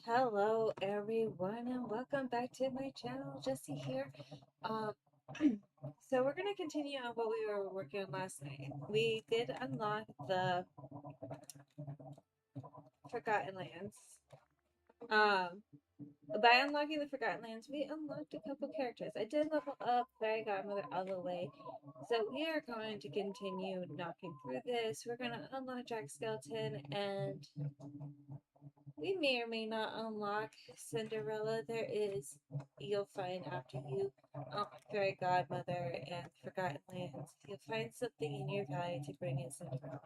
Hello everyone and welcome back to my channel. Jessie here. Um so we're gonna continue on what we were working on last night. We did unlock the Forgotten Lands. Um by unlocking the Forgotten Lands, we unlocked a couple characters. I did level up Fairy Godmother all the way. So we are going to continue knocking through this. We're gonna unlock Jack Skeleton and we may or may not unlock Cinderella. You'll find after you unlock Fairy Godmother and Forgotten Lands, you'll find something in your valley to bring in Cinderella.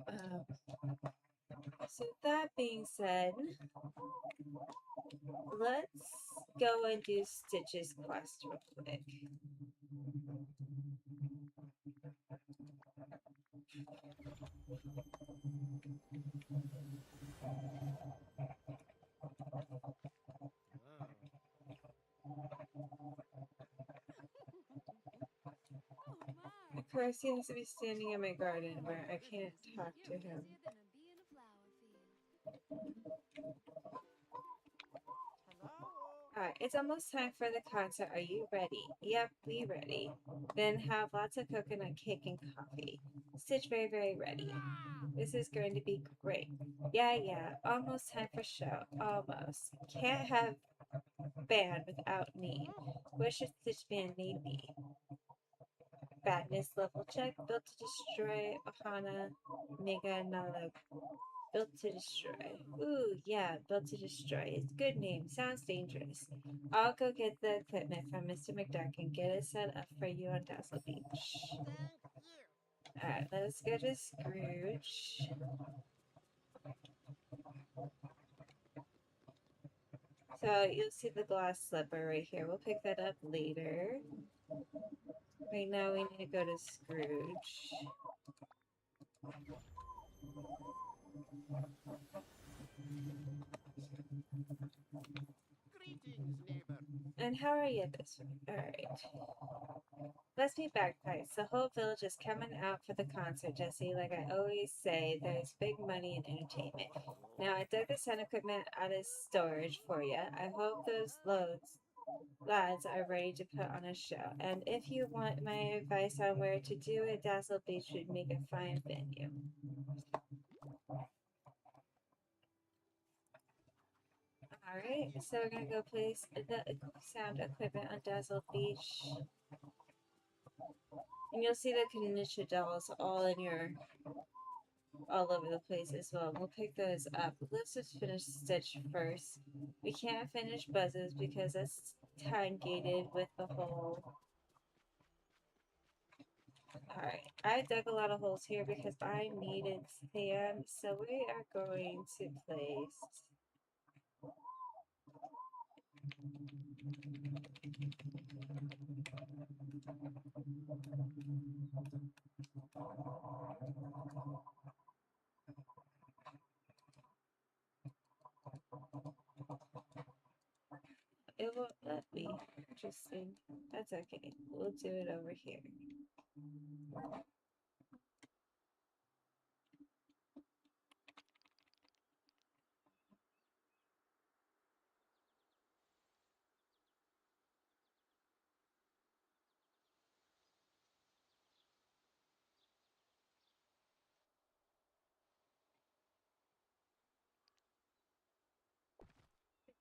Um, so that being said, let's go and do Stitch's quest real quick. Of course, he has to be standing in my garden where I can't talk to him. Alright, it's almost time for the concert. Are you ready? Yep, we ready. Then have lots of coconut cake and coffee. Stitch very ready. This is going to be great. Yeah, almost time for show. Almost. Can't have band without need. What should Stitch band need be? Badness level check. Built to destroy Ohana Mega Nala. Built to destroy. Ooh, yeah, built to destroy. It's a good name. Sounds dangerous. I'll go get the equipment from Mr. McDuck and get it set up for you on Dazzle Beach. Alright, let's go to Scrooge. So you'll see the glass slipper right here. We'll pick that up later. Right now we need to go to Scrooge. Greetings, neighbor. And how are you this week? Alright. Let's be bagpipes. The whole village is coming out for the concert, Jesse. Like I always say, there's big money in entertainment. Now, I dug the sound equipment out of storage for you. I hope those lads are ready to put on a show. And if you want my advice on where to do it, Dazzle Beach would make a fine venue. Alright, so we're gonna go place the sound equipment on Dazzle Beach. And you'll see the Kanisha dolls all over the place as well. We'll pick those up. Let's just finish Stitch first. We can't finish Buzzes because that's time gated with the whole. Alright, I dug a lot of holes here because I needed sand, so we are going to place. It won't let me. Interesting. That's okay. We'll do it over here.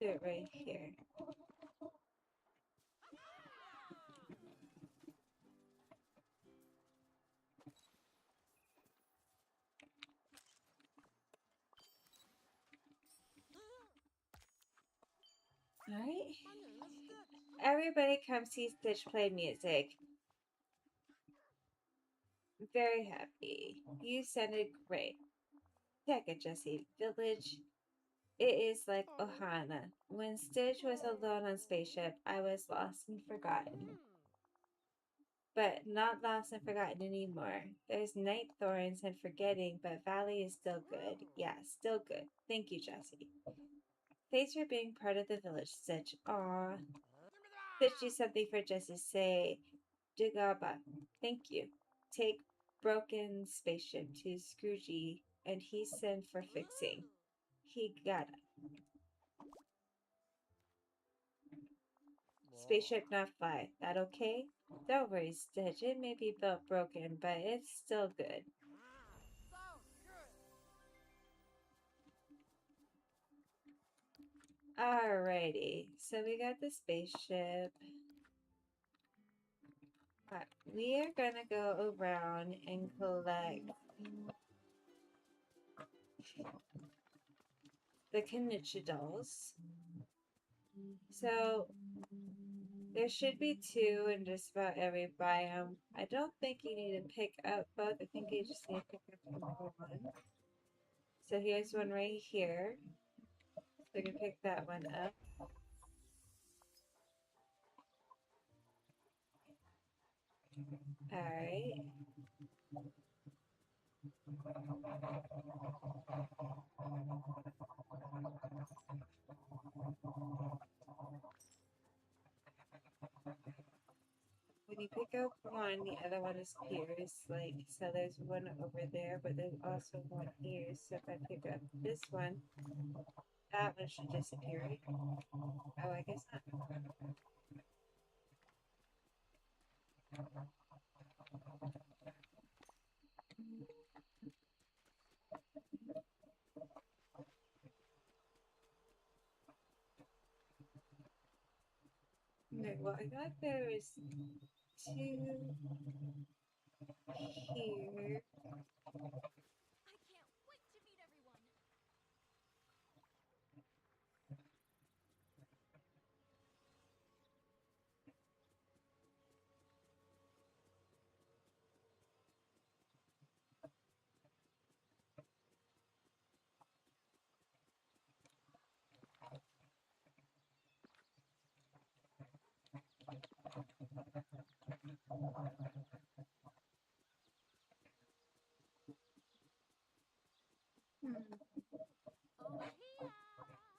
Do it right here. Alright. Everybody come see Stitch play music. Very happy. You sounded great. Taka Jesse Village. It is like Ohana. When Stitch was alone on Spaceship, I was lost and forgotten. But not lost and forgotten anymore. There's night thorns and forgetting, but Valley is still good. Yeah, still good. Thank you, Jesse. Thanks for being part of the village, Stitch. Aw. Stitch, do something for Jesse. Say, Dugaba. Thank you. Take broken spaceship to Scroogey, and he sent for fixing. He got it. Spaceship not fly. That okay? Don't worry, Stitch. It may be built broken, but it's still good. Alrighty, so we got the spaceship. We are gonna go around and collect the Kanichidals. So there should be 2 in just about every biome. I don't think you need to pick up both. I think you just need to pick up one. So here's one right here. So we can pick that one up. Alright. When you pick up one, the other one disappears. Like, so there's one over there, but there's also one here. So if I pick up this one, that one should disappear. Oh, I guess not. Okay, well, I thought there was 2 here.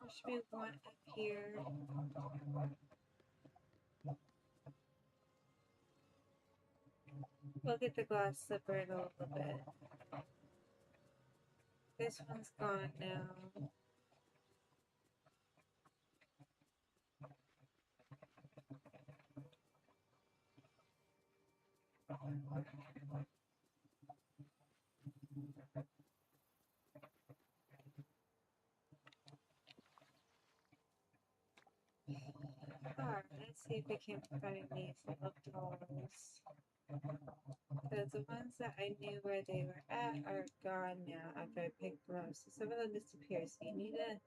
There should be one up here. We'll get the glass slipper in a little bit. This one's gone now. Alright, let's see if we can find these little dolls. Because the ones that I knew where they were at are gone now after I picked them up. So some of them disappear. So you need to.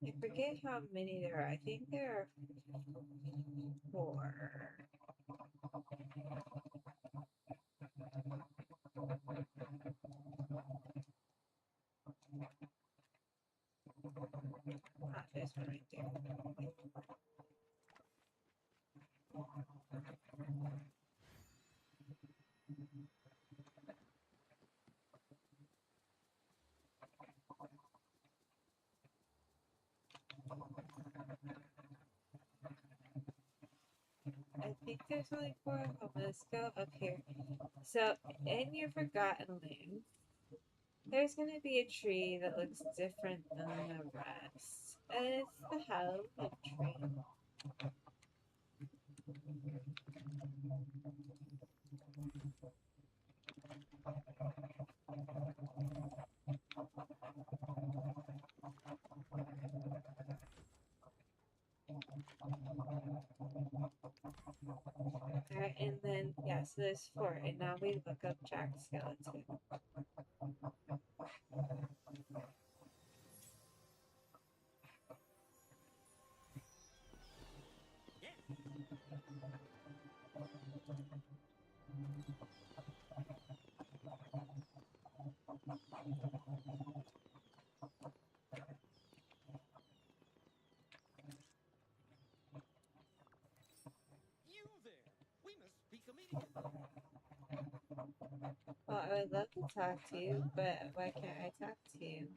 I forget how many there are. I think there are 4. Ah, there's one right there. I think there's only 4 of them. Let's go up here. So, in your Forgotten Land, there's going to be a tree that looks different than the rest. And it's the Halloween tree. Alright, and then, yeah, so there's 4. And now we look up Jack Skeleton. You there! We must speak immediately. Well, I would love to talk to you, but why can't I talk to you?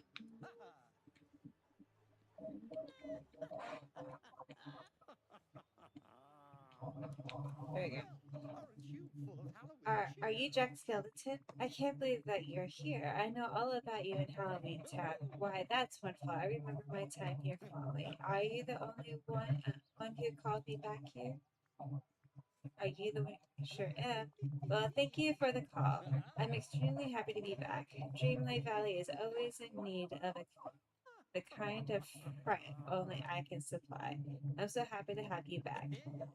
There we go. Aren't you full of Halloween Are cheer? you Jack Skeleton? I can't believe that you're here. I know all about you in Halloween Town. Why, that's wonderful. I remember my time here fondly. Are you the only one who called me back here? Are you the one? Sure am. Well, thank you for the call. I'm extremely happy to be back. Dreamlight Valley is always in need of the kind of friend only I can supply. I'm so happy to have you back.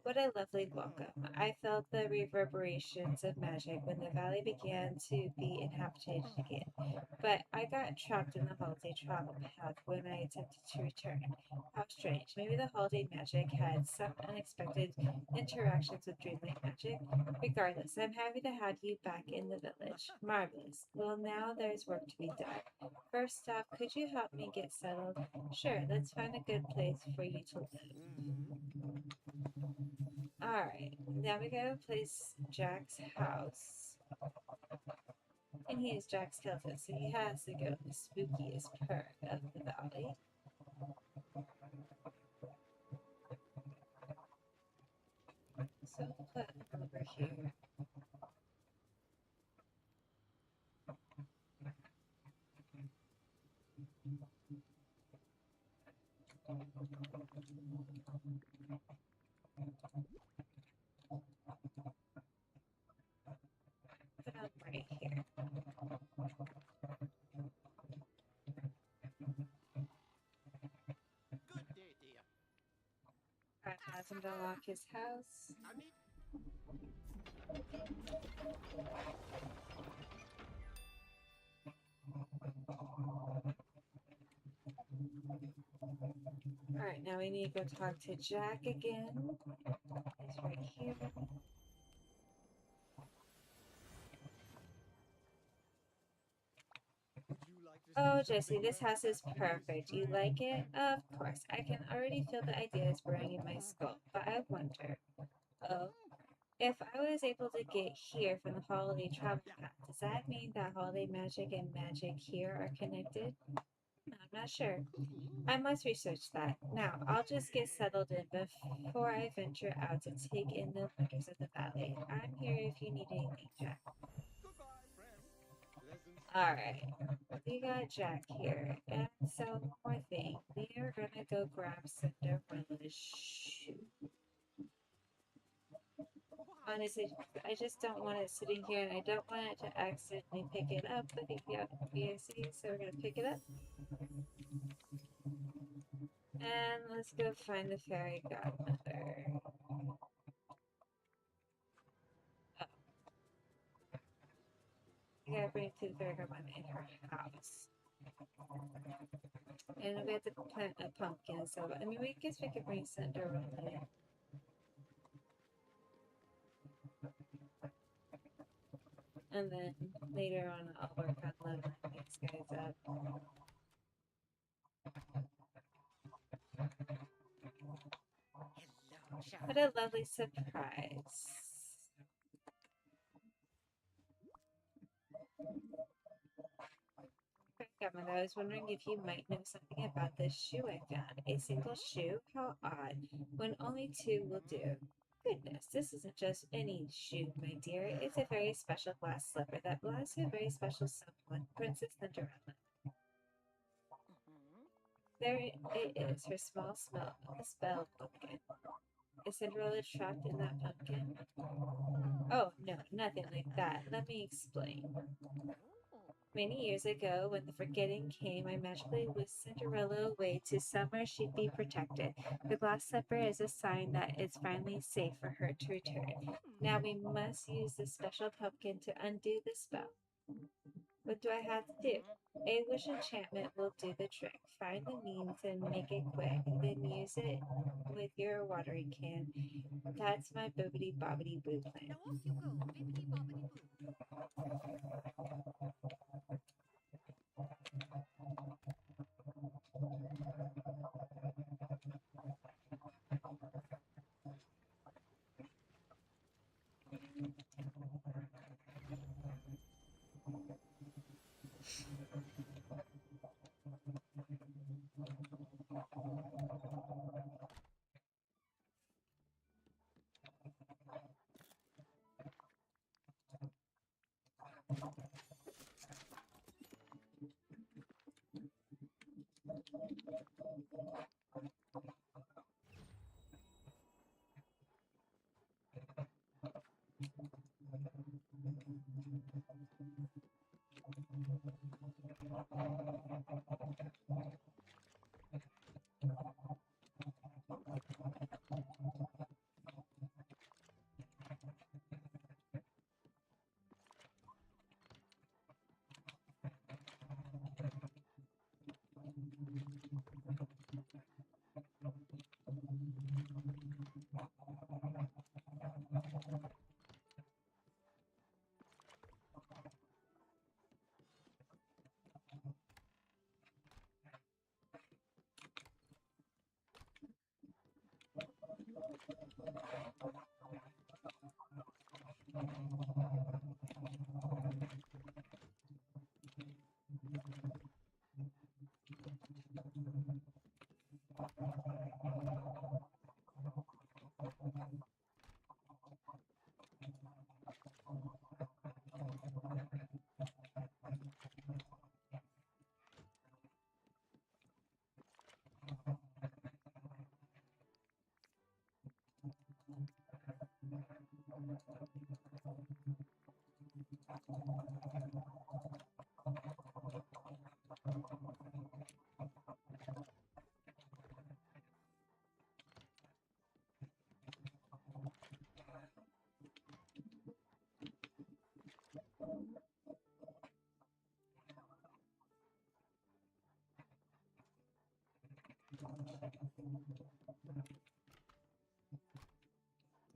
What a lovely welcome. I felt the reverberations of magic when the valley began to be inhabited again. But I got trapped in the holiday travel path when I attempted to return. How strange. Maybe the holiday magic had some unexpected interactions with Dreamlight magic. Regardless, I'm happy to have you back in the village. Marvelous. Well, now there's work to be done. First off, could you help me get settled? Sure, let's find a good place for you to live. Alright, now we gotta place Jack's house. And he is Jack Skeleton, so he has to go to the spookiest part of the valley. So we'll put him over here. Put him right here. Good day, dear. I asked him to unlock his house. I need Alright, now we need to go talk to Jack again. He's right here. would you like to Oh, see Jesse, something this house is perfect. You like it? Of course. I can already feel the ideas brewing in my skull, but I wonder. Oh, if I was able to get here from the holiday travel path, does that mean that holiday magic and magic here are connected? I'm not sure. I must research that. Now, I'll just get settled in before I venture out to take in the wonders of the valley. I'm here if you need anything, Jack. Goodbye, friend. Pleasant Alright, we got Jack here. And so, one more thing. We are gonna go grab Cinderella's shoe. Honestly, I just don't want it sitting here and I don't want it to accidentally pick it up with the VOC, so we're gonna pick it up. And let's go find the fairy godmother. Oh. We gotta bring it to the fairy godmother in her house. And we have to plant a pumpkin, so I mean, we guess we could bring Cinderella in. And then later on, I'll work on leveling these guys up. Hello, child. What a lovely surprise. Godmother, I was wondering if you might know something about this shoe I found. A single shoe? How odd. When only two will do. Goodness, this isn't just any shoe, my dear. It's a very special glass slipper that belongs to a very special someone, Princess Cinderella. There it is, her small spell pumpkin. Is Cinderella trapped in that pumpkin? Oh, no, nothing like that. Let me explain. Many years ago, when the forgetting came, I magically whisked Cinderella away to somewhere she'd be protected. The glass slipper is a sign that it's finally safe for her to return. Now we must use this special pumpkin to undo the spell. What do I have to do? A wish enchantment will do the trick. Find the means and make it quick. Then use it with your watering can. That's my boobity bobbity boo plan. Now off you go, bippity bobbity boo.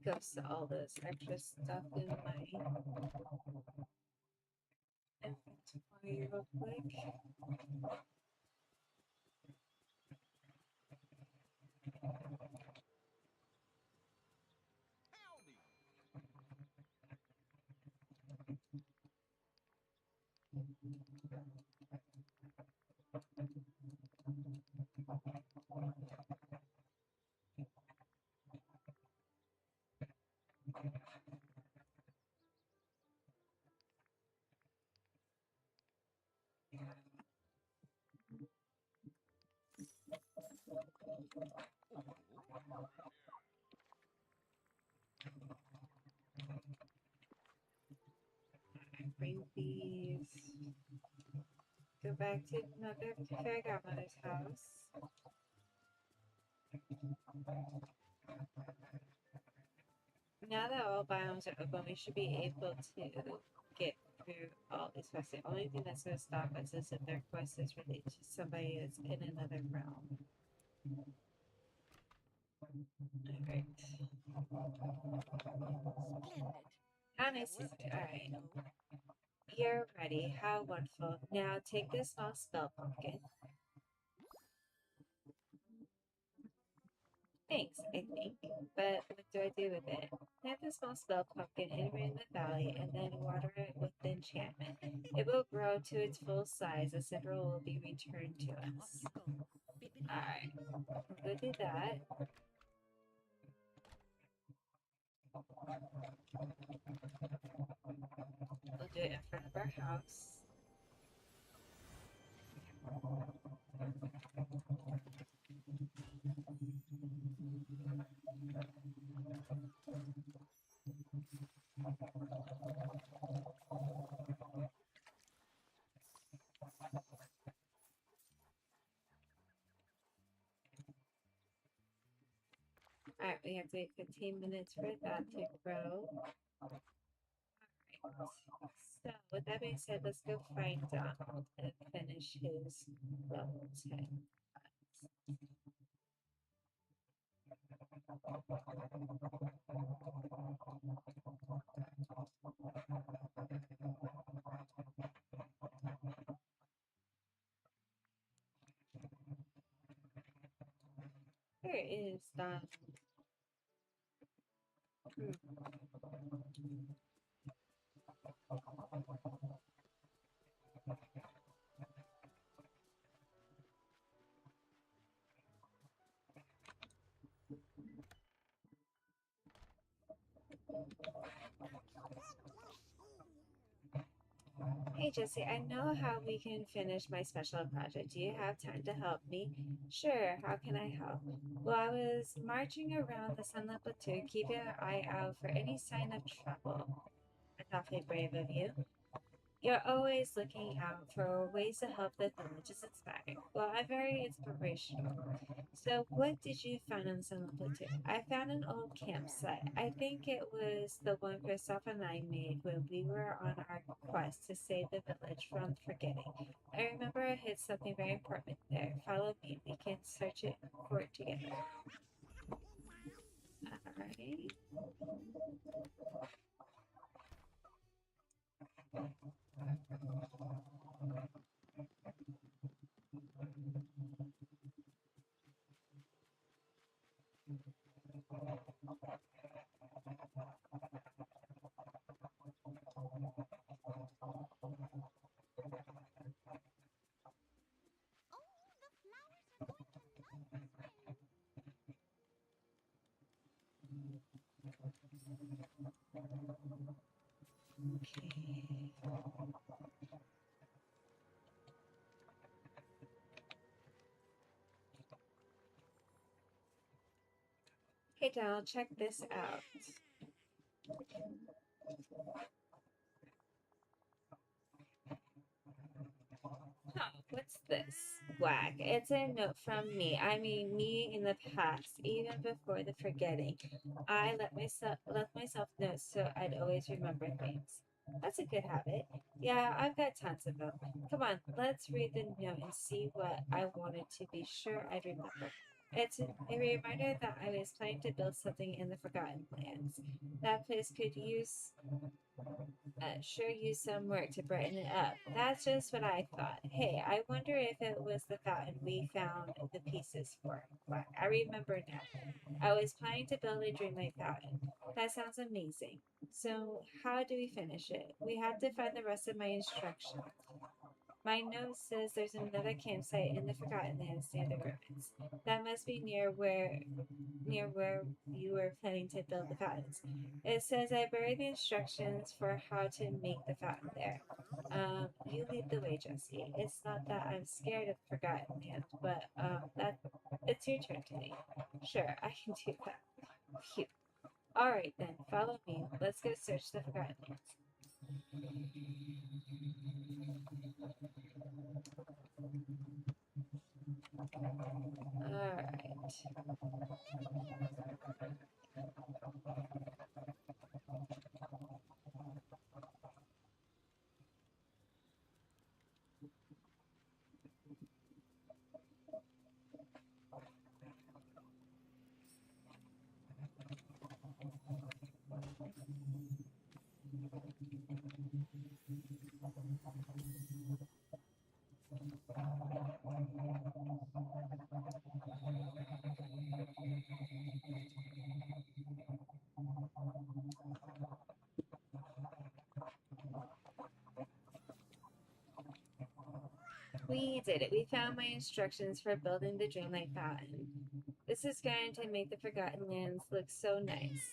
Goes to all this extra stuff in my inventory real quick. Howdy. Bring these. Go back to another fairy godmother's house. Now that all biomes are open, we should be able to get through all these quests. The only thing that's going to stop us is if their quest is related to somebody that's in another realm. Alright. Splendid. How nice is it? Alright. You're ready. How wonderful. Now take this small spell pumpkin. Thanks, I think. But what do I do with it? Plant the small spell pumpkin anywhere in the valley and then water it with the enchantment. It will grow to its full size. The symbol will be returned to us. Alright. We'll do that. We'll do it in front of our house. Alright, we have to wait 15 minutes for that to grow. Alright. So, with that being said, let's go find Donald and finish his level 10. Where is Donald? Hey Jesse, I know how we can finish my special project. Do you have time to help me? Sure, how can I help? Well, I was marching around the Sunlit Plateau, keeping an eye out for any sign of trouble. That's awfully brave of you. You're always looking out for ways to help the village. It's inspiring. Well, I'm very inspirational. So, what did you find on the Sunlit Plateau? I found an old campsite. I think it was the one Christoph and I made when we were on our quest to save the village from forgetting. I remember I hid something very important there. Follow me. We can search it for it together. Alright. Oh, the flowers are going to love this man. Okay. Hey Donald, check this out. Huh, what's this? Whack. It's a note from me. I mean, me in the past, even before the forgetting. I let myself notes so I'd always remember things. That's a good habit. Yeah, I've got tons of them. Come on, let's read the note and see what I wanted to be sure I'd remember. It's a reminder that I was planning to build something in the Forgotten Lands. That place could sure use some work to brighten it up. That's just what I thought. Hey, I wonder if it was the fountain we found the pieces for. But I remember now. I was planning to build a dreamlight fountain. That sounds amazing. So, how do we finish it? We have to find the rest of my instructions. My note says there's another campsite in the Forgotten Lands near the ruins. That must be near where you were planning to build the fountains. It says I buried the instructions for how to make the fountain there. You lead the way, Jesse. It's not that I'm scared of Forgotten Land, but that it's your turn today. Sure, I can do that. Phew. All right then, follow me. Let's go search the Forgotten Lands. All right. We did it. We found my instructions for building the Dreamlight Fountain. This is going to make the Forgotten Lands look so nice.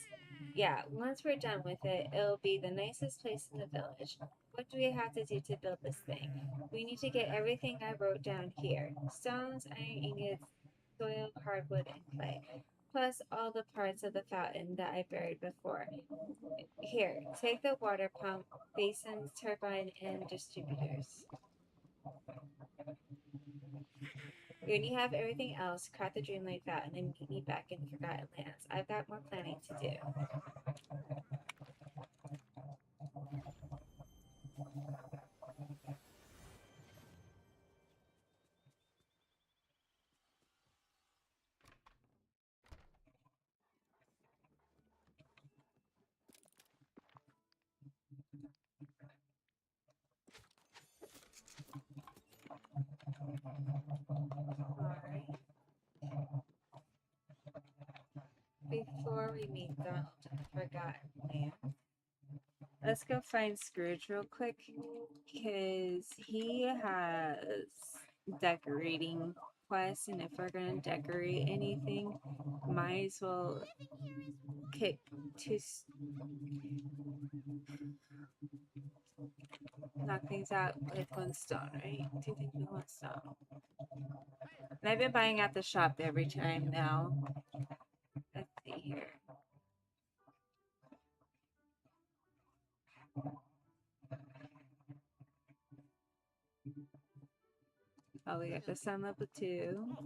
Yeah, once we're done with it, it'll be the nicest place in the village. What do we have to do to build this thing? We need to get everything I wrote down here: stones, iron ingots, soil, hardwood, and clay. Plus all the parts of the fountain that I buried before. Here, take the water pump, basins, turbine, and distributors. When you have everything else, craft the Dreamlight Fountain and meet me back in Forgotten Lands. I've got more planning to do. Alright. Before we meet Donald in the Forgotten Land, let's go find Scrooge real quick because he has decorating quests, and if we're gonna decorate anything, might as well Living here is kick to knock things out with one stone, right? Two things with one stone. And I've been buying at the shop every time now. Let's see here. Oh, we got the sun level 2.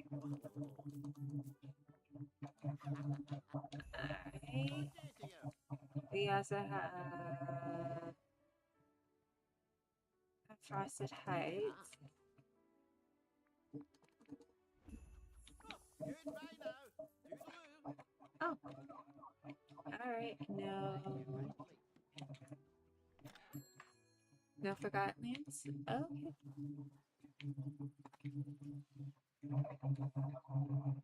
Alright. We also have Frosted Heights. Oh. Alright, no. No Forgotten Lands? Okay. Look at all this dreamland.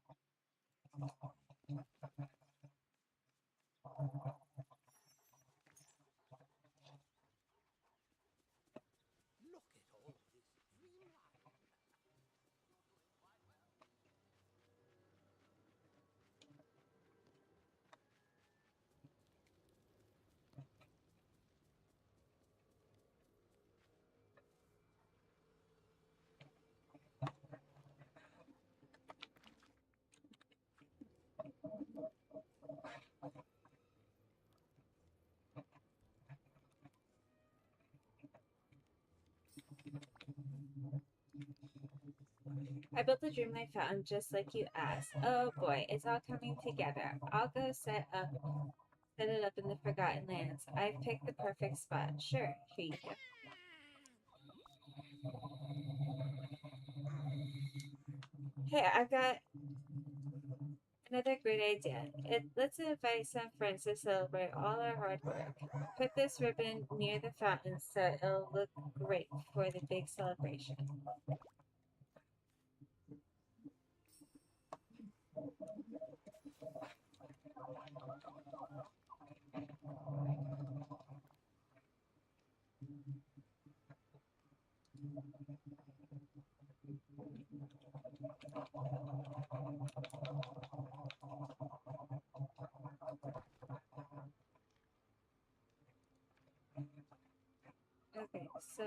I built the Dreamlight Fountain just like you asked. Oh boy, it's all coming together. I'll go set it up in the Forgotten Lands. I picked the perfect spot. Sure, here you go. Hey, I've got another great idea. Let's invite some friends to celebrate all our hard work. Put this ribbon near the fountain so it'll look great for the big celebration. Okay, so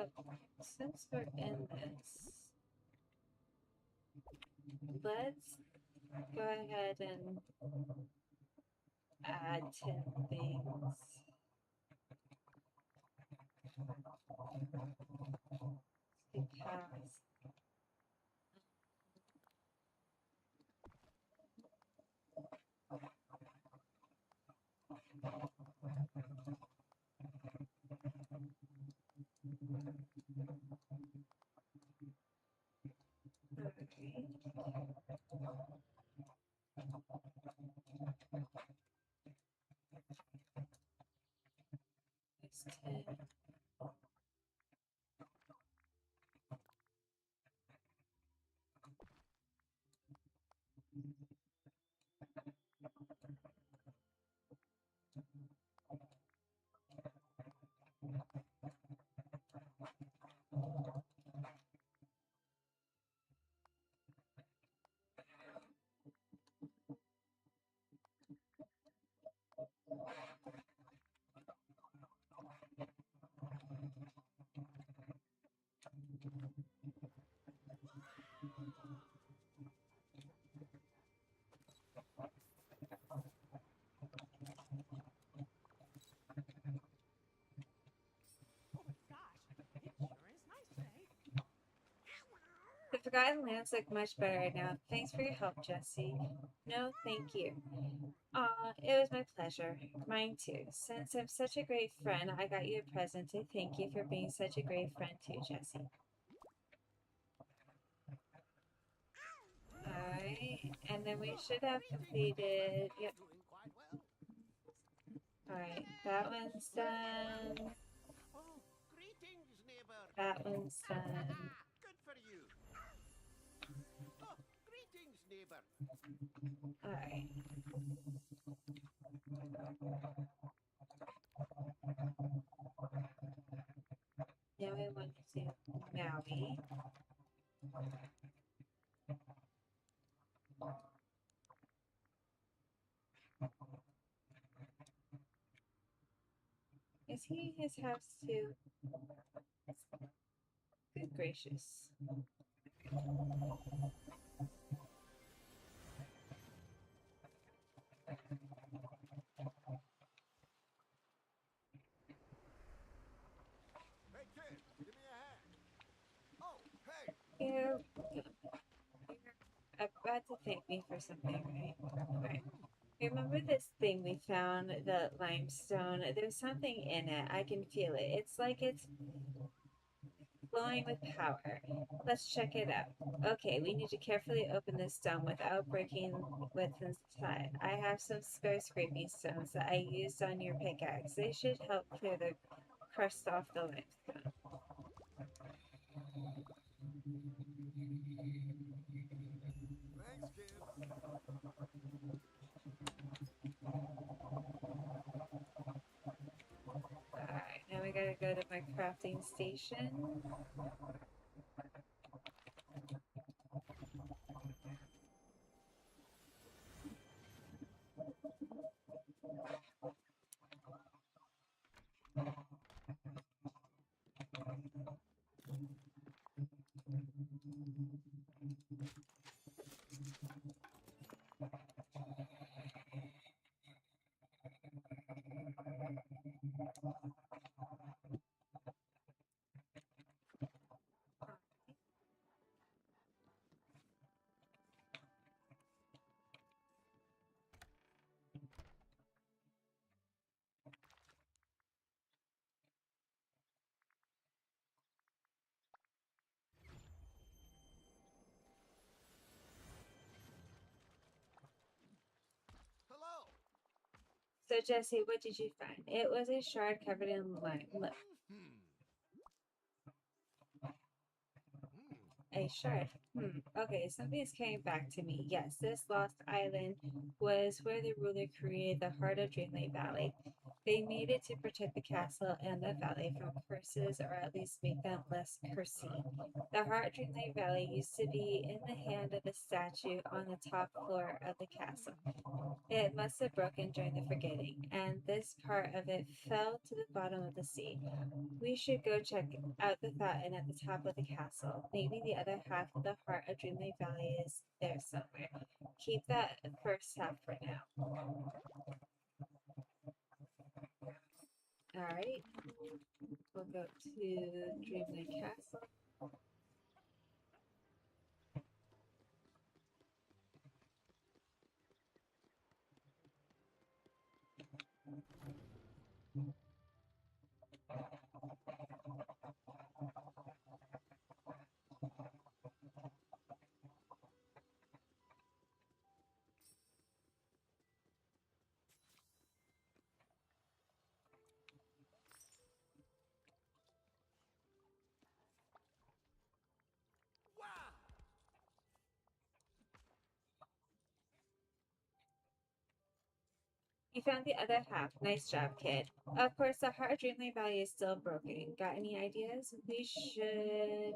since we're in this, let's go ahead and add 10 things. Because it's 10. The Forgotten Lands look much better right now. Thanks for your help, Jesse. No, thank you. It was my pleasure. Mine too. Since I'm such a great friend, I got you a present to thank you for being such a great friend too, Jesse. Alright, and then we should have completed, yep. Doing quite well. Alright, that one's done. Oh, greetings, neighbor. That one's done. Good for you. Oh, greetings, neighbor. Alright. Now we want to do Maui. Is he his house too? Good gracious. Hey, kid, give me a hand. Oh, hey. You're about to thank me for something, right? Right. Remember this thing we found, the limestone? There's something in it. I can feel it. It's like it's glowing with power. Let's check it out. Okay, we need to carefully open this stone without breaking what's inside. I have some spare scraping stones that I used on your pickaxe. They should help clear the crust off the limestone. Thanks, kid. Alright, now we gotta go to my crafting station. Hello. So, Jesse, what did you find? It was a shard covered in lime. Look, Hmm. a shard. Okay, something's coming back to me. Yes, this lost island was where the ruler created the heart of Dreamlight Valley. They made it to protect the castle and the valley from curses, or at least make them less cursy. The heart of Dreamlight Valley used to be in the hand of the statue on the top floor of the castle. It must have broken during the forgetting, and this part of it fell to the bottom of the sea. We should go check out the fountain at the top of the castle. Maybe the other half of the heart of Dreamlight Valley is there somewhere. Keep that first half for now. Alright, we'll go to Dreamlight Castle. Wow. You found the other half. Nice job, kid. Of course, the heart of Dreamlight Valley is still broken. Got any ideas? We should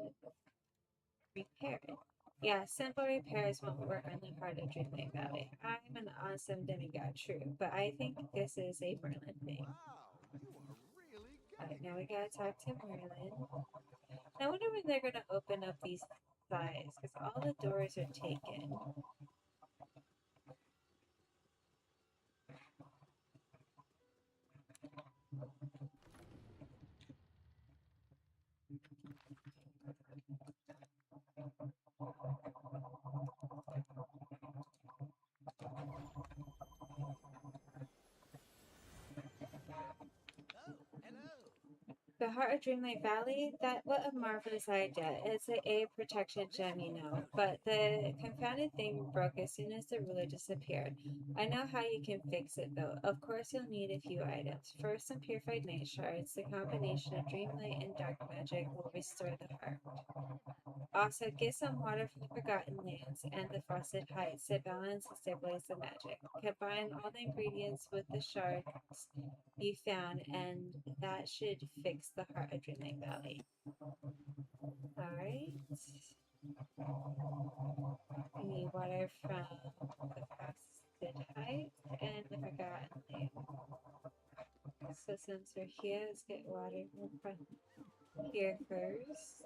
repair it. Yeah, simple repairs won't work on the heart of Dreamlight Valley. I'm an awesome demigod, true, but I think this is a Merlin thing. Wow. You are really Alright, getting now it. we gotta talk to Merlin. I wonder when they're gonna open up these sides, because all the doors are taken. Oh, hello. The heart of Dreamlight Valley, that what a marvelous idea. It's a protection gem, you know. But the confounded thing broke as soon as the ruler disappeared. I know how you can fix it though. Of course you'll need a few items. First, some purified night shards. The combination of dreamlight and dark magic will restore the heart. Also, get some water from the Forgotten Lands and the Frosted Heights to balance and stabilize the magic. Combine all the ingredients with the shards you found, and that should fix the heart of Dreamlight Valley. Alright. We need water from the Frosted Heights and the Forgotten Lands. So since we're here, let's get water from here first.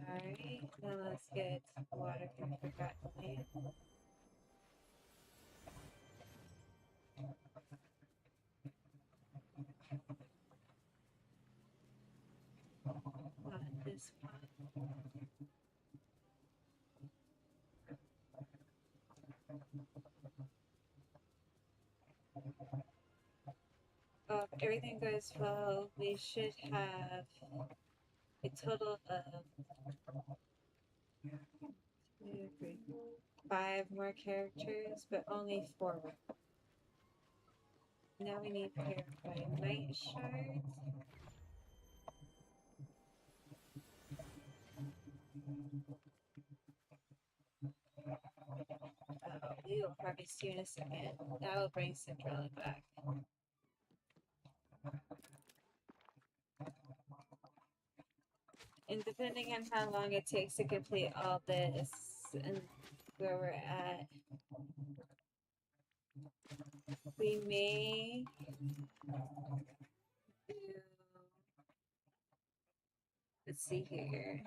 Alright, now let's get water from Forgotten Land. Not this one. Oh, if everything goes well, we should have a total of 2, 3, 5 more characters, but only 4. Now we need Purified Might Shards. Oh, we will probably see in a second. That will bring Cinderella back. And depending on how long it takes to complete all this and where we're at, we may do, let's see here.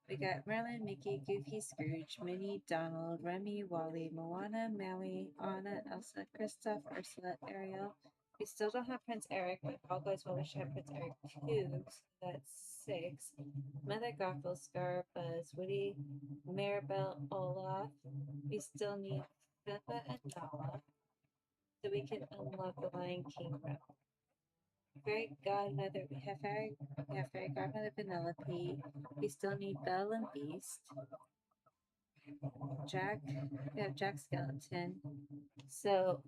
We got Merlin, Mickey, Goofy, Scrooge, Minnie, Donald, Remy, Wally, Moana, Maui, Anna, Elsa, Kristoff, Ursula, Ariel. We still don't have Prince Eric, but all goes well, we should have Prince Eric too. So that's 6. Mother Gothel, Scar, Buzz, Woody, Maribel, Olaf. We still need Simba and Nala, so we can unlock the Lion King realm. Fairy Godmother, we have Fairy Godmother Penelope. We still need Belle and Beast. Jack, we have Jack Skellington. So,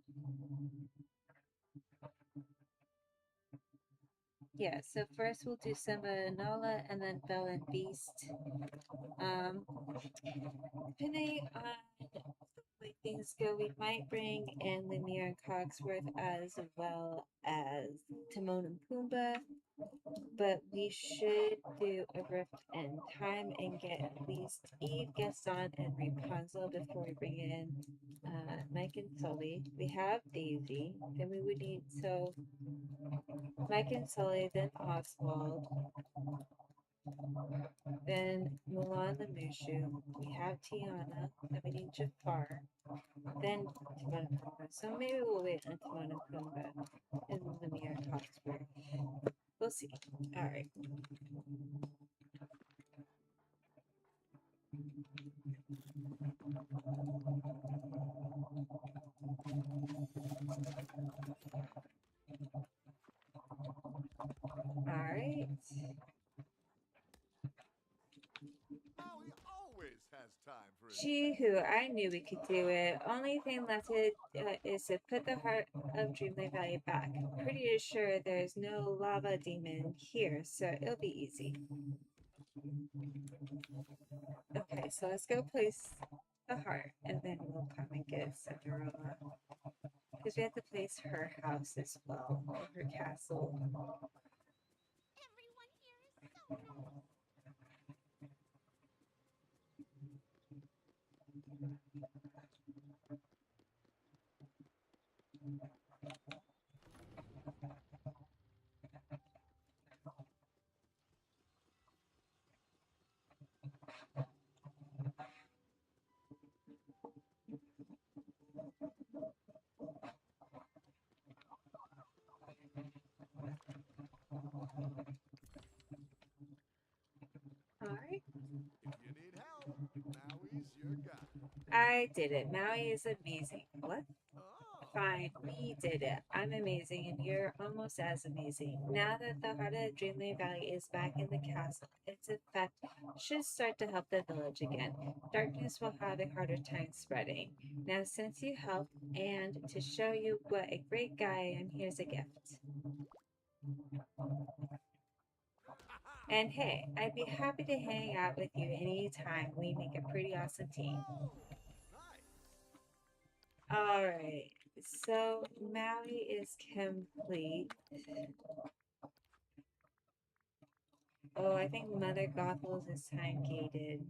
yeah, so first we'll do Simba and Nala and then Belle and Beast. Depending on the way things go, we might bring in Lemire and Cogsworth as well as Timon and Pumbaa. But we should do a rift in time and get at least Eve, Gaston, and Rapunzel before we bring in Mike and Sully. We have Daisy. Then we would need Mike and Sully, then Oswald, then Mulan the Mushu. We have Tiana. Then we need Jafar. Then Timon and Pumbaa. So maybe we'll wait on Timon and Pumbaa and Lemire and Cogsworth. We'll see. All right. All right. Maui always has time for his Gee, who I knew we could do it. Only thing left is to put the heart of Dreamlight Valley back. Pretty sure there's no lava demon here, so it'll be easy. Okay, so let's go place the heart, and then we'll come and get Cinderella. Because we have to place her house as well, or her castle. Everyone here is so nice. Alright. If you need help, Maui's your guy. I did it. Maui is amazing. What? Oh. Fine, we did it. I'm amazing, and you're almost as amazing. Now that the heart of Dreamlight Valley is back in the castle, its effect should start to help the village again. Darkness will have a harder time spreading. Now, since you helped, and to show you what a great guy I am, here's a gift. And hey, I'd be happy to hang out with you anytime. We make a pretty awesome team. Oh, nice. Alright, so Maui is complete. Oh, I think Mother Gothels is time gated.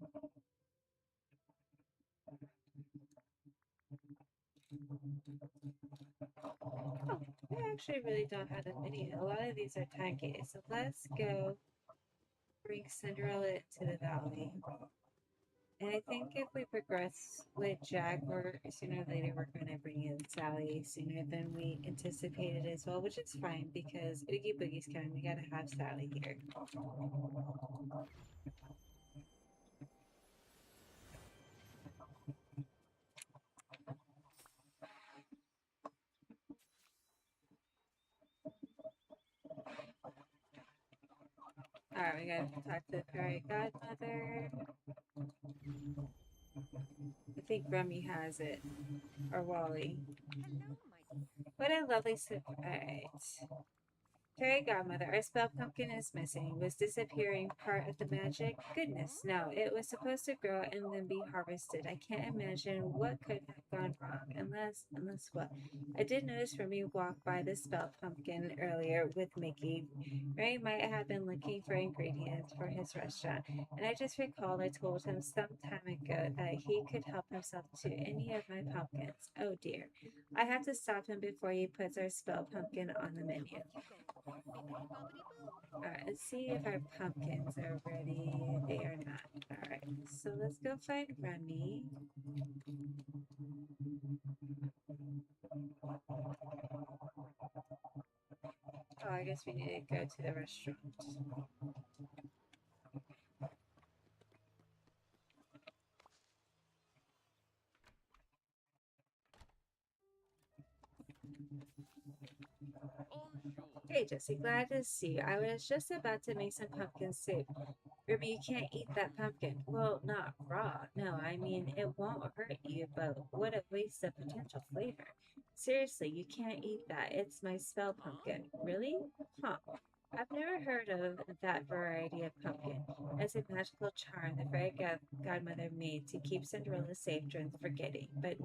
Oh, we actually really don't have that many. A lot of these are time gated. So let's go bring Cinderella to the valley. And I think if we progress with Jack, or sooner or later we're going to bring in Sally sooner than we anticipated as well, which is fine because Oogie Boogie's coming. We gotta have Sally here. Alright, we gotta talk to the fairy godmother. I think Rummy has it. Or Wally. Hello, my dear. What a lovely surprise. Fairy godmother, our spell pumpkin is missing. Was disappearing part of the magic? Goodness, no. It was supposed to grow and then be harvested. I can't imagine what could have gone wrong. Unless what? I did notice Remy walk by the spell pumpkin earlier with Mickey. Ray might have been looking for ingredients for his restaurant, and I just recalled I told him some time ago that he could help himself to any of my pumpkins. Oh dear. I have to stop him before he puts our spell pumpkin on the menu. Off you go. Bippity boppity boo. Alright, let's see if our pumpkins are ready. They are not. Alright, so let's go find Remy. Oh, I guess we need to go to the restaurant. Hey, Jesse, glad to see you. I was just about to make some pumpkin soup. Ruby, you can't eat that pumpkin. Well, not raw. No, I mean, it won't hurt you, but what a waste of potential flavor. Seriously, you can't eat that. It's my spell pumpkin. Really? Huh. I've never heard of that variety of pumpkin. It's a magical charm the fairy godmother made to keep Cinderella safe during the forgetting. But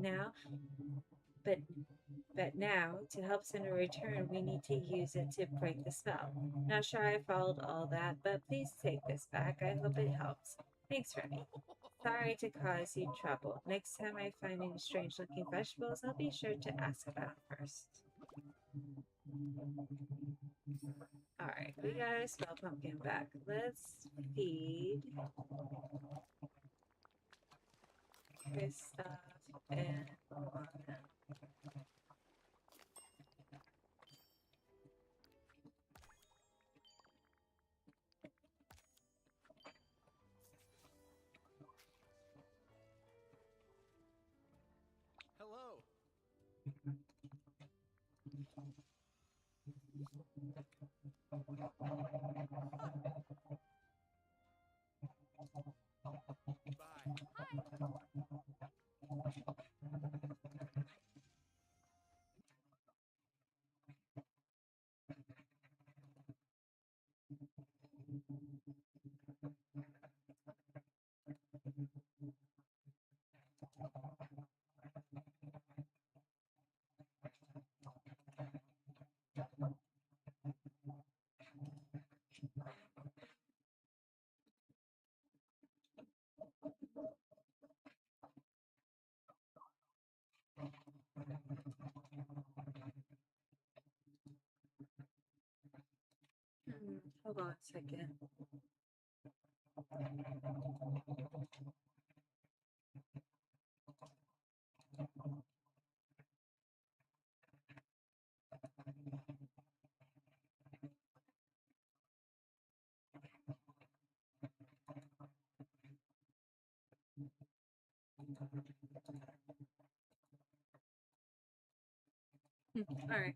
but now, to help Cinder return, we need to use it to break the spell. Not sure I followed all that, but please take this back. I hope it helps. Thanks, Remy. Sorry to cause you trouble. Next time I find any strange looking vegetables, I'll be sure to ask about them first. Alright, we got our spell pumpkin back. Let's feed Kristoff and Moana. Hello. Bye. Hold on a second. Alright.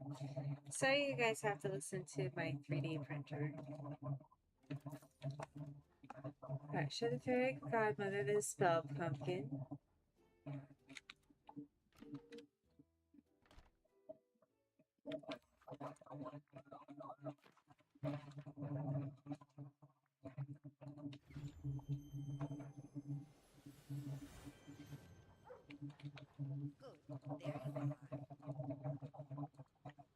So you guys have to listen to my 3D printer. Alright, show the fairy godmother the spell pumpkin. Good. There you are.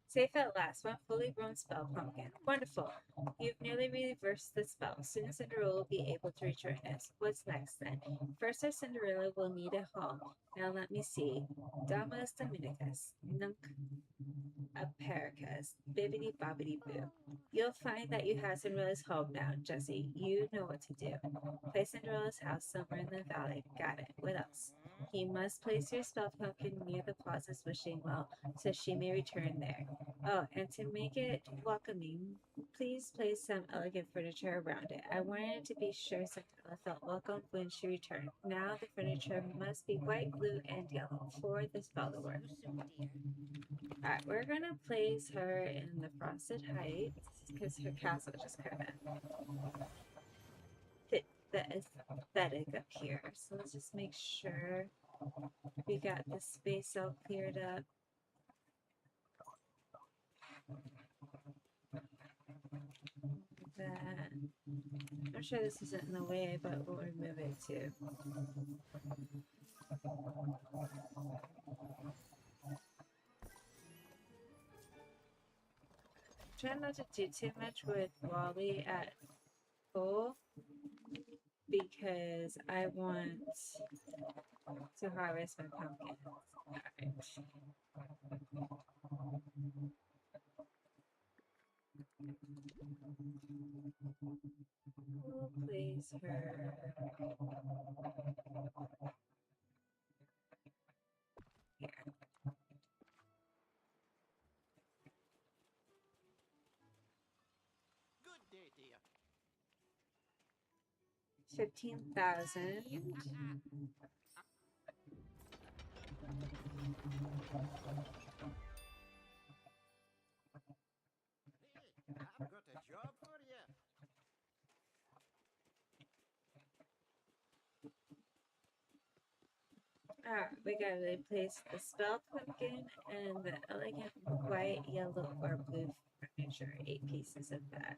Safe at last, one fully grown spell pumpkin. Wonderful. You've nearly reversed the spell. Soon Cinderella will be able to rejoin us. What's next then? First, our Cinderella will need a home. Now let me see. Damas Dominicus, Nunc Apericus, Bibbidi Bobbidi Boo. You'll find that you have Cinderella's home now, Jessie. You know what to do. Place Cinderella's house somewhere in the valley. Got it. What else? You must place your spell pumpkin near the plaza's wishing well, so she may return there. Oh, and to make it welcoming, please place some elegant furniture around it. I wanted to be sure Cinderella felt welcome when she returned. Now the furniture must be white, blue, and yellow for the spell to work. Alright, we're gonna place her in the Frosted Heights because her castle just kind of fit the aesthetic up here. So let's just make sure we got the space all cleared up. That. I'm sure this isn't in the way, but we'll remove it too. Try not to do too much with Wally at full because I want to harvest my pumpkins. Alright. We'll place her here. 15,000. I've got a job for you. We gotta replace the spell pumpkin and the elegant white, yellow, or blue furniture. 8 pieces of that.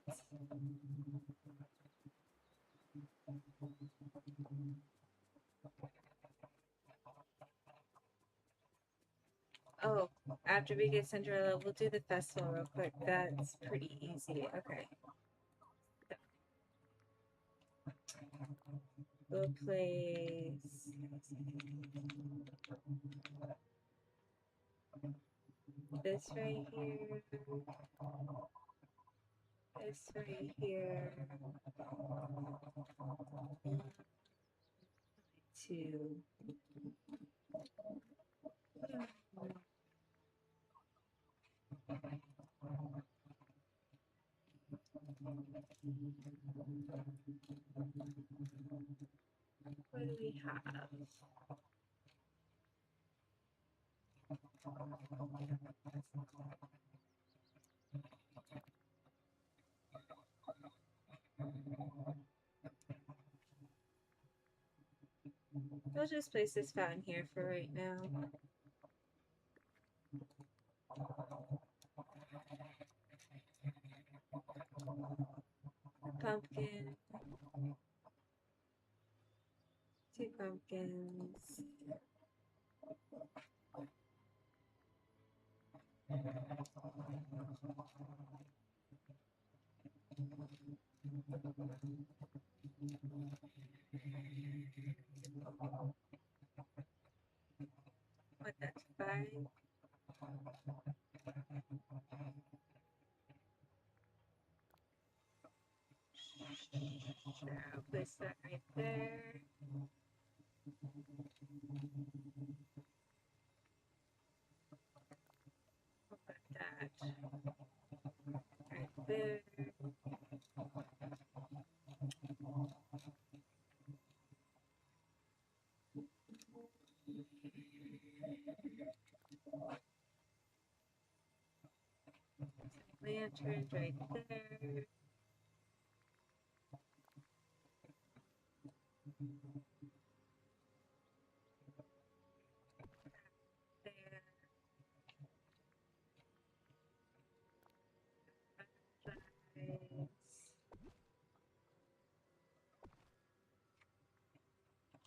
Oh, after we get Cinderella, we'll do the festival real quick. That's pretty easy. Okay. We'll place this right here. This right here. 2. What do we have? We'll just place this fountain here for right now. Pumpkin. 2 pumpkins. What, that's 5? Sure, I'll place that right there. I'll put that right there. Lantern right there. There. Butterflies.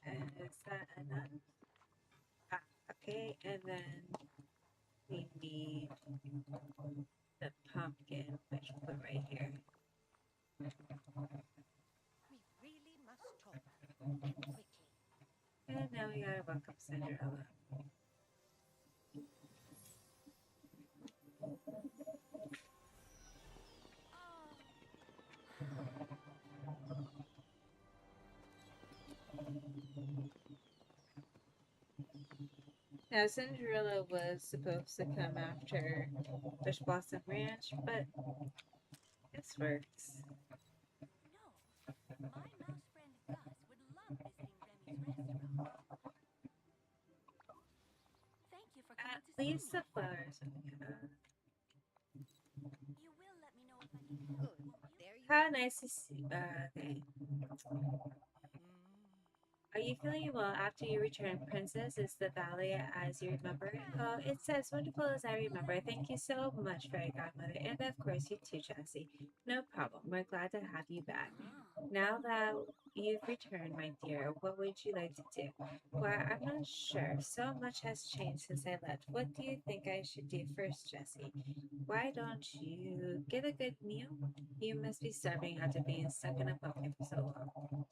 And is that enough? Ah, okay, and then we need the pumpkin, which we'll put right here. We really must talk, and quickly. And now we gotta welcome Cinderella. Now, Cinderella was supposed to come after Bush Blossom Ranch, but this works. No, my mouse friend Gus would love visiting Remy's restaurant. Thank you for coming At to see least me. the flowers. You will let me know if I need help, won't you? There you How nice to see. Okay. Are you feeling well after you return, Princess? Is the valley as you remember it? Oh, it's as wonderful as I remember. Thank you so much, Fairy Godmother. And of course, you too, Jessie. No problem. We're glad to have you back. Now that you've returned, my dear, what would you like to do? Well, I'm not sure. So much has changed since I left. What do you think I should do first, Jessie? Why don't you get a good meal? You must be starving after being stuck in a pumpkin for so long.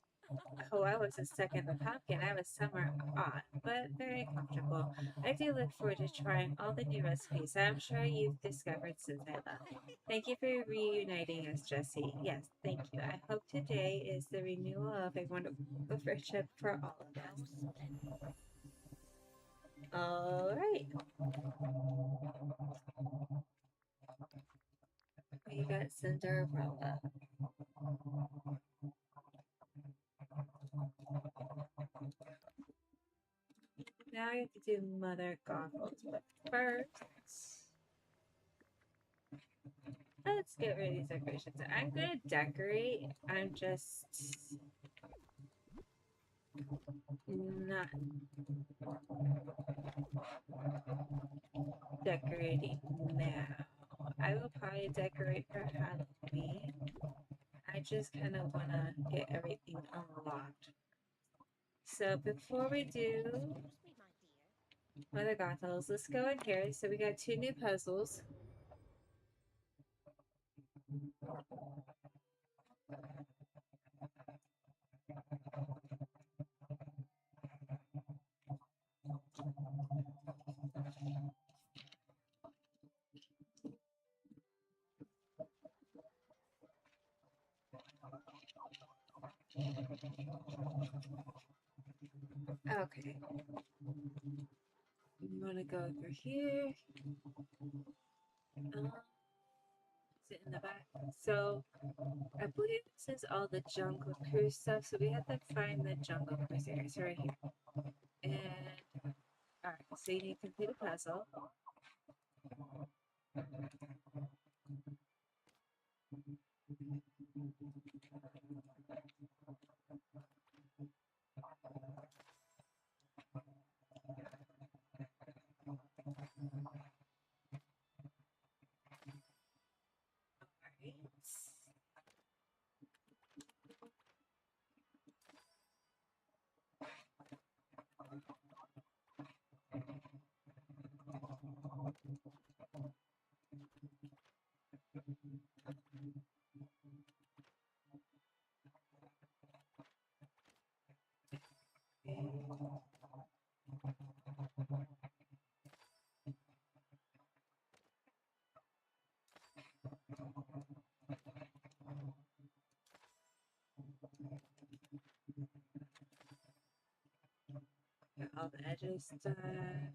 Oh, I wasn't stuck in the pumpkin. I was somewhere odd, but very comfortable. I do look forward to trying all the new recipes I'm sure you've discovered since I left. Thank you for reuniting us, Jessie. Yes, thank you. I hope today is the renewal of a wonderful friendship for all of us. All right. We got Cinderella. Now we have to do Mother Goggles, but first, let's get rid of these decorations. I'm gonna decorate. I'm just not decorating now. I will probably decorate for Halloween. I just kind of want to get everything unlocked. So before we do Excuse me, my dear. Mother Gothels, let's go in here. So we got two new puzzles. Okay. I'm gonna go over here. Sit in the back. So I believe this is all the Jungle Cruise stuff. So we have to find the Jungle Cruise area. So right here. And alright, so you need to complete a puzzle. Alright. Got all the edges done.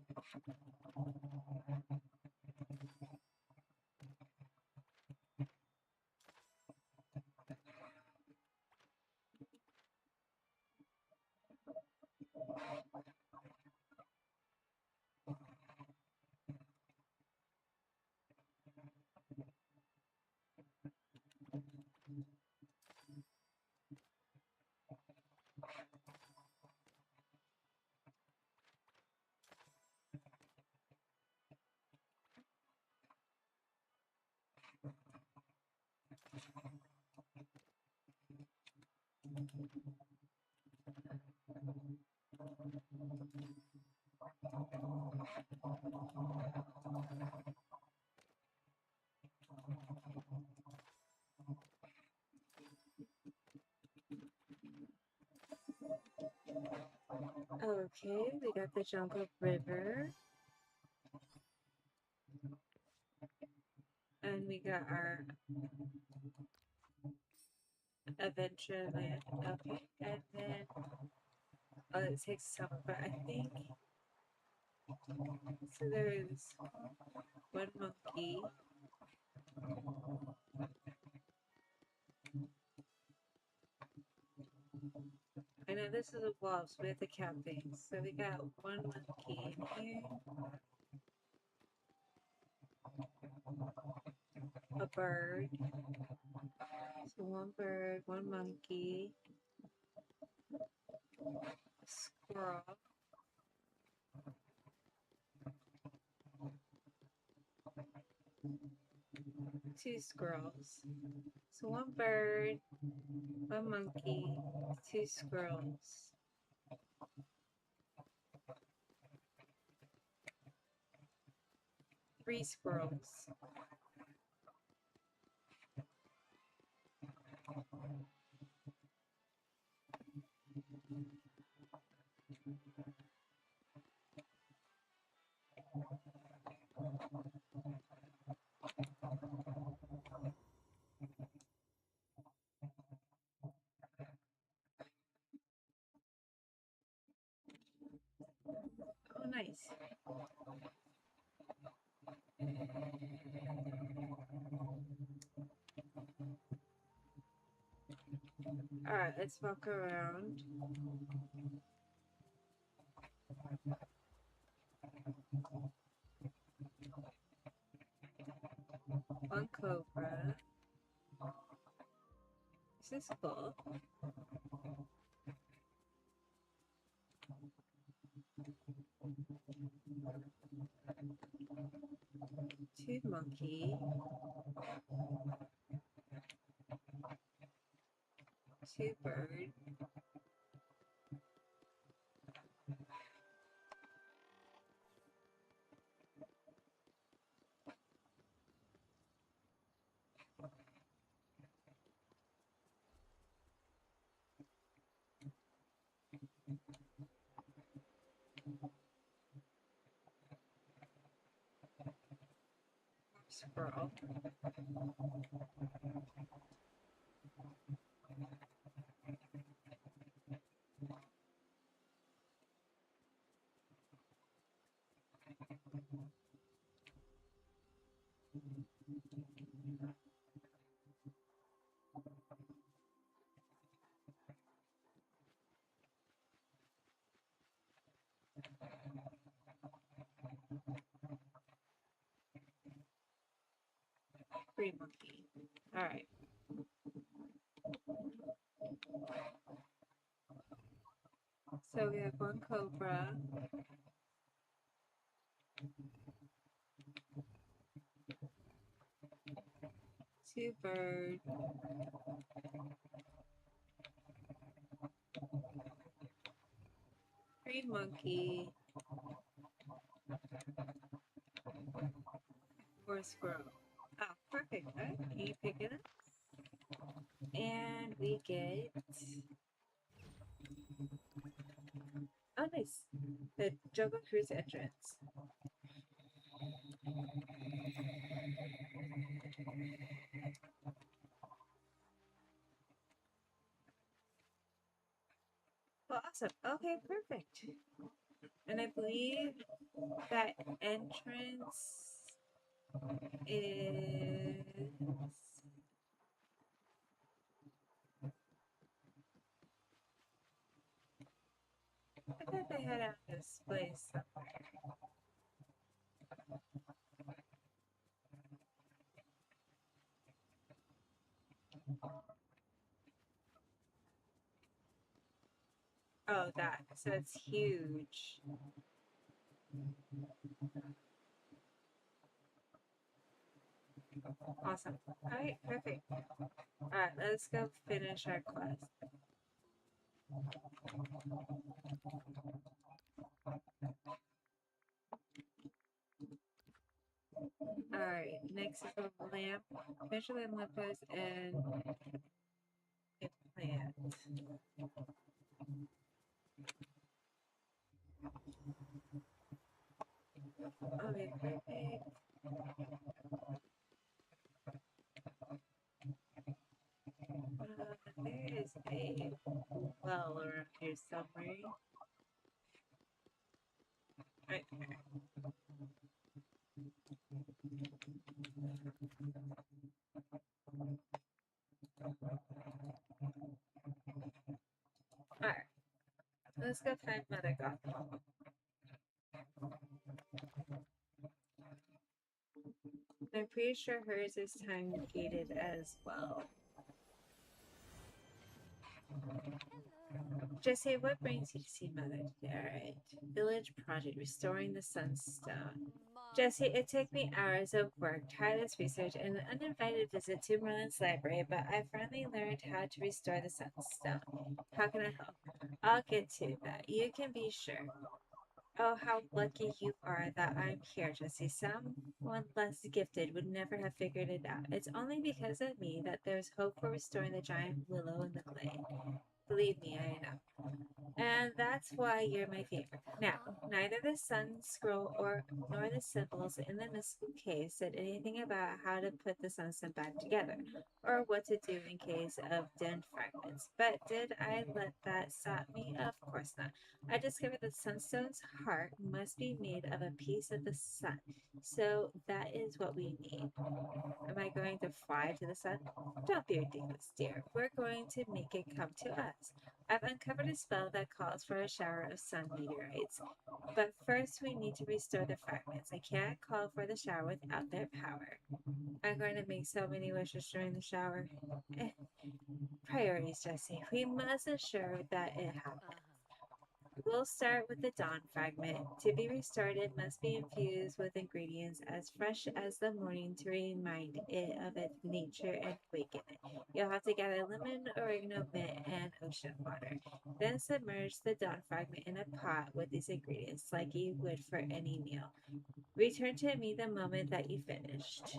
Okay, we got the Jungle River. And we got our Adventureland. Okay, and then oh, it takes some, but I think so. There's one monkey. I know this is a wolf, so we have to count things. So we got one monkey in here, a bird. So one bird, one monkey, a squirrel, two squirrels. So one bird, one monkey, two squirrels. Three squirrels. Oh, nice. Alright, let's walk around. One cobra. Is this full? Two monkey. Two bird. Squirrel. Three monkey. Alright. So we have one cobra. Two bird. Three monkey. Four squirrel. Oh, perfect. Alright, you pick it up. And we get oh nice. The Jungle Cruise entrance. Well, awesome. Okay, perfect. And I believe that entrance is I thought they had out this place somewhere. Oh, that. So it's huge. Awesome. Alright, perfect. Alright, let's go finish our quest. Alright, next is a lamp. Measure the lamppost and a plant. Okay, perfect. There is a well around here somewhere. Right there. Alright, let's go find Mother Gothel. I'm pretty sure hers is time gated as well. Jesse, what brings you to see Mother today? Alright. Village project, restoring the Sunstone. Jesse, it took me hours of work, tireless research, and an uninvited visit to Merlin's library, but I finally learned how to restore the Sunstone. How can I help? I'll get to that. You can be sure. Oh, how lucky you are that I'm here, Jesse. Someone less gifted would never have figured it out. It's only because of me that there's hope for restoring the giant willow in the glade. Believe me, I know. And that's why you're my favorite. Now, neither the sun scroll nor the symbols in the mystical cave said anything about how to put the sunstone back together, or what to do in case of den fragments. But did I let that stop me? Of course not. I discovered that sunstone's heart must be made of a piece of the sun. So that is what we need. Am I going to fly to the sun? Don't be ridiculous, dear. We're going to make it come to us. I've uncovered a spell that calls for a shower of sun meteorites. But first, we need to restore the fragments. I can't call for the shower without their power. I'm going to make so many wishes during the shower. Eh, priorities, Jesse. We must ensure that it happens. We'll start with the dawn fragment. To be restored, it must be infused with ingredients as fresh as the morning to remind it of its nature and awaken it. You'll have to gather lemon, oregano, mint, and ocean water. Then submerge the dawn fragment in a pot with these ingredients, like you would for any meal. Return to me the moment that you finished.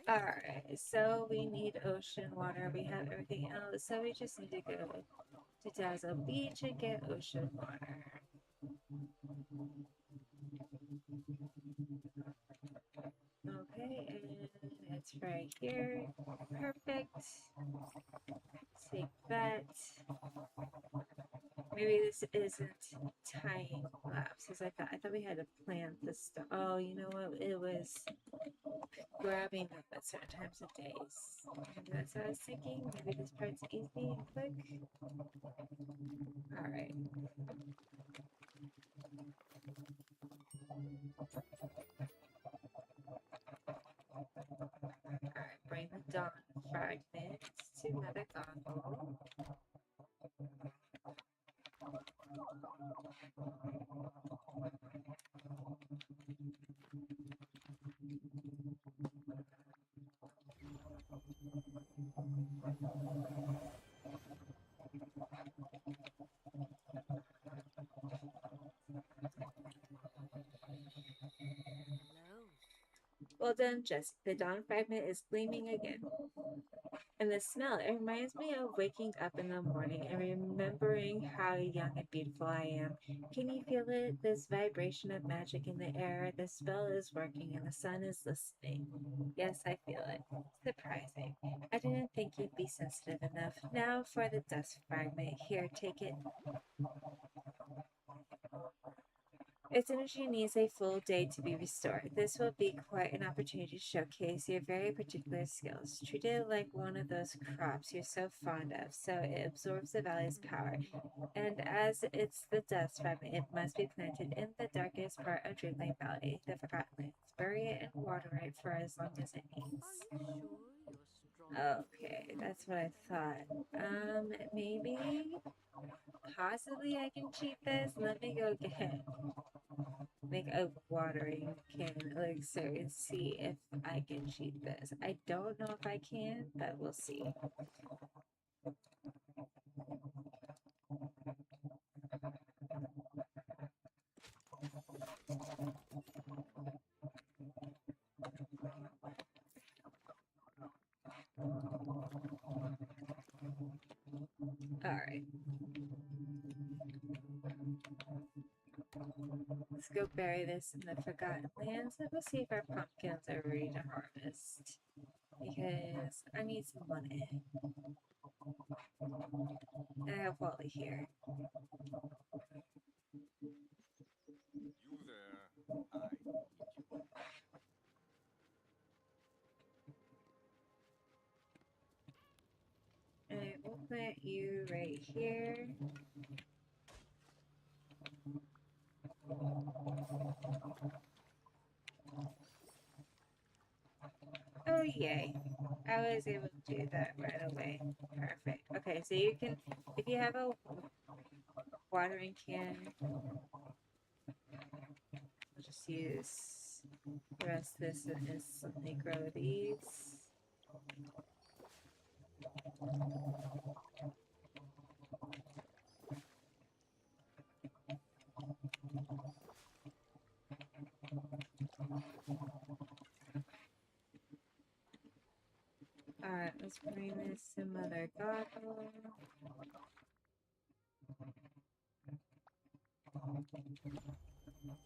Alright, so we need ocean water. We have everything else, so we just need to go to Dazzle Beach and get ocean water. Okay, and it's right here. Perfect. Take that. Maybe this isn't time lapse as I thought we had to plant this stuff. Oh, you know what? It was grabbing up at certain times of days. Maybe that's what I was thinking. Maybe this part's easy and quick. Alright. Alright, bring the dawn fragments to Mother Gothel. Well done, Jesse. The dawn fragment is gleaming again. And the smell, it reminds me of waking up in the morning and remembering how young and beautiful I am. Can you feel it? This vibration of magic in the air. The spell is working and the sun is listening. Yes, I feel it. Surprising. I didn't think you'd be sensitive enough. Now for the dust fragment. Here, take it. Its energy needs a full day to be restored. This will be quite an opportunity to showcase your very particular skills. Treat it like one of those crops you're so fond of, so it absorbs the valley's power. And as it's the dust fragment, it must be planted in the darkest part of Dreamlight Valley, the Forgotten Lands. Bury it and water it for as long as it needs. Okay, that's what I thought. Maybe, possibly I can cheat this. Let me go get make a watering can elixir and see if I can cheat this. I don't know if I can, but we'll see. Alright. Let's go bury this in the Forgotten Lands and we'll see if our pumpkins are ready to harvest. Because I need some money. And I have Wally here. You there. I need you. And I will plant you right here. Oh, yay. I was able to do that right away. Perfect. Okay, so you can, if you have a watering can, we'll just use the rest of this and instantly grow these. Alright, let's bring this to Mother Goggle.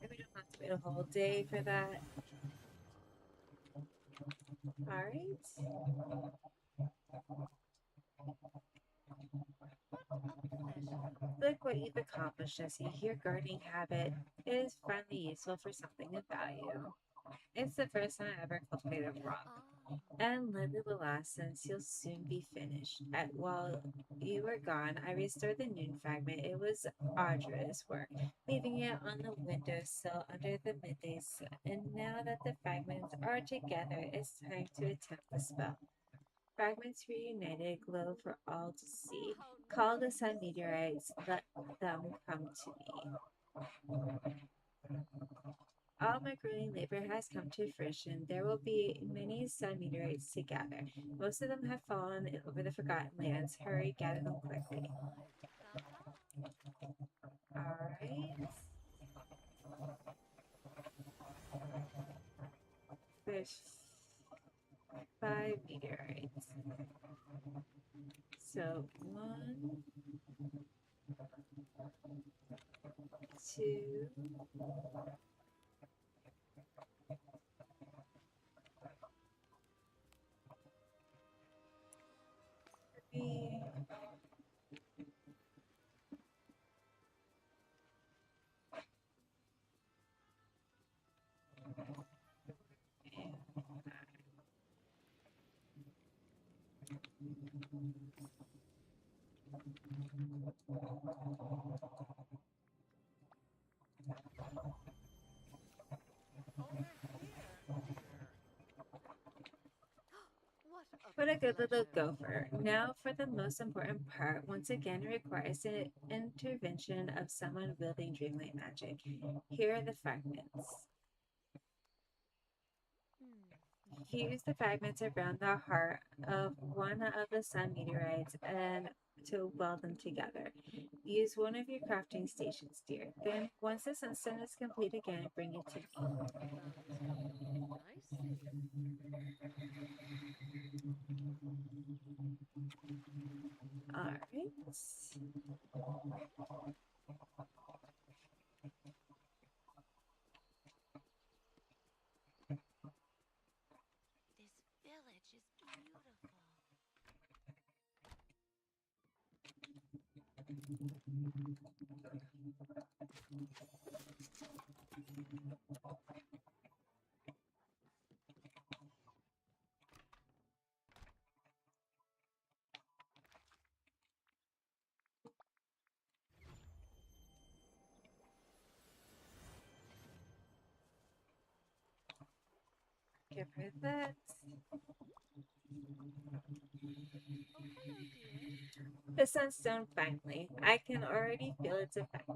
Maybe we don't have to wait a whole day for that. Alright. Look what you've accomplished, Jesse. Your gardening habit is finally useful for something of value. It's the first time I ever cultivated rock. And likely the last, since you'll soon be finished. While you were gone, I restored the noon fragment. It was arduous work, leaving it on the windowsill under the midday sun. And now that the fragments are together, it's time to attempt the spell. Fragments reunited glow for all to see. Call the sun meteorites, let them come to me. All my grueling labor has come to fruition. There will be many sun meteorites to gather. Most of them have fallen over the Forgotten Lands. Hurry, gather them quickly. Alright. There's 5 meteorites. So 1, 2, 3, What a good little gopher. Now for the most important part, once again requires the intervention of someone wielding dreamlight magic. Here are the fragments. Use the fragments around the heart of one of the sun meteorites and to weld them together. Use one of your crafting stations, dear. Then, once the sunstone is complete again, bring it to me. Alright. This village is beautiful. Give her that. The sunstone finally. I can already feel its effect.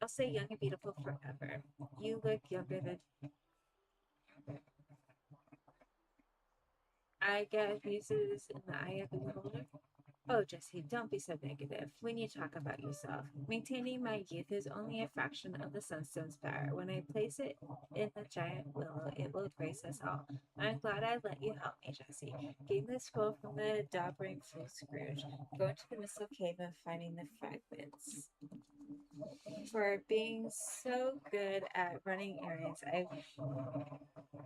I'll stay young and beautiful forever. You look younger than I get uses in the eye of the beholder. Oh, Jesse, don't be so negative when you talk about yourself. Maintaining my youth is only a fraction of the sunstone's power. When I place it in the giant willow, it will grace us all. I'm glad I let you help me, Jesse. Getting the scroll from the daubering fool Scrooge. Going to the Missile Cave and finding the fragments. for being so good at running errands. I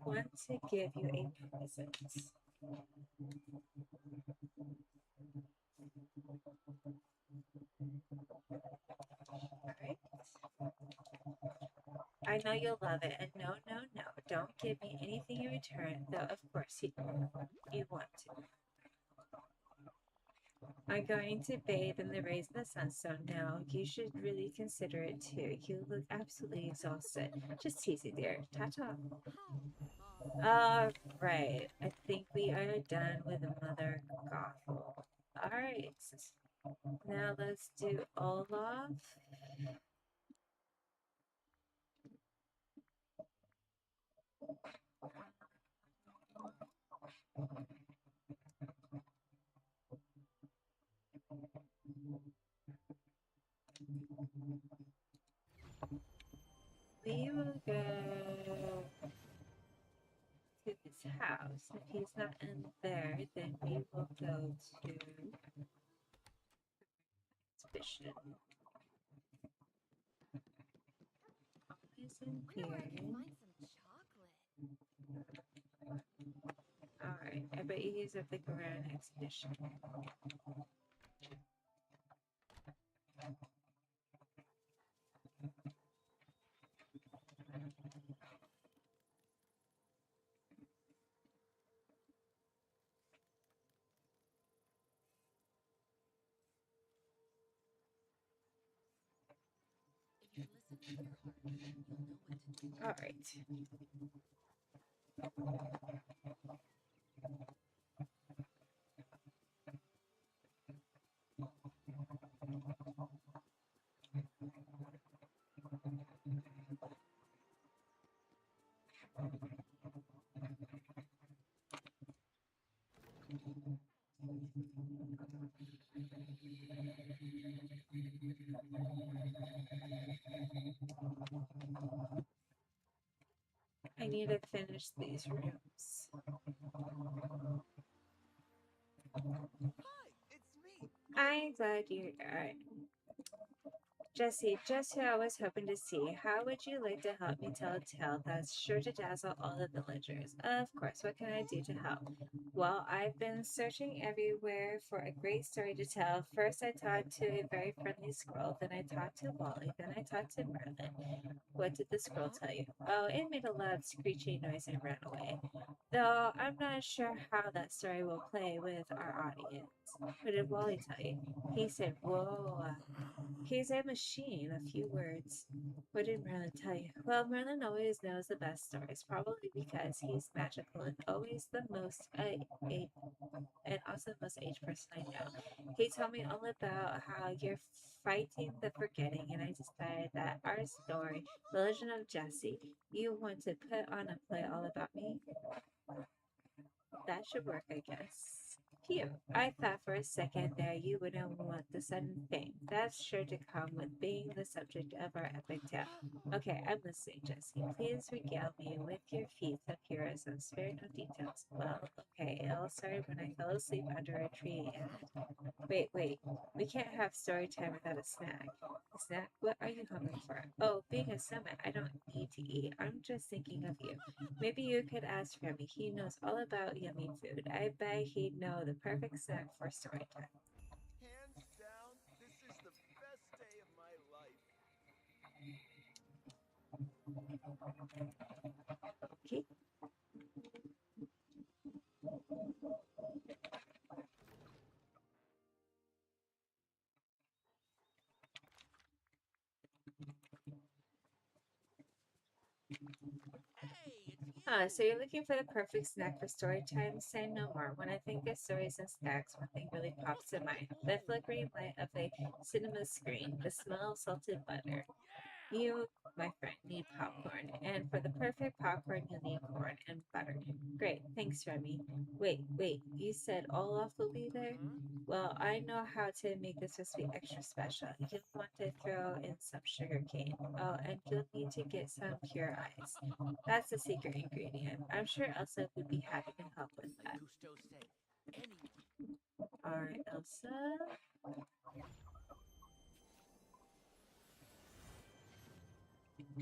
want to give you a present. Alright. I know you'll love it. And no, no, no. Don't give me anything in return, though of course you want to. I'm going to bathe in the rays of the sunstone now. You should really consider it too. You look absolutely exhausted. Just teasing, dear. Ta-ta. All right. I think we are done with Mother Gothel. All right. Now let's do Olaf. We will go to his house. If he's not in there, then we will go to Suspicion. Always in Wonder where I here. can find some chocolate. Alright, I bet he's at the Grand Exhibition. If you listen to your heart, you'll know what to do. Alright. I need to finish these rooms. Hi, it's me. I'm glad you're alright. Jesse, just who I was hoping to see. How would you like to help me tell a tale that's sure to dazzle all the villagers? Of course, what can I do to help? Well, I've been searching everywhere for a great story to tell. First, I talked to a very friendly squirrel, then I talked to Wally, then I talked to Merlin. What did the squirrel tell you? Oh, it made a loud screeching noise and ran away. Though I'm not sure how that story will play with our audience. What did Wally tell you? He said, whoa. He's a machine, a few words. What did Merlin tell you? Well, Merlin always knows the best stories, probably because he's magical and always the most and also the most aged person I know. He told me all about how you're fighting the forgetting, and I decided that our story, The Legend of Jesse, you want to put on a play all about me? That should work, I guess. Phew, I thought for a second there you wouldn't want the sudden fame. That's sure to come with being the subject of our epic tale. Okay, I'm listening, Jesse. Please regale me with your feats of heroism. Spare no details. Well, okay, it all started when I fell asleep under a tree and... Wait. We can't have story time without a snack. A snack? What are you hungry for? Oh, being a summit, I don't need to eat. I'm just thinking of you. Maybe you could ask Remy. He knows all about yummy food. I bet he'd know the perfect snack for story time. Hands down, this is the best day of my life. Okay. Hey, it's you. So you're looking for the perfect snack for story time? Say no more. When I think of stories and snacks, one thing really pops to mind. The flickering light of a cinema screen, the smell of salted butter. You, my friend, need popcorn. And for the perfect popcorn, you'll need corn and butter. Great, thanks, Remy. Wait, you said Olaf will be there? Well, I know how to make this recipe extra special. You'll want to throw in some sugar cane. Oh, and you'll need to get some pure ice. That's the secret ingredient. I'm sure Elsa would be happy to help with that. Cousteau said, anyone. Alright, Elsa. Hi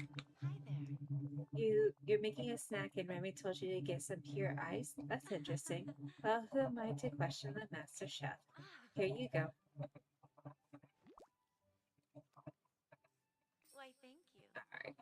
there. You're making a snack and Remy told you to get some pure ice? That's interesting. Well, who am I to question the master chef? Here you go. Why, thank you. Alright.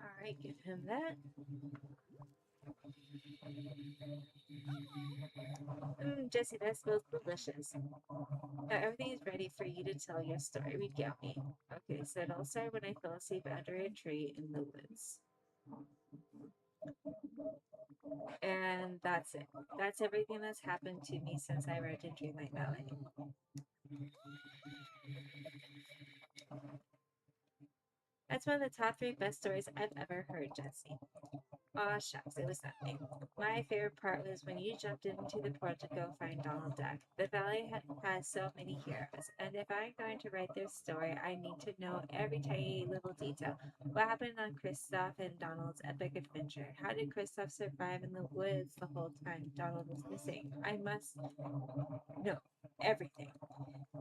Alright, give him that. Jesse, that smells delicious. Now everything is ready for you to tell your story. Regale me. Okay, so it all started when I fell asleep under a tree in the woods. And that's it. That's everything that's happened to me since I read in Dreamlight Valley. That's one of the top 3 best stories I've ever heard, Jesse. Aw, shucks, it was nothing. My favorite part was when you jumped into the portal to go find Donald Duck. The valley has so many heroes, and if I'm going to write their story, I need to know every tiny little detail. What happened on Kristoff and Donald's epic adventure? How did Kristoff survive in the woods the whole time Donald was missing? I must know everything.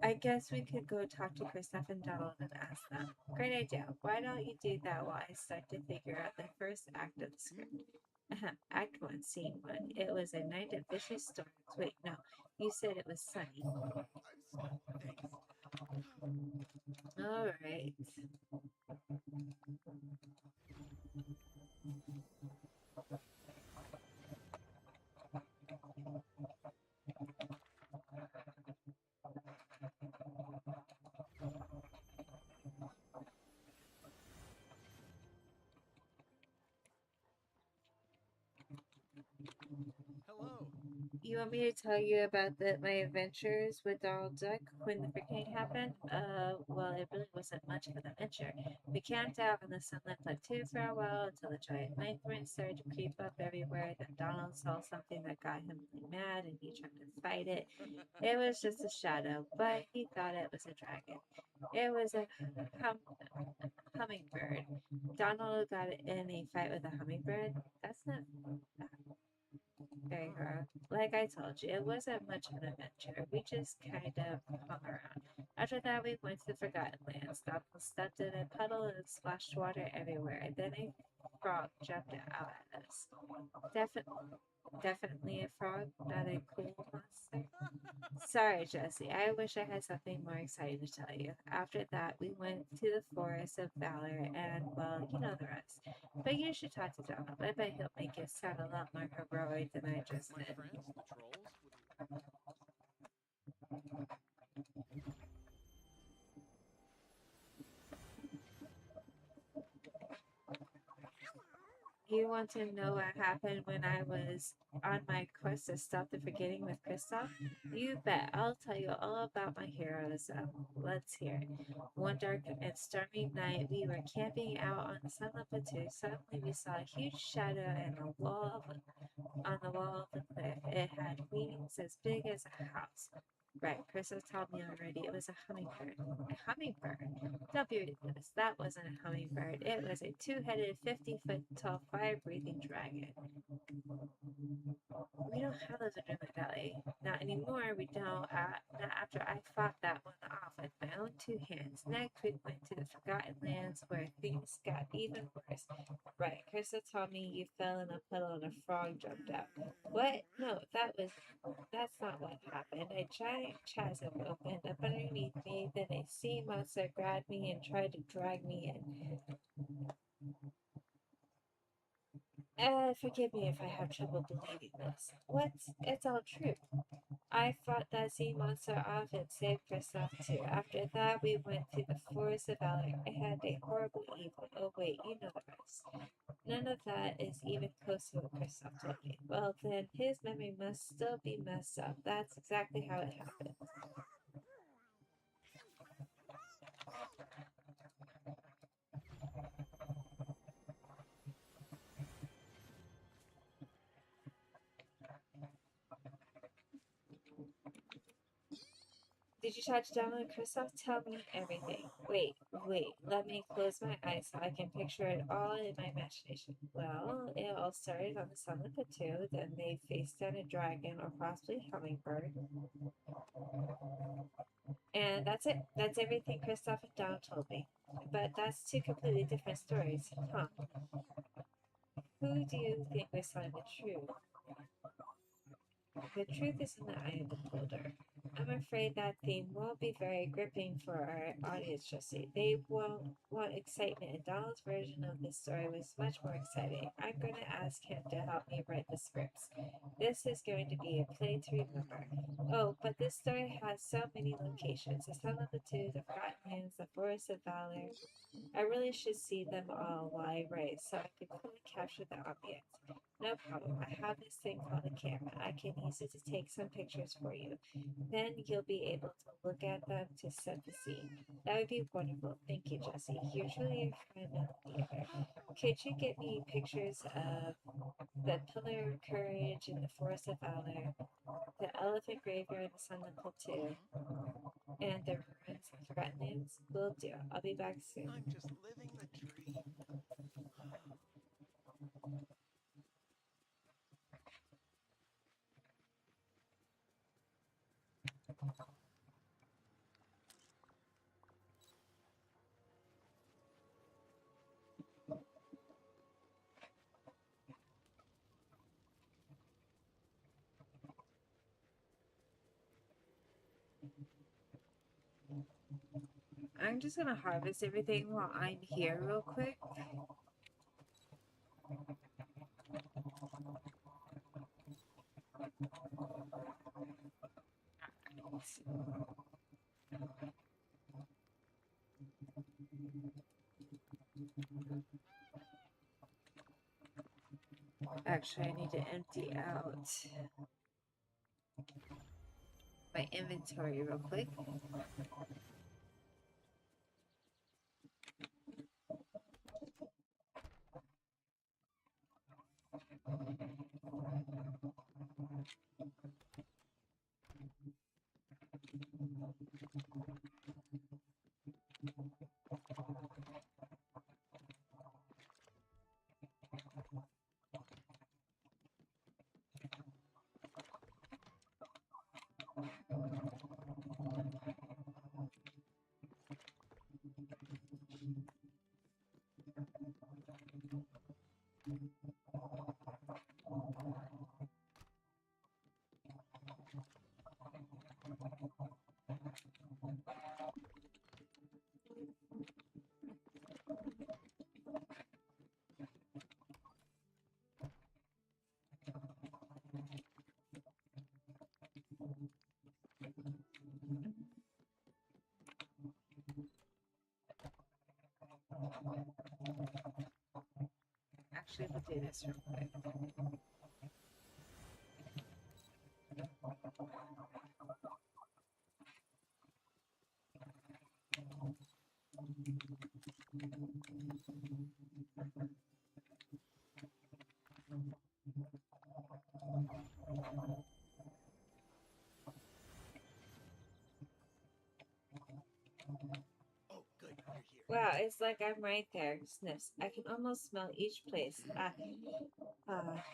I guess we could go talk to Kristoff and Donald and ask them. Great idea. Why don't you do that while I start to figure out the first act of the script? Act 1, Scene 1. It was a night of vicious storms. Wait, no. You said it was sunny. Alright. Hello. You want me to tell you about my adventures with Donald Duck when the freaking happened? Well, it really wasn't much of an adventure. We camped out on the Sunlit Plateau for a while until the giant night wind started to creep up everywhere. Then Donald saw something that got him really mad and he tried to fight it. It was just a shadow, but he thought it was a dragon. It was a hummingbird. Donald got in a fight with a hummingbird. That's not very hard. Like I told you, it wasn't much of an adventure. We just kind of hung around. After that, we went to the Forgotten Lands. Donald stepped in a puddle and splashed water everywhere. And then a frog jumped out at us. Definitely a frog, not a cool monster. Sorry, Jesse. I wish I had something more exciting to tell you. After that, we went to the Forest of Valor, and well, you know the rest. But you should talk to Donald. I bet he'll make it sound a lot more heroic than I just My did. friends, the trolls, would You want to know what happened when I was on my quest to stop the forgetting with Kristoff? You bet. I'll tell you all about my heroes. Let's hear it. One dark and stormy night, we were camping out on the Sunlit Plateau. Suddenly, we saw a huge shadow and on the wall of the cliff. It had wings as big as a house. Right, Chris has told me already it was a hummingbird. A hummingbird? Don't be ridiculous. That wasn't a hummingbird. It was a 2-headed, 50-foot tall, fire breathing dragon. We don't have those in Dreamlight Valley. Not anymore. We don't. Not after I fought that one off with my own 2 hands. Next, we went to the Forgotten Lands where things got even worse. Right, Krista told me you fell in a puddle and a frog jumped out. What? No, that's not what happened. A giant chasm opened up underneath me, then a sea monster grabbed me and tried to drag me in. Forgive me if I have trouble believing this. What? It's all true. I fought that sea monster off and saved Kristoff too. After that, we went to the Forest of Valor. I had a horrible evil. Oh wait, you know the rest. None of that is even close to what Kristoff told me. Well, then his memory must still be messed up. That's exactly how it happened. Did you touch down on Kristoff? Tell me everything. Wait, let me close my eyes so I can picture it all in my imagination. Well, it all started on the Sunlit Plateau, then they faced down a dragon or possibly hummingbird. And that's it. That's everything Kristoff and Donald told me. But that's two completely different stories, huh? Who do you think was telling the truth? The truth is in the eye of the beholder. I'm afraid that theme won't be very gripping for our audience, Jesse. They won't want excitement, and Donald's version of this story was much more exciting. I'm going to ask him to help me write the scripts. This is going to be a play to remember. Oh, but this story has so many locations. The Sun of the Two, the Forgotten Lands, the Forest of Valor. I really should see them all while I write so I can fully capture the ambience. No problem. I have this thing called a camera. I can use it to take some pictures for you. Then you'll be able to look at them to set the scene. That would be wonderful. Thank you, Jesse. You're truly a friend of the theater. Could you get me pictures of the Pillar of Courage in the Forest of Valor, the Elephant Graveyard in the Sunlit Plateau, and the ruins of Forgotten Lands? Will do. I'll be back soon. I'm just living the dream. I'm just gonna harvest everything while I'm here real quick. Actually, I need to empty out my inventory real quick. Actually, we'll do this real quick. Oh, good, you're here. Wow, it's like I'm right there. Sniffs. I can almost smell each place.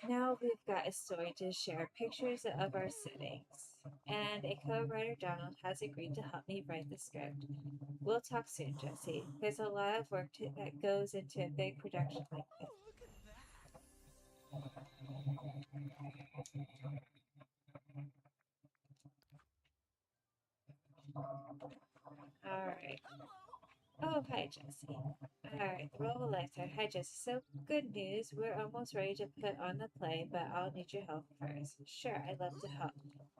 Now we've got a story to share, pictures of our settings. And a co-writer, Donald, has agreed to help me write the script. We'll talk soon, Jesse. There's a lot of work that goes into a big production like this. Oh, look at that. Alright. Oh, hi, Jesse. Alright, the role of Alexa. Hi, Jesse. So, good news. We're almost ready to put on the play, but I'll need your help first. Sure, I'd love to help.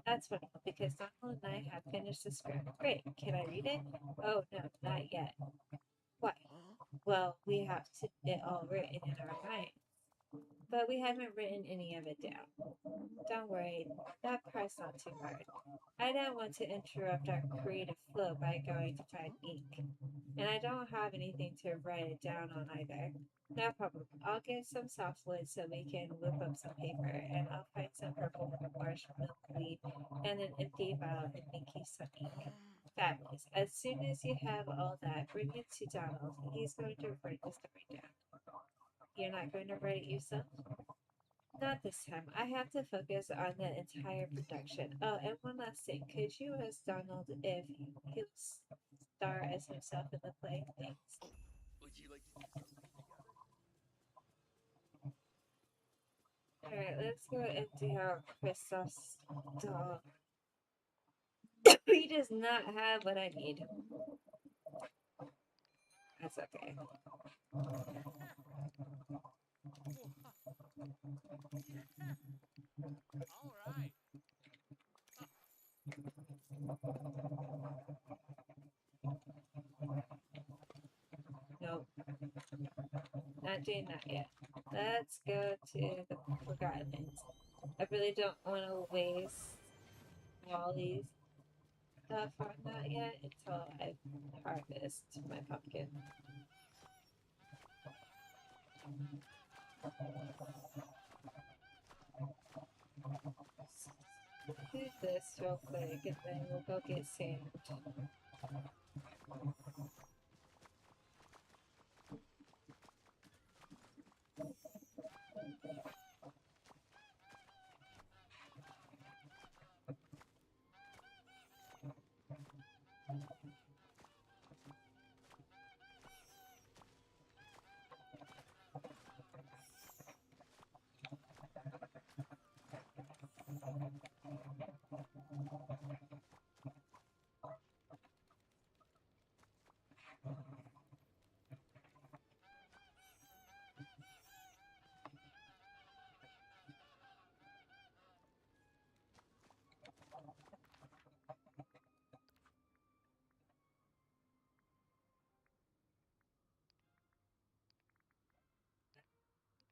That's wonderful because Donald and I have finished the script. Great. Can I read it? Oh, no, not yet. Why? Well, we have it all written in our mind, but we haven't written any of it down. Don't worry, that part's not too hard. I don't want to interrupt our creative flow by going to find ink, and I don't have anything to write it down on either. No problem. I'll get some softwood so we can whip up some paper, and I'll find some purple marsh milkweed and an empty vial and make you some ink. Fabulous. As soon as you have all that, bring it to Donald. He's going to write the story down. You're not going to write it yourself? Not this time. I have to focus on the entire production. Oh, and one last thing. Could you ask Donald if he'll star as himself in the play? Thanks. Would you like to do something together? Alright, let's go empty out Kristoff's doll. He does not have what I need. That's okay. All right. Nope, not doing that yet. Let's go to the Forgotten Lands. I really don't want to waste Wally's stuff on that yet until I harvest my pumpkin. Do this real quick and then we'll go get sand.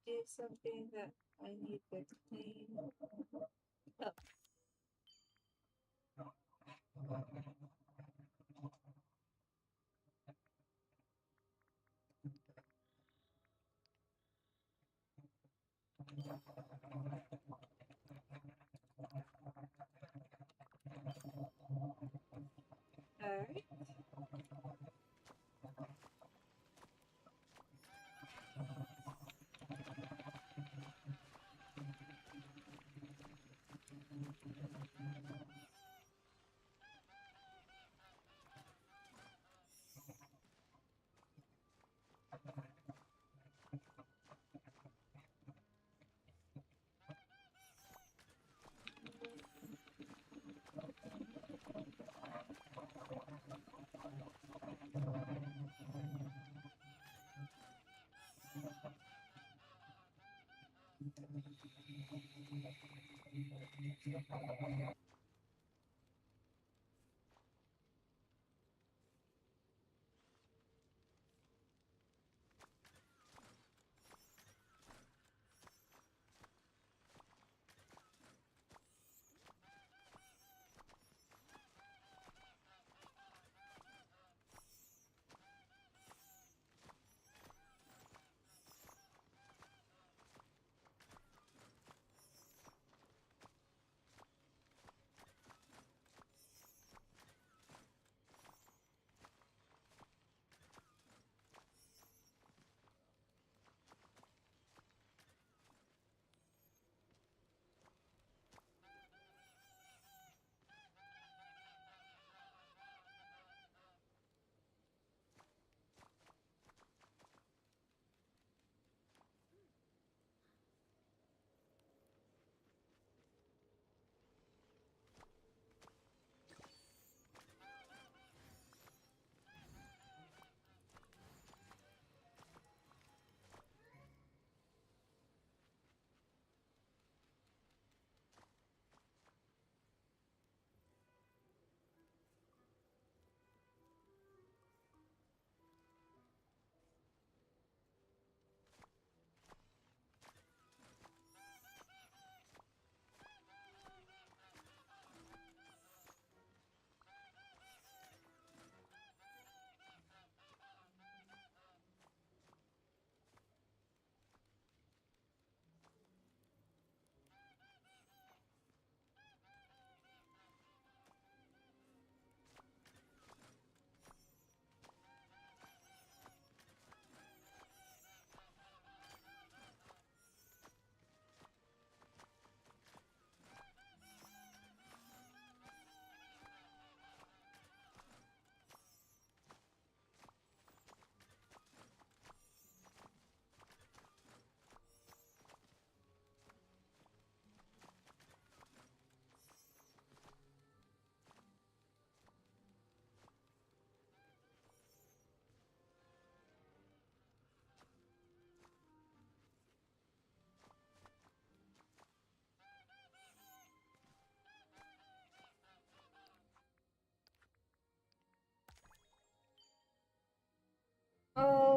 Do something that I need to clean. Oh, alright.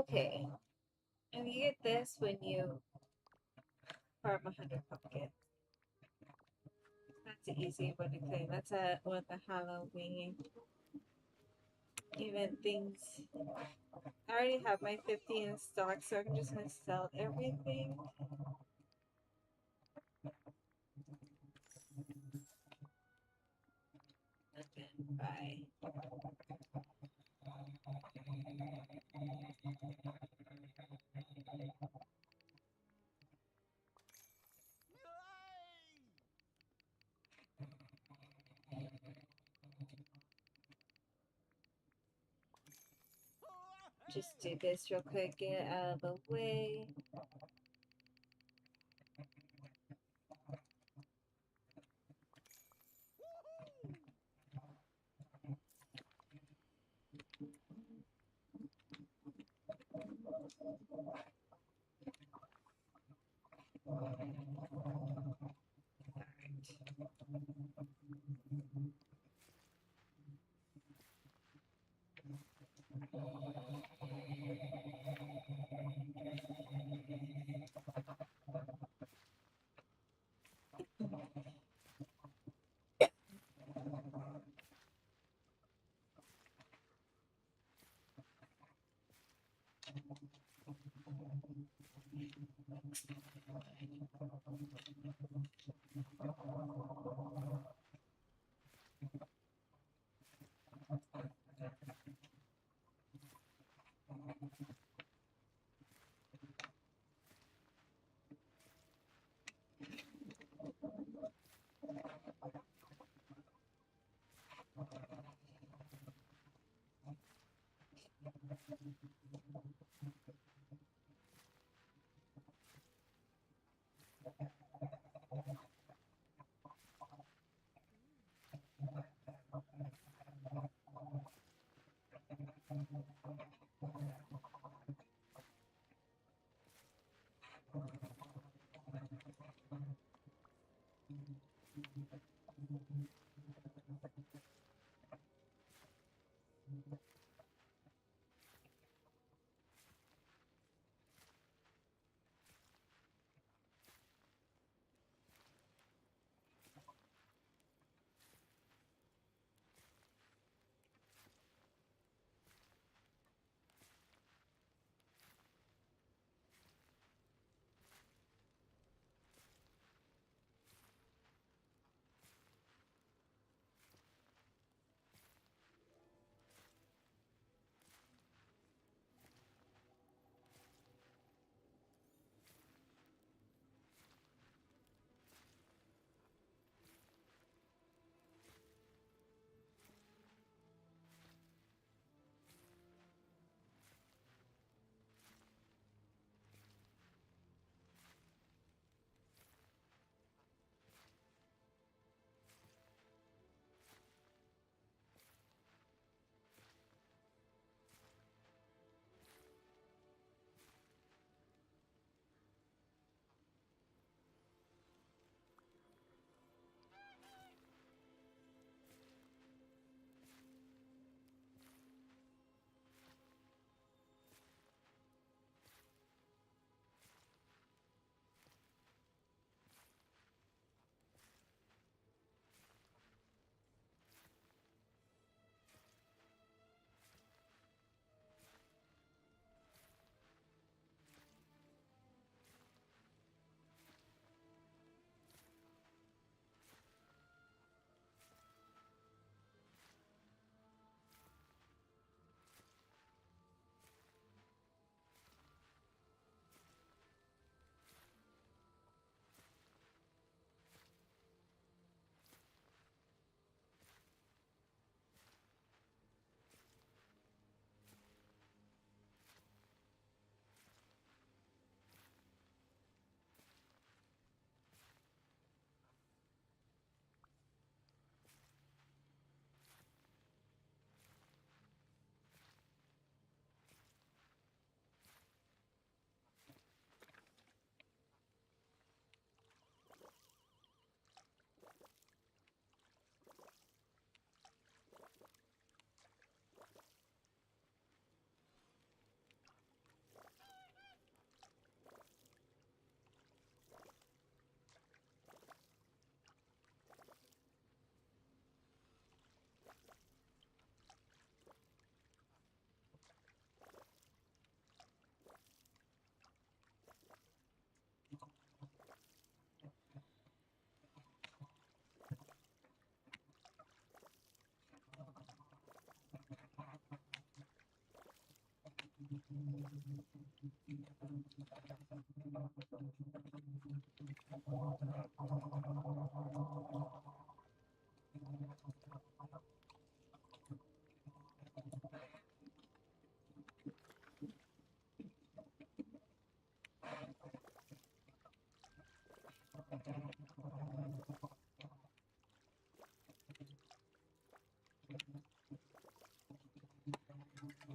Okay. And you get this when you farm 100 pumpkins. That's an easy one to claim. That's one of the Halloween event things. I already have my 50 in stock, so I'm just gonna sell everything. And then buy. Just do this real quick, get it out of the way.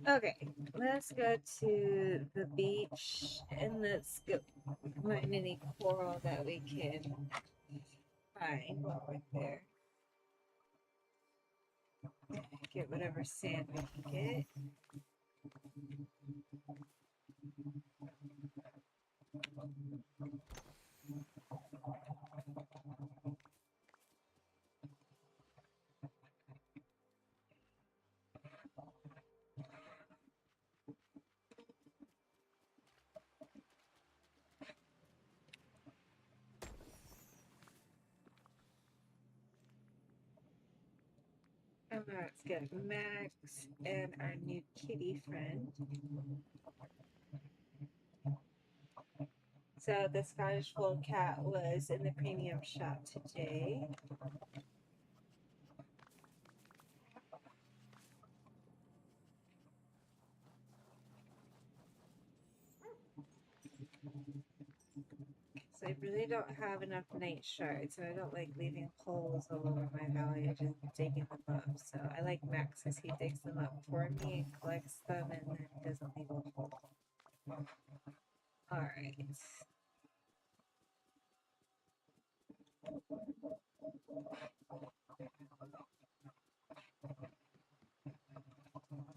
Okay, let's go to the beach and let's go find any coral that we can find while we're there. Get whatever sand we can get. And let's get Max and our new kitty friend. So the Scottish Fold cat was in the premium shop today. So I really don't have enough night shards, so I don't like leaving holes all over my valley and just digging them up. So I like Max as he digs them up for me and collects them and then doesn't leave a hole. Alright.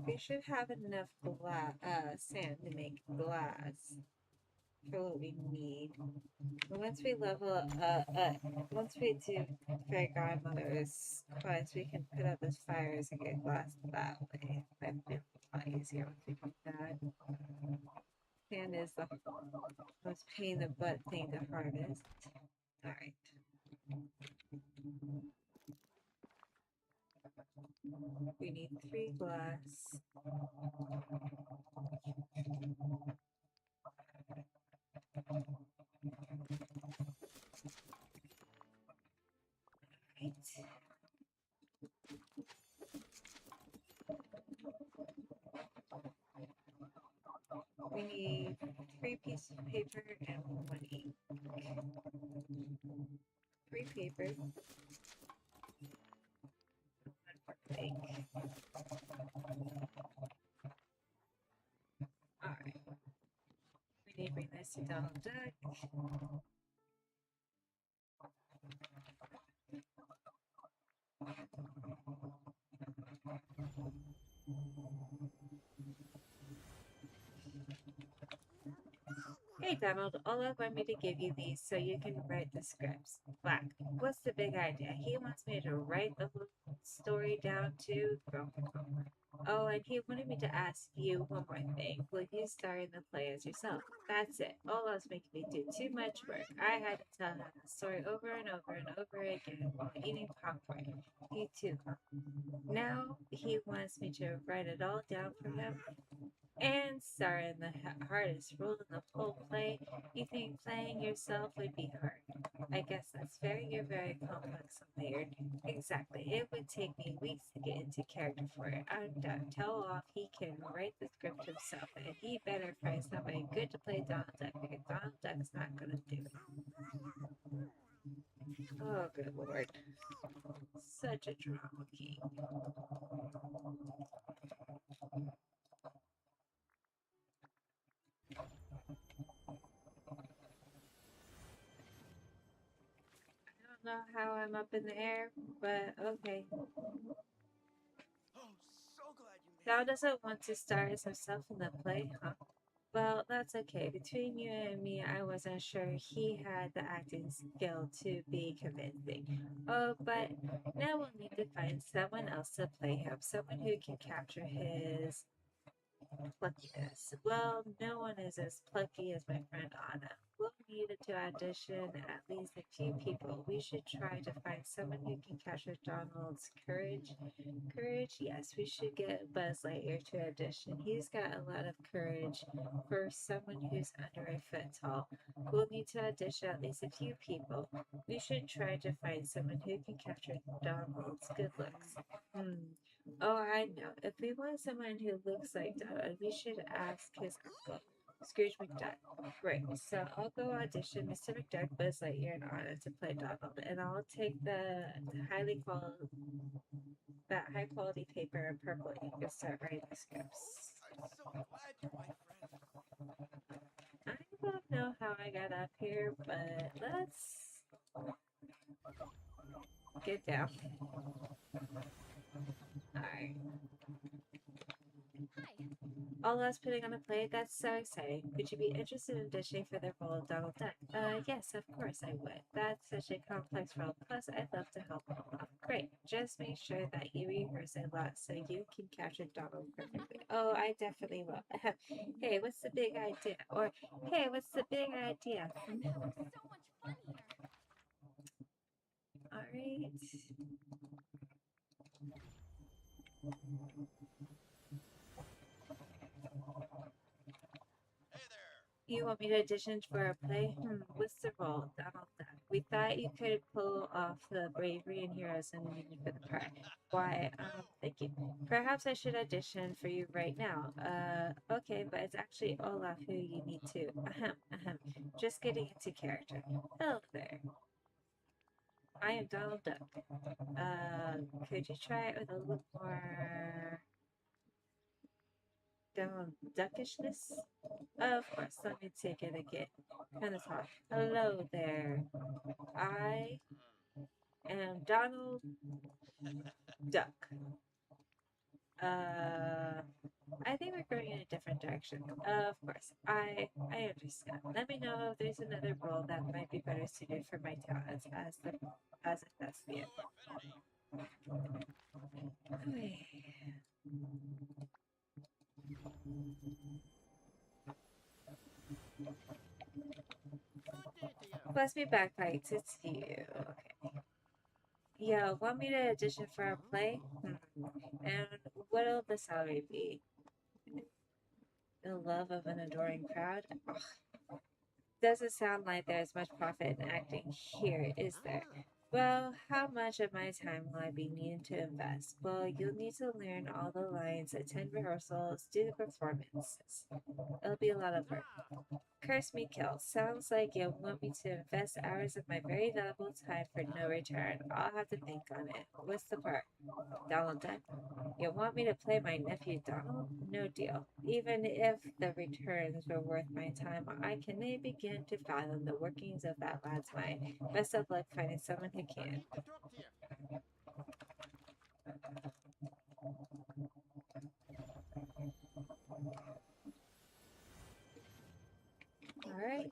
We should have enough sand to make glass for what we need. But once we level once we do Fairy Godmother's quest, we can put out those fires and get glass that way. That'd be a lot easier once we do that. Sand is the most pain in the butt thing to harvest. Alright. We need 3 glass. Right. We need 3 pieces of paper and 1 ink. 3 paper. 1 ink. Alright. We need to bring this to Donald Duck. Hey Donald, Olaf wanted me to give you these so you can write the scripts. Black, what's the big idea? He wants me to write the whole story down too. Oh, and he wanted me to ask you one more thing. Will you star in the play as yourself? That's it. Olaf's making me do too much work. I had to tell him the story over and over and over again while eating popcorn. He too. Now he wants me to write it all down for him and star in the hardest role in the whole play. You think playing yourself would be hard? I guess that's fair. You're very complex and layered. Exactly. It would take me weeks to get into character for it. I'm done. Tell Off he can write the script himself, and he better find somebody good to play Donald Duck because Donald Duck's not gonna do it. Oh, good lord. Such a drama king. I don't know how I'm up in the air, but okay. Oh, so glad you made Dal it. doesn't want to star as himself in the play, huh? Well, that's okay. Between you and me, I wasn't sure he had the acting skill to be convincing. Oh, but now we'll need to find someone else to play him, someone who can capture his Pluckiness. Well, no one is as plucky as my friend Anna. We'll need to audition at least a few people. We should try to find someone who can capture Donald's courage. Courage? Yes, we should get Buzz Lightyear to audition. He's got a lot of courage for someone who's under a foot tall. We'll need to audition at least a few people. We should try to find someone who can capture Donald's good looks. Hmm. Oh, I know. If we want someone who looks like Donald, we should ask his uncle, Scrooge McDuck. Right, so I'll go audition Mr. McDuck, Buzz Lightyear, and Anna to play Donald, and I'll take highly quality that high quality paper and purple ink and start writing scripts. I'm so glad you're my friend. I don't know how I got up here, but let's get down. Alright. Hi. All us putting on a play? That's so exciting. Would you be interested in auditioning for the role of Donald Duck? Yes, of course I would. That's such a complex role. Plus, I'd love to help along. Great. Just make sure that you rehearse a lot so you can capture Donald perfectly. Oh, I definitely will. Hey, what's the big idea? Or, hey, what's the big idea? We're having so much fun here. Alright. Hey there. You want me to audition for a play? What's the role? Donald Duck. We thought you could pull off the bravery and heroism needed for the part. Why, thank you. Perhaps I should audition for you right now. Okay, but it's actually Olaf who you need to. Ahem, ahem. Just getting into character. Hello there. I am Donald Duck. Could you try it with a little more Donald Duckishness? Of course, let me take it again. Kind of talk. Hello there. I am Donald Duck. I think we're going in a different direction. Of course, I understand. Let me know if there's another role that might be better suited for my talents as a thespian. Infinity. Good day to you. Bless me bagpipes, it's you. Okay. Yo, want me to audition for a play? And what'll the salary be? The love of an adoring crowd? Ugh. Doesn't sound like there's much profit in acting here, is there? Well, how much of my time will I be needing to invest? Well, you'll need to learn all the lines, attend rehearsals, do the performances. It'll be a lot of work. Curse me kill. Sounds like you want me to invest hours of my very valuable time for no return. I'll have to think on it. What's the part? Donald Duck. You want me to play my nephew Donald? No deal. Even if the returns were worth my time, I can maybe begin to fathom the workings of that lad's mind. Best of luck finding someone who I can. need to talk to you. Alright.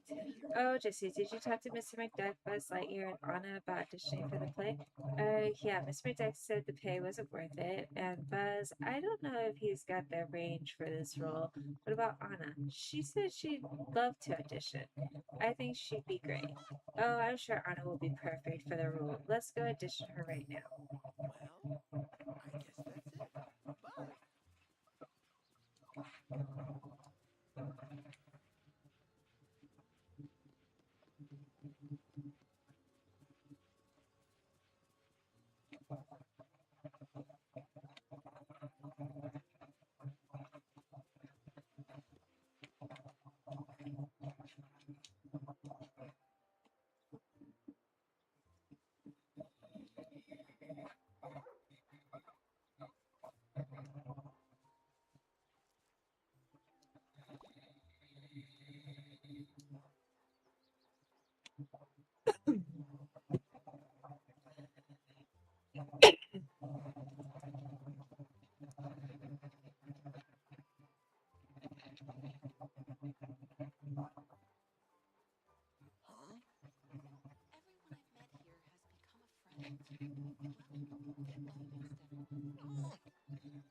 Oh, Jesse, did you talk to Mr. McDuck, Buzz Lightyear, and Anna about auditioning for the play? Yeah, Mr. McDuck said the pay wasn't worth it, and Buzz, I don't know if he's got the range for this role. What about Anna? She said she'd love to audition. I think she'd be great. Oh, I'm sure Anna will be perfect for the role. Let's go audition her right now. Well, I guess that's it. Bye. Huh? Everyone I've met here has become a friend. Well, get lost and...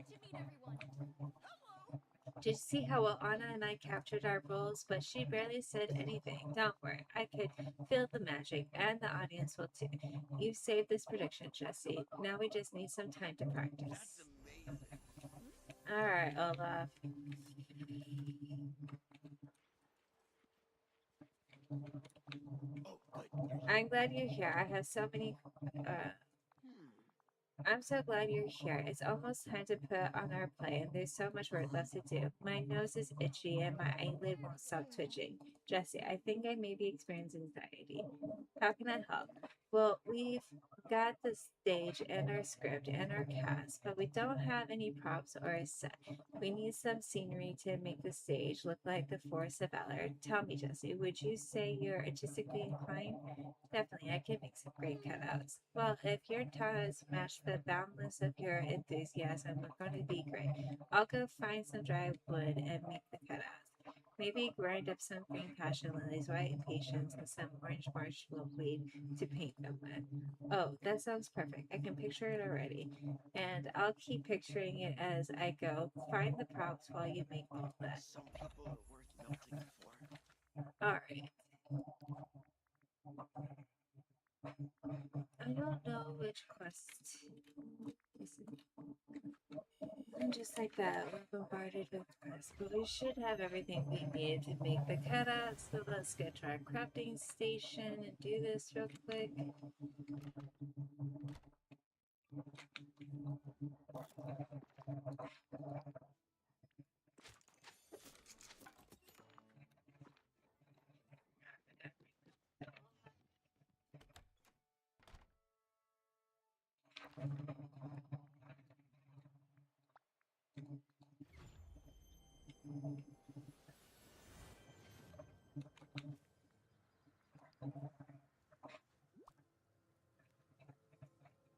to meet everyone. Did you see how well Anna and I captured our roles? But she barely said anything. Don't worry, I could feel the magic, and the audience will too. You saved this prediction, Jesse. Now we just need some time to That's practice. amazing. Alright, Olaf. Oh, good. You're I'm glad you're here. I have so many. Uh, I'm so glad you're here. It's almost time to put on our play, and there's so much work left to do. My nose is itchy, and my eyelid won't stop twitching. Jesse, I think I may be experiencing anxiety. How can I help? Well, we've got the stage and our script and our cast, but we don't have any props or a set. We need some scenery to make the stage look like the Forest of Valor. Tell me, Jesse, would you say you're artistically inclined? Definitely, I can make some great cutouts. Well, if your talents match the boundless of your enthusiasm, we're going to be great. I'll go find some dry wood and make the cutouts. Maybe grind up some green passion lilies, white impatiens, and some orange marshmallow weed to paint them with. Oh, that sounds perfect. I can picture it already. And I'll keep picturing it as I go. Find the props while you make all that. some people are worth melting for. Alright. I don't know which quest. And just like that, we're bombarded with quests, but we should have everything we need to make the cutouts. So let's get to our crafting station and do this real quick.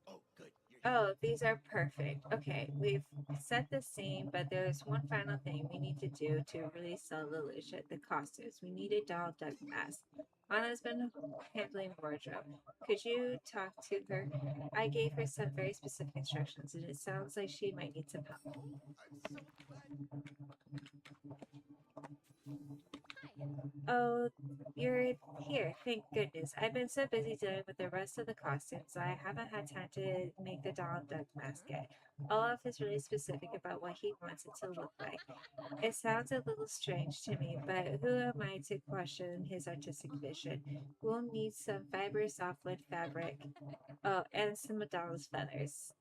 Oh, good. You're here. Oh, these are perfect. Okay, we've set the scene, but there's one final thing we need to do to really sell the illusion, the costumes. We need a Donald Duck mask. Anna's been handling wardrobe. Could you talk to her? I gave her some very specific instructions, and it sounds like she might need some help. I'm so glad. Hi. Oh, you're here. Thank goodness. I've been so busy dealing with the rest of the costumes, I haven't had time to make the Donald Duck mask yet. Olaf is really specific about what he wants it to look like. It sounds a little strange to me, but who am I to question his artistic vision? We'll need some fiber softwood fabric. Oh, and some Madonna's feathers.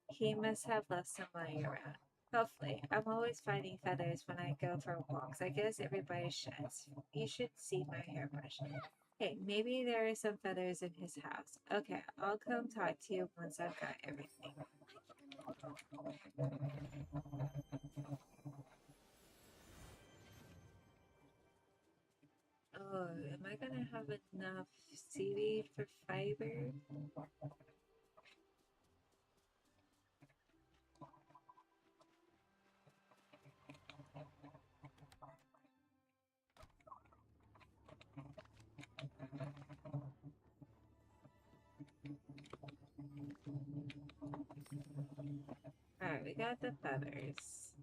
He must have left some lying around. Hopefully. I'm always finding feathers when I go for walks. I guess everybody sheds. You should see my hairbrush. Hey, maybe there are some feathers in his house. Okay, I'll come talk to you once I've got everything. Oh, am I gonna have enough seaweed for fiber? Alright, we got the feathers.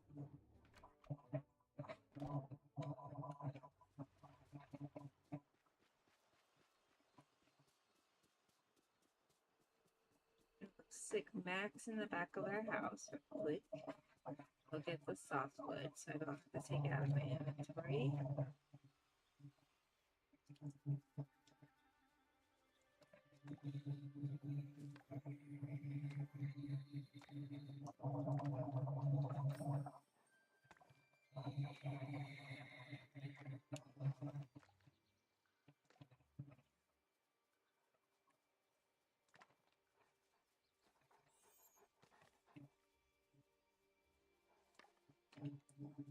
It looks like Max in the back of our house. Quick. We'll get the softwood so I don't have to take it out of my inventory.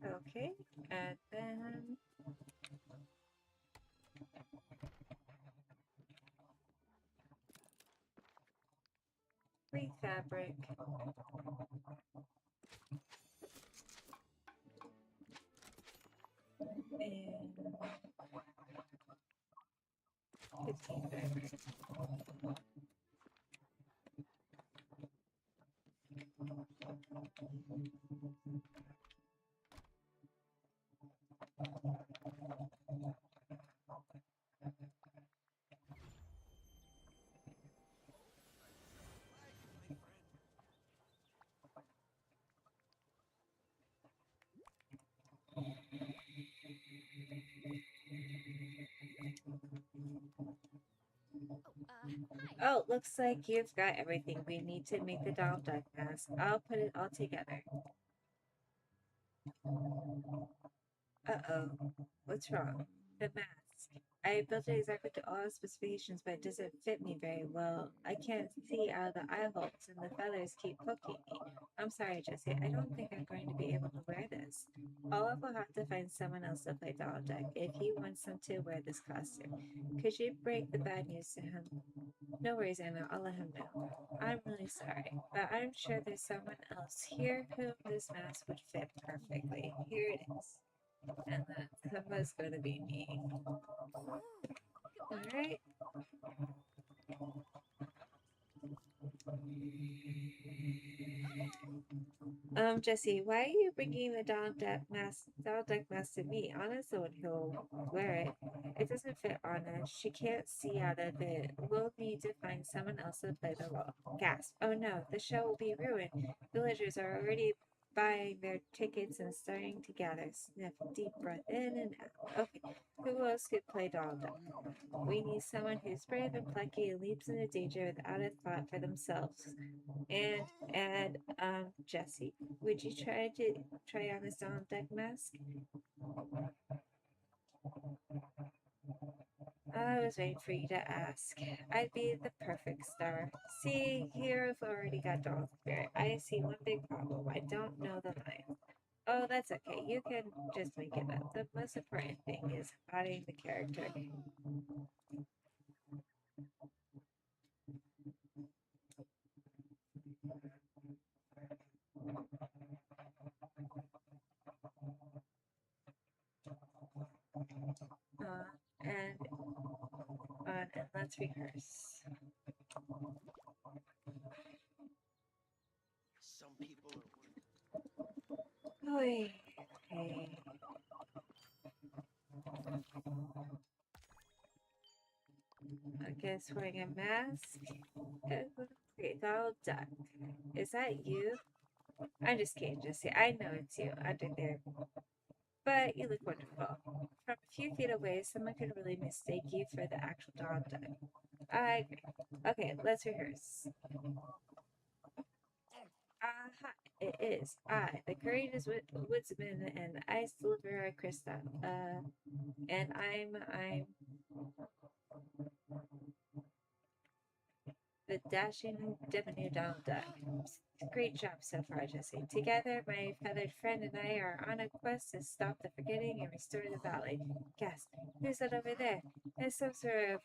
Okay, and then free fabric. And 15 fabric. Hi. Oh, looks like you've got everything we need to make the Donald Duck mask. I'll put it all together. Uh-oh. What's wrong? The mask. I built it exactly to all specifications, but it doesn't fit me very well. I can't see out of the eye holes, and the feathers keep poking me. I'm sorry, Jesse. I don't think I'm going to be able to wear this. Olaf will have to find someone else to play Donald Duck if he wants him to wear this costume. Could you break the bad news to him? No worries, Anna. I'll let him know. I'm really sorry, but I'm sure there's someone else here whom this mask would fit perfectly. Here it is. And that was going to be me. Ooh, goodbye. Alright. Jesse, why are you bringing the Donald Duck mask to me? Anna's the one who'll wear it. It doesn't fit Anna. She can't see out of it. We'll need to find someone else to play the role. Gasp. Oh no, the show will be ruined. Villagers are already buying their tickets and starting to gather. Sniff, deep breath in and out. Okay, who else could play Donald Duck? We need someone who's brave and plucky and leaps into danger without a thought for themselves. And Jesse, would you try on this Donald Duck mask? I was waiting for you to ask. I'd be the perfect star. See, here I've already got Donald Spirit. I see one big problem. I don't know the line. Oh, that's okay. You can just make it up. The most important thing is embodying the character. And and let's rehearse. Some people are Oy, okay. I guess wearing a mask. Okay, Donald Duck. Is that you? I'm just kidding, Jesse. I know it's you under there. But you look wonderful. From a few feet away, someone could really mistake you for the actual Donald Duck. I agree. Okay, let's rehearse. Aha, it is. I, the courageous woodsman and ice deliverer Krista. And I'm the dashing debonair Donald Duck. Great job so far, Jesse. Together, my feathered friend and I are on a quest to stop the forgetting and restore the valley. Gasp! Who's that over there? There's some sort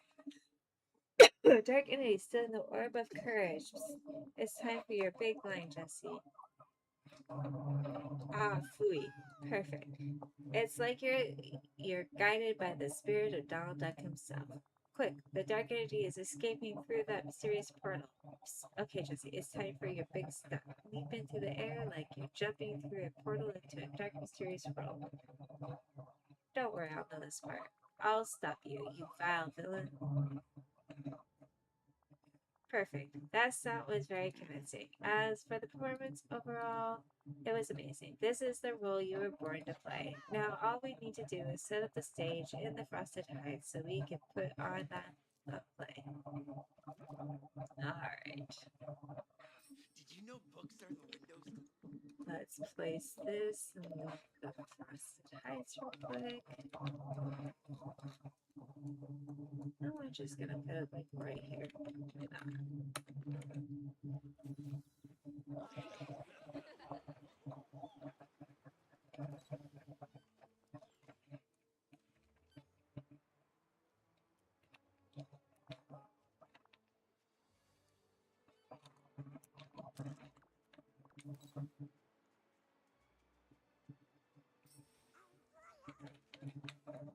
of dark entity still in the orb of courage. It's time for your big line, Jesse. Ah, phooey. Perfect. It's like you're guided by the spirit of Donald Duck himself. Quick, the dark energy is escaping through that mysterious portal. Okay, Jesse, it's time for your big step. Leap into the air like you're jumping through a portal into a dark, mysterious world. Don't worry, I'll know this part. I'll stop you, you vile villain. Perfect. That stunt was very convincing. As for the performance overall, it was amazing. This is the role you were born to play. Now all we need to do is set up the stage in the Frosted Heights so we can put on that play. Alright. Did you know books are the windows? Let's place this in the Frosted Heights real quick. No, I'm just gonna put it like right here. Why not?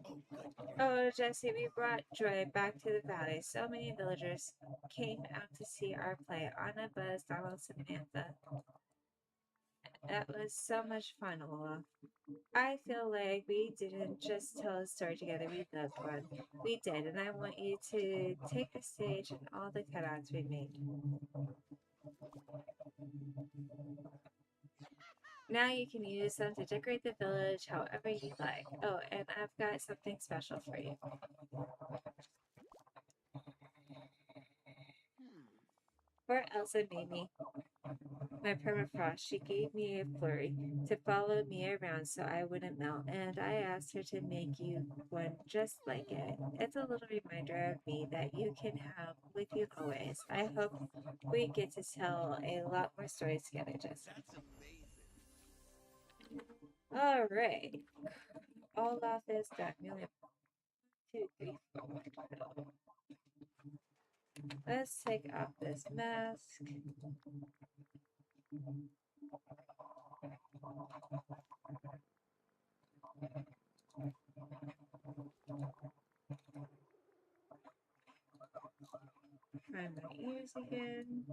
Oh, good. Oh, Jesse, we brought joy back to the valley. So many villagers came out to see our play. Anna, Buzz, Donald, Samantha. That was so much fun, Olaf. I feel like we didn't just tell a story together, we loved one. We did, and I want you to take the stage and all the cutouts we made. Now you can use them to decorate the village however you like. Oh, and I've got something special for you. For Elsa Mimi, my permafrost, she gave me a flurry to follow me around so I wouldn't melt, and I asked her to make you one just like it. It's a little reminder of me that you can have with you always. I hope we get to tell a lot more stories together, Jesse. That's amazing. All right. Olaf is done. We only have 2, 3, 4 more to go. Let's take off this mask. Prime my ears again.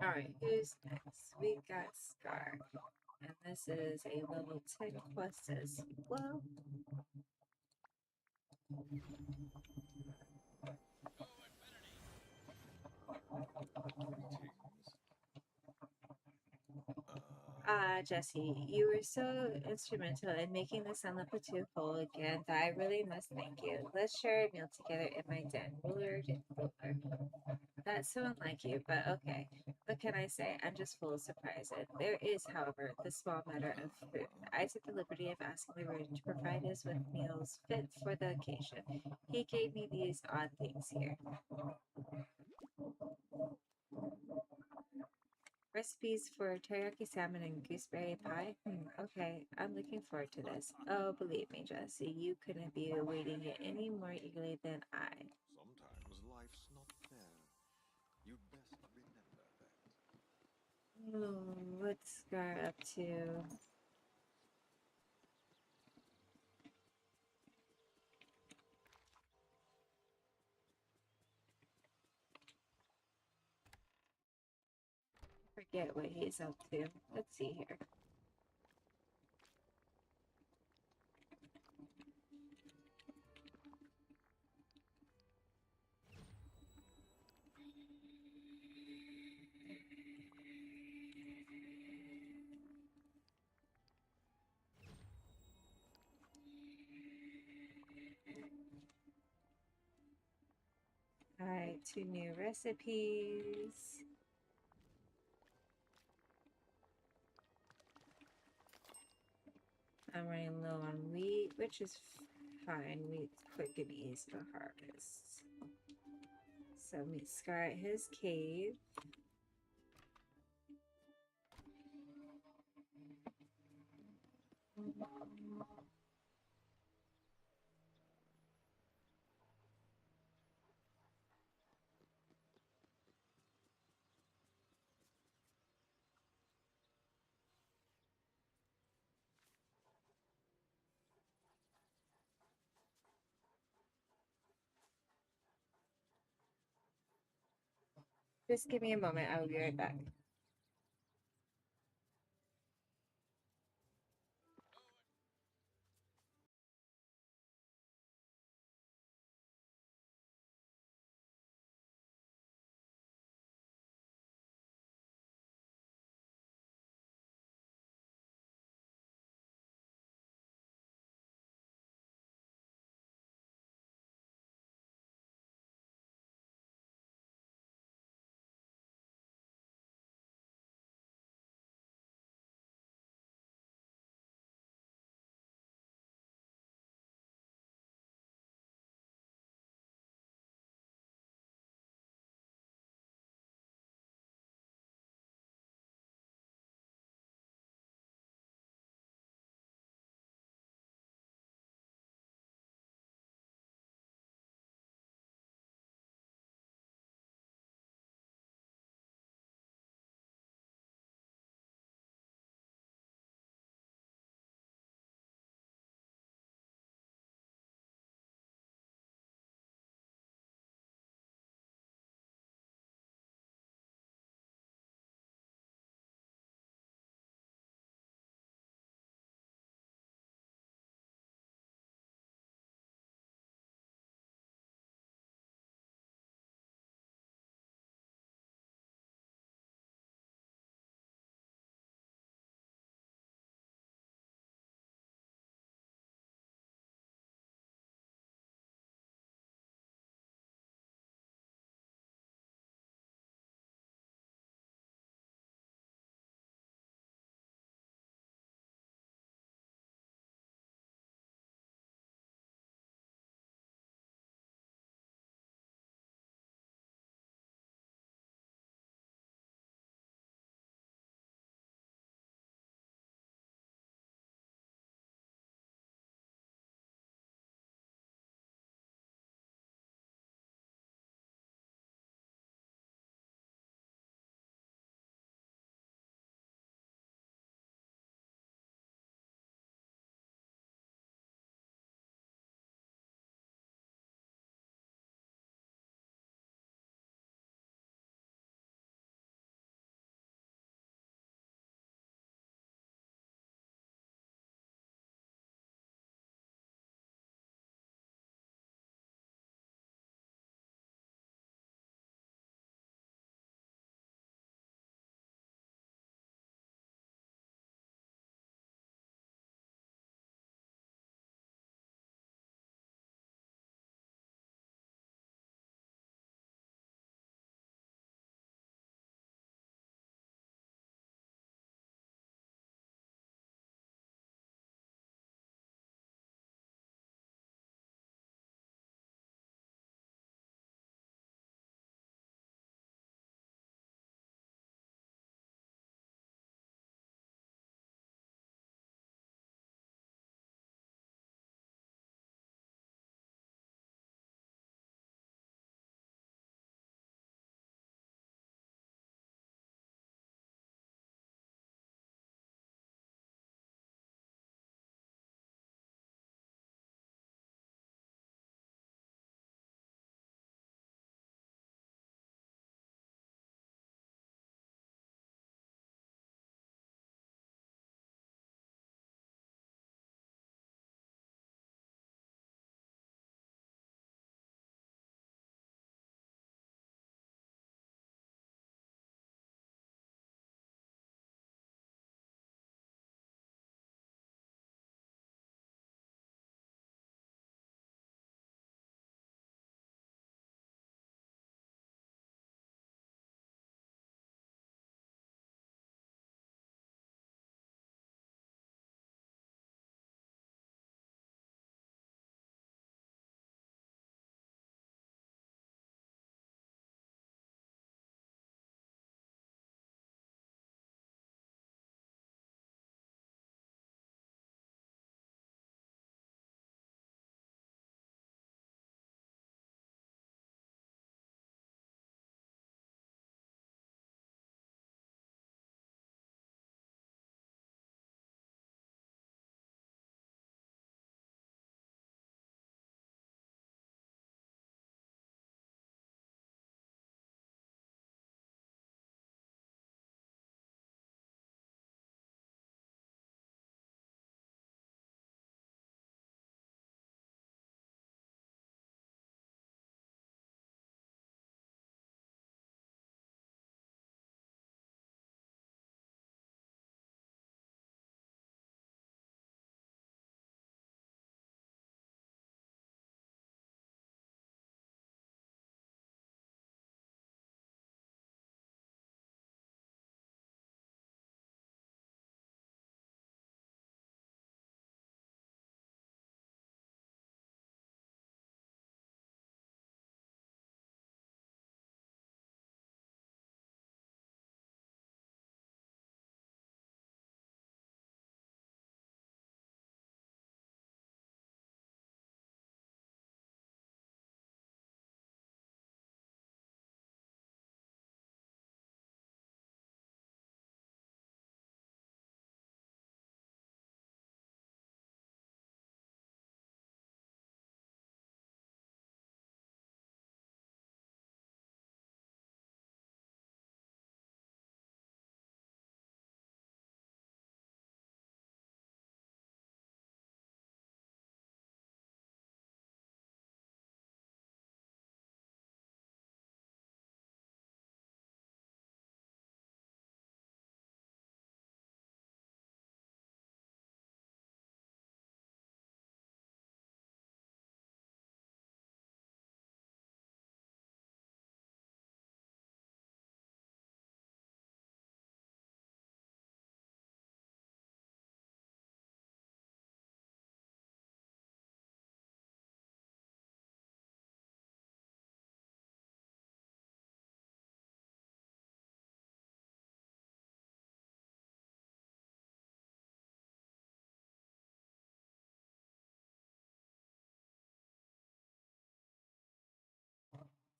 Alright, who's next? We got Scar. And this is a level 10 quest as well. Jesse, you were so instrumental in making the Sunlit Plateau whole again that I really must thank you. Let's share a meal together in my den. Ruler and ruler. That's so unlike you, but okay. What can I say? I'm just full of surprises. There is, however, the small matter of food. I took the liberty of asking the ruler to provide us with meals fit for the occasion. He gave me these odd things here. Recipes for teriyaki salmon and gooseberry pie? Okay, I'm looking forward to this. Oh, believe me, Jesse, you couldn't be awaiting it any more eagerly than I. Sometimes life's not fair. You best remember that. Oh, what's Scar up to? Forget what he's up to. Let's see here. Alright, 2 new recipes. I'm running low on wheat, which is fine. Wheat's quick and easy to harvest. So meet Scar at his cave. Just give me a moment, I'll be right back.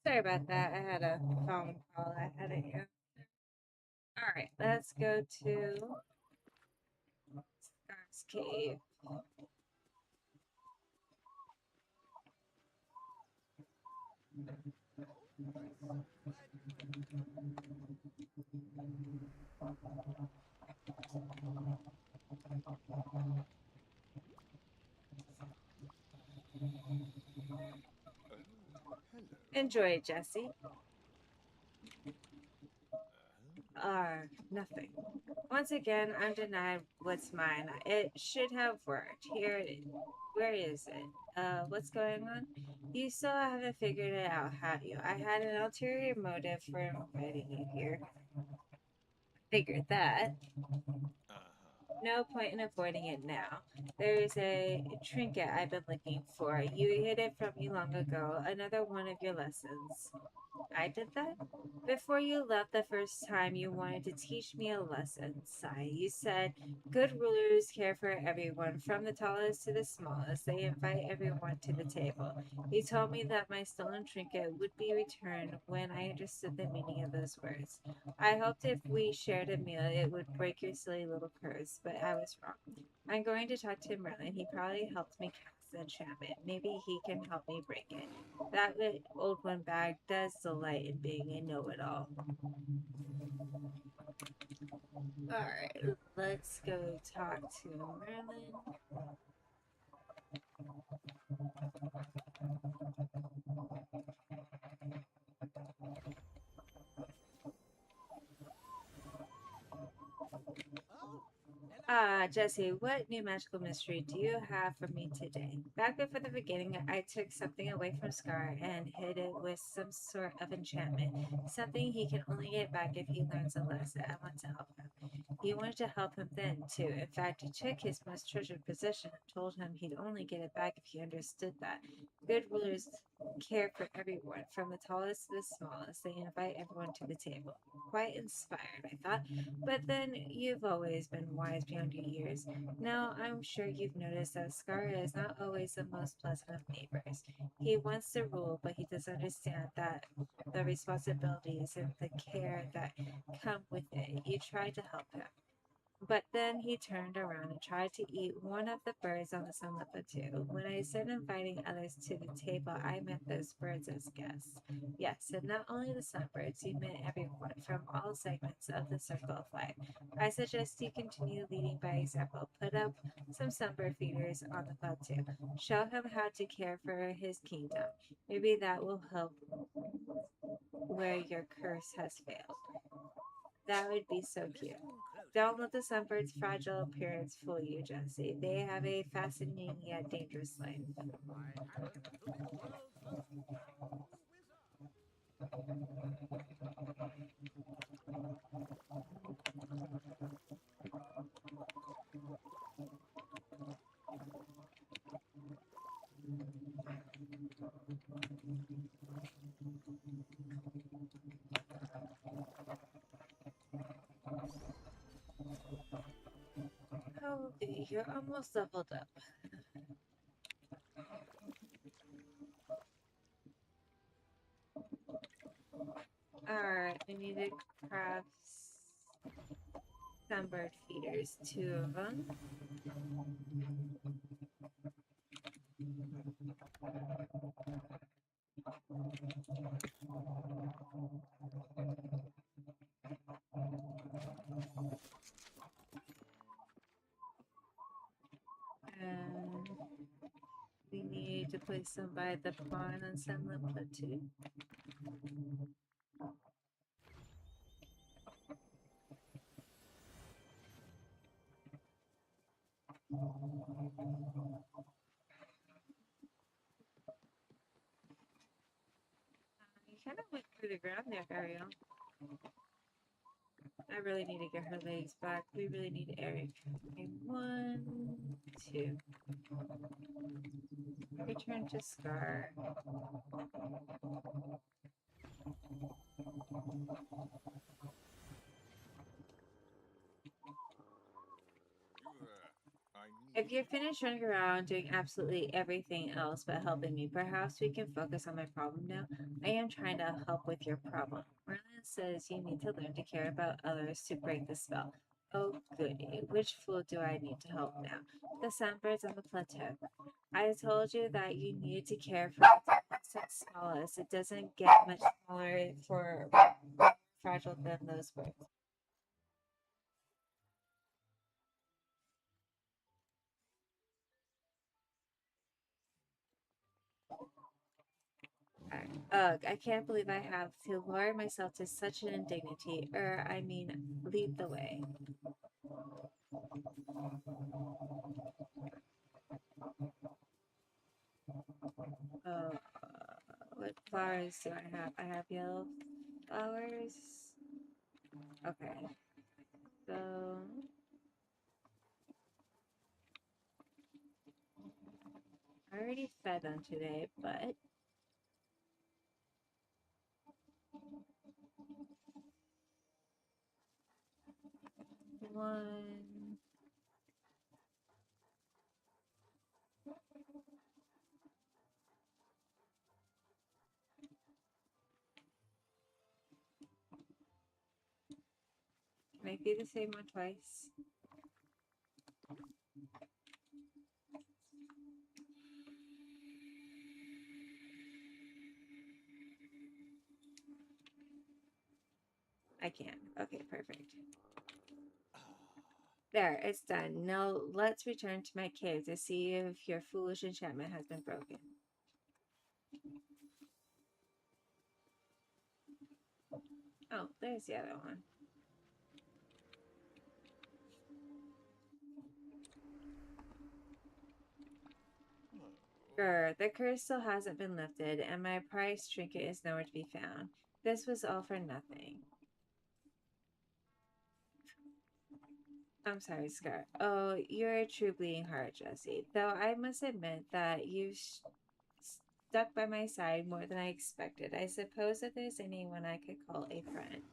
Sorry about that. I had a phone call I had to answer. Alright, let's go to Scar's Cave. Oh, hello. Enjoy, Jesse. Uh-huh. Nothing. Once again, I'm denied what's mine. It should have worked. Here it is. Where is it? What's going on? You still haven't figured it out, have you? I had an ulterior motive for inviting you here. Figured that. Uh-huh. No point in avoiding it now. There's a trinket I've been looking for. You hid it from me long ago. Another one of your lessons. I did that? Before you left the first time, you wanted to teach me a lesson, Sai. You said, good rulers care for everyone, from the tallest to the smallest. They invite everyone to the table. You told me that my stolen trinket would be returned when I understood the meaning of those words. I hoped if we shared a meal, it would break your silly little curse, but I was wrong. I'm going to talk to Merlin. He probably helped me cast the enchantment. Maybe he can help me break it. That old one bag does delight in being a know-it-all. Alright, let's go talk to Merlin. Jesse, what new magical mystery do you have for me today? Back before the beginning, I took something away from Scar and hid it with some sort of enchantment. Something he can only get back if he learns a lesson. I want to help him. He wanted to help him then, too. In fact, he took his most treasured possession and told him he'd only get it back if he understood that. Good rulers care for everyone, from the tallest to the smallest. They invite everyone to the table. Quite inspired, I thought. But then you've always been wise beyond your years. Now I'm sure you've noticed that Scar is not always the most pleasant of neighbors. He wants to rule, but he does understand that the responsibilities and the care that come with it. You try to help him. But then he turned around and tried to eat one of the birds on the sunlit plateau. When I said inviting others to the table, I meant those birds as guests. Yes, and not only the sunbirds, you meant everyone from all segments of the circle of life. I suggest you continue leading by example. Put up some sunbird feeders on the plateau. Show him how to care for his kingdom. Maybe that will help where your curse has failed. That would be so cute. Don't let the sunbird's fragile appearance fool you, Jesse. They have a fascinating yet dangerous life. Oh, you're almost leveled up. Alright, we need to craft sunbird feeders, 2 of them. And we need to place them by the barn on Sunlit Plateau. You kind of went through the ground there, Ariel. I really need to get her legs back. We really need Eric. Okay, 1, 2. Return to Scar. I If you're finished running around doing absolutely everything else but helping me, perhaps we can focus on my problem now. I am trying to help with your problem. Merlin says you need to learn to care about others to break the spell. Oh, goody. Which fool do I need to help now? The sunbirds on the plateau. I told you that you needed to care for the smallest. It doesn't get much smaller for more fragile than those birds. Ugh, I can't believe I have to lower myself to such an indignity. I mean, lead the way. Oh, what flowers do I have? I have yellow flowers. Okay, so I already fed them today, but one. Can I feed the same one twice? I can. Okay, perfect. There, it's done. Now let's return to my cave to see if your foolish enchantment has been broken. Oh, there's the other one. Grr, the curse still hasn't been lifted, and my prized trinket is nowhere to be found. This was all for nothing. I'm sorry, Scar. Oh, you're a true bleeding heart, Jesse. Though I must admit that you've stuck by my side more than I expected. I suppose if there's anyone I could call a friend,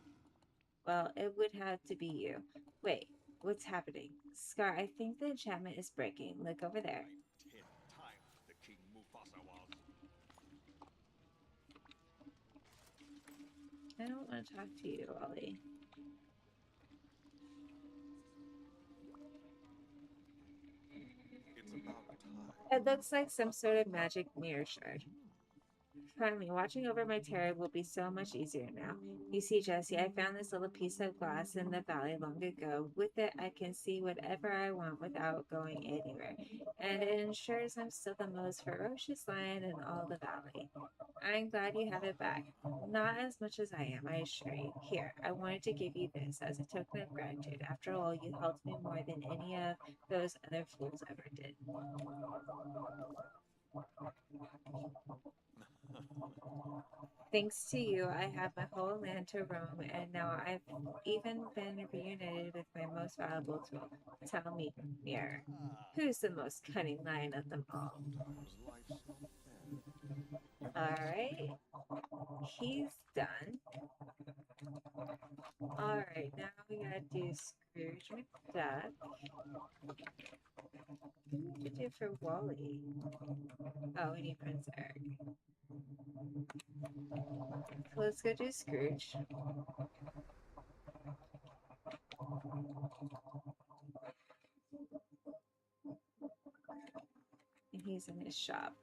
well, it would have to be you. Wait, what's happening? Scar, I think the enchantment is breaking. Look over there. Like 10 times the King Mufasa was. I don't want to talk to you, Ollie. It's about time. It looks like some sort of magic mirror shard. Finally, watching over my terror will be so much easier now. You see, Jesse, I found this little piece of glass in the valley long ago. With it, I can see whatever I want without going anywhere. And it ensures I'm still the most ferocious lion in all the valley. I'm glad you have it back. Not as much as I am, I assure you. Here, I wanted to give you this as a token of gratitude. After all, you helped me more than any of those other fools ever did. Thanks to you, I have my whole land to roam, and now I've even been reunited with my most valuable tool. Tell me, Mirror, who's the most cunning lion of them all? Sometimes life's not fair. Alright, he's done. Alright, now we gotta do Scrooge McDuck. What do we need to do for Wally? Oh, we need Prince Eric. So let's go do Scrooge. And he's in his shop.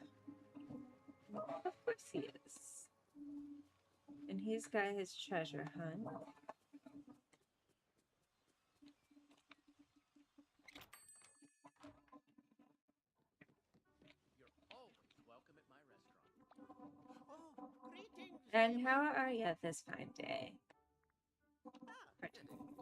Of course he is. And he's got his treasure hunt. You're always welcome at my restaurant. Oh, greetings. And how are you this fine day? Ah,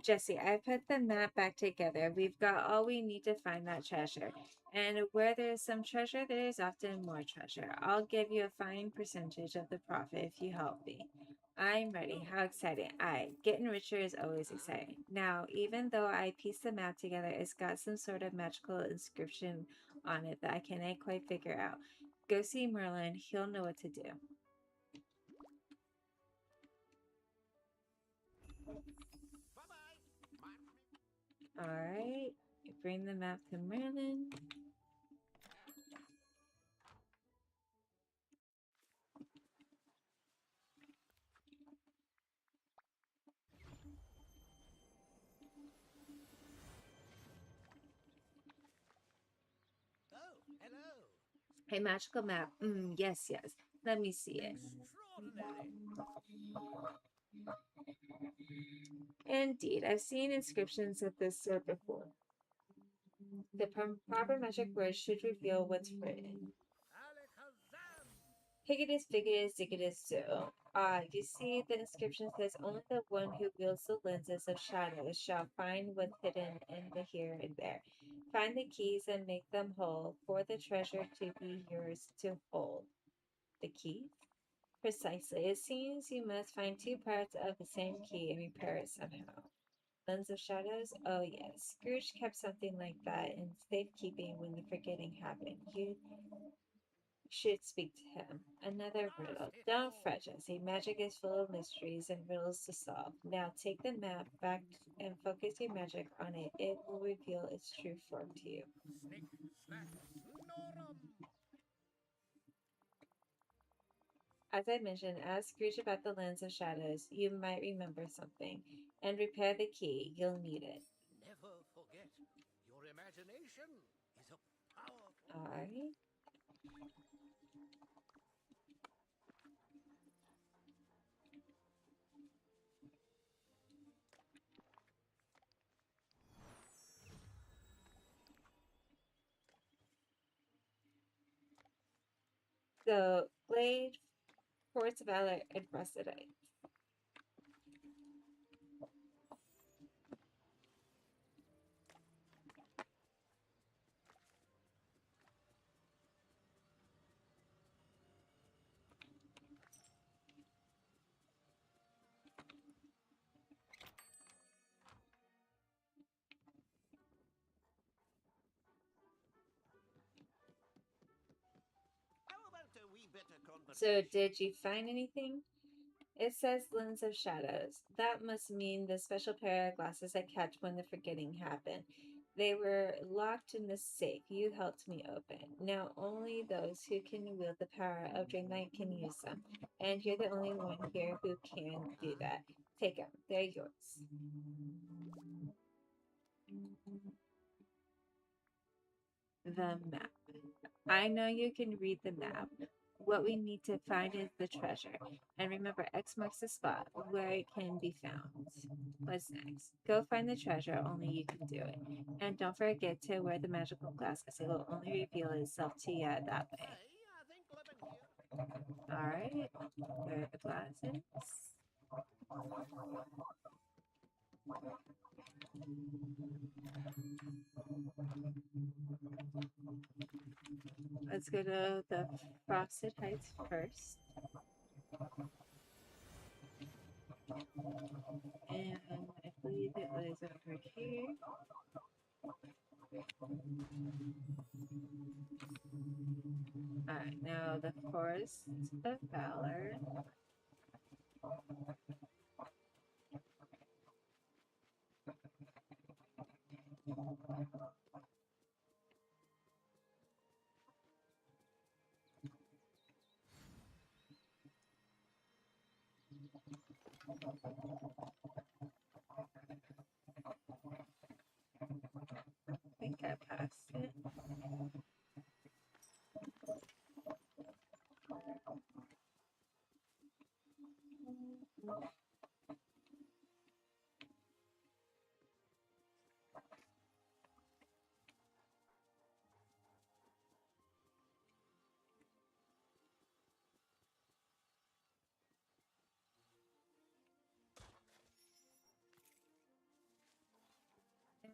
Jesse, I put the map back together. We've got all we need to find that treasure. And where there's some treasure, there is often more treasure. I'll give you a fine percentage of the profit if you help me. I'm ready. How exciting. Getting richer is always exciting. Now, even though I pieced the map together, it's got some sort of magical inscription on it that I can't quite figure out. Go see Merlin. He'll know what to do. bye-bye. All right. You bring the map to Merlin. Oh, hello. A magical map. Yes, yes. Let me see it. Extraordinary. Indeed, I've seen inscriptions of this sort before. The proper magic words should reveal what's written. Alakazam! Higgidus, Figgidus, Ziggidus, so. You see, the inscription says only the one who wields the lenses of shadows shall find what's hidden in the here and there. Find the keys and make them whole, for the treasure to be yours to hold. The keys? Precisely. It seems you must find two parts of the same key and repair it somehow. Lens of Shadows? Oh, yes. Scrooge kept something like that in safekeeping when the forgetting happened. You should speak to him. Another riddle. Don't fret, Jesse. Magic is full of mysteries and riddles to solve. Now take the map back and focus your magic on it. It will reveal its true form to you. Snick, snack, snorum! As I mentioned, ask Scrooge about the Lens of Shadows. You might remember something. And repair the key. You'll need it. Never forget, your imagination is a powerful. Alright. So, Glade, Force Valor, and Russedite. How about a wee bit of So, conversation? did you find anything? It says Lens of Shadows. That must mean the special pair of glasses I kept when the forgetting happened. They were locked in the safe you helped me open. Now only those who can wield the power of Dreamlight can use them. And you're the only one here who can do that. Take them. They're yours. The map. I know you can read the map. What we need to find is the treasure. And remember, X marks the spot where it can be found. What's next? Go find the treasure, only you can do it. And don't forget to wear the magical glasses. It will only reveal itself to you that way. I think living here. Alright, wear the glasses. Let's go to the Frosted Heights first. And I believe it was over here. Alright, now the Forest of Valor. I think I passed it.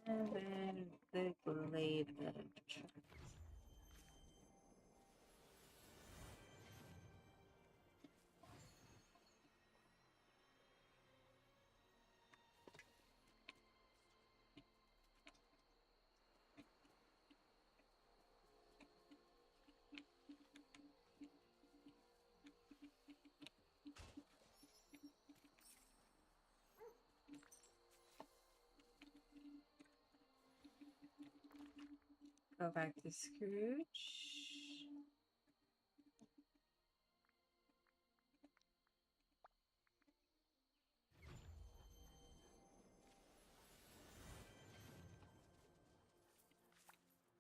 And then the Glade of Trust. Go back to Scrooge.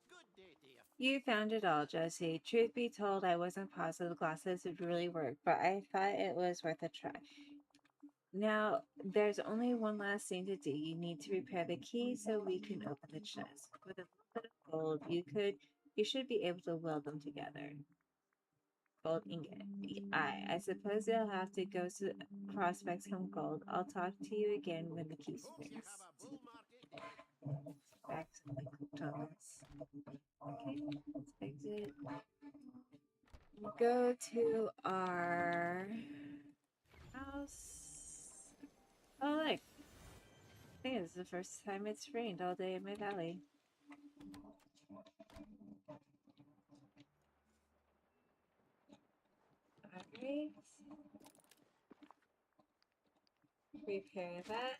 Good day, dear. You found it all, Josie. Truth be told, I wasn't positive glasses would really work, but I thought it was worth a try. Now, there's only one last thing to do. You need to repair the key so we can open the chest. With a little bit of gold, you should be able to weld them together. Gold ingot. I suppose you'll have to go to prospect some gold. I'll talk to you again when the key Hope you springs. have a bull market. Back to the Thomas. Okay, let's exit. Go to our house. Oh, look. I think this is the first time it's rained all day in my valley. Alright. Repair that.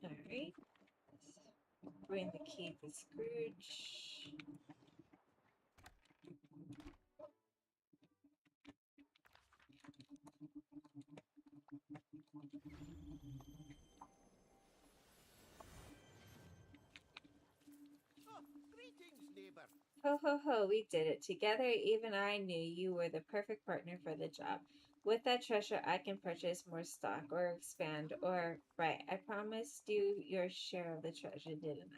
Alright. Bring the key to Scrooge. Oh, greetings, neighbor. Ho ho ho, we did it. Together, even I knew you were the perfect partner for the job. With that treasure, I can purchase more stock or expand, or, right, I promised you your share of the treasure, didn't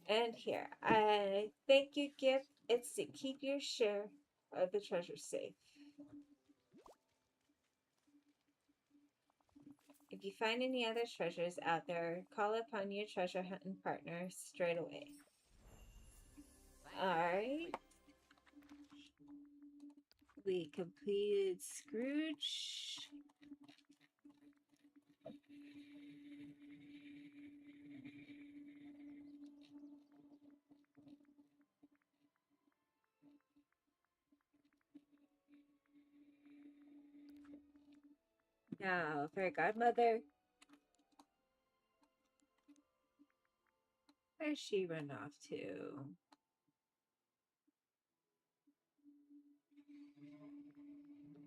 I? And here, I thank you gift. It's to keep your share of the treasure safe. If you find any other treasures out there, call upon your treasure hunting partner straight away. Alright. We completed Scrooge. Now, Fairy Godmother. Where's she run off to?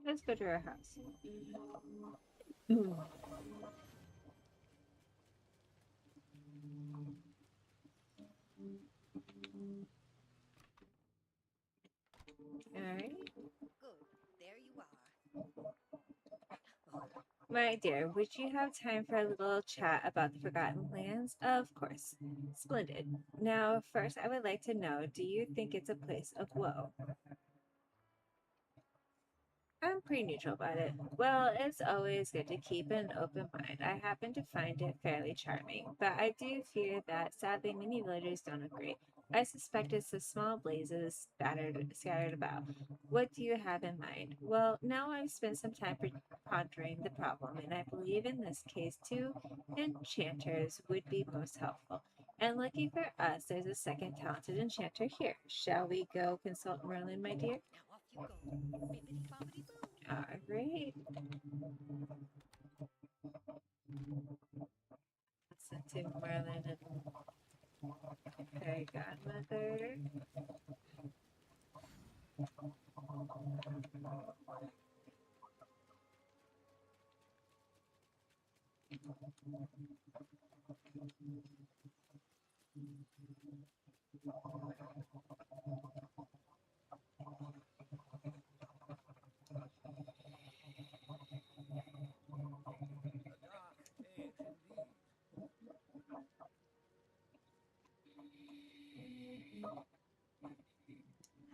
Let's go to her house. Alright. Good. There you are. My dear, would you have time for a little chat about the Forgotten Lands? Of course. Splendid. Now, first, I would like to know, do you think it's a place of woe? I'm pretty neutral about it. Well, it's always good to keep an open mind. I happen to find it fairly charming, but I do fear that sadly many villagers don't agree. I suspect it's the small blazes scattered about. What do you have in mind? Well, now I've spent some time pondering the problem, and I believe in this case two enchanters would be most helpful. And lucky for us, there's a second talented enchanter here. Shall we go consult Merlin, my dear? Now off you go. Bippity boppity boo. Alright. Listen to Merlin and Fairy Godmother. A dark age indeed.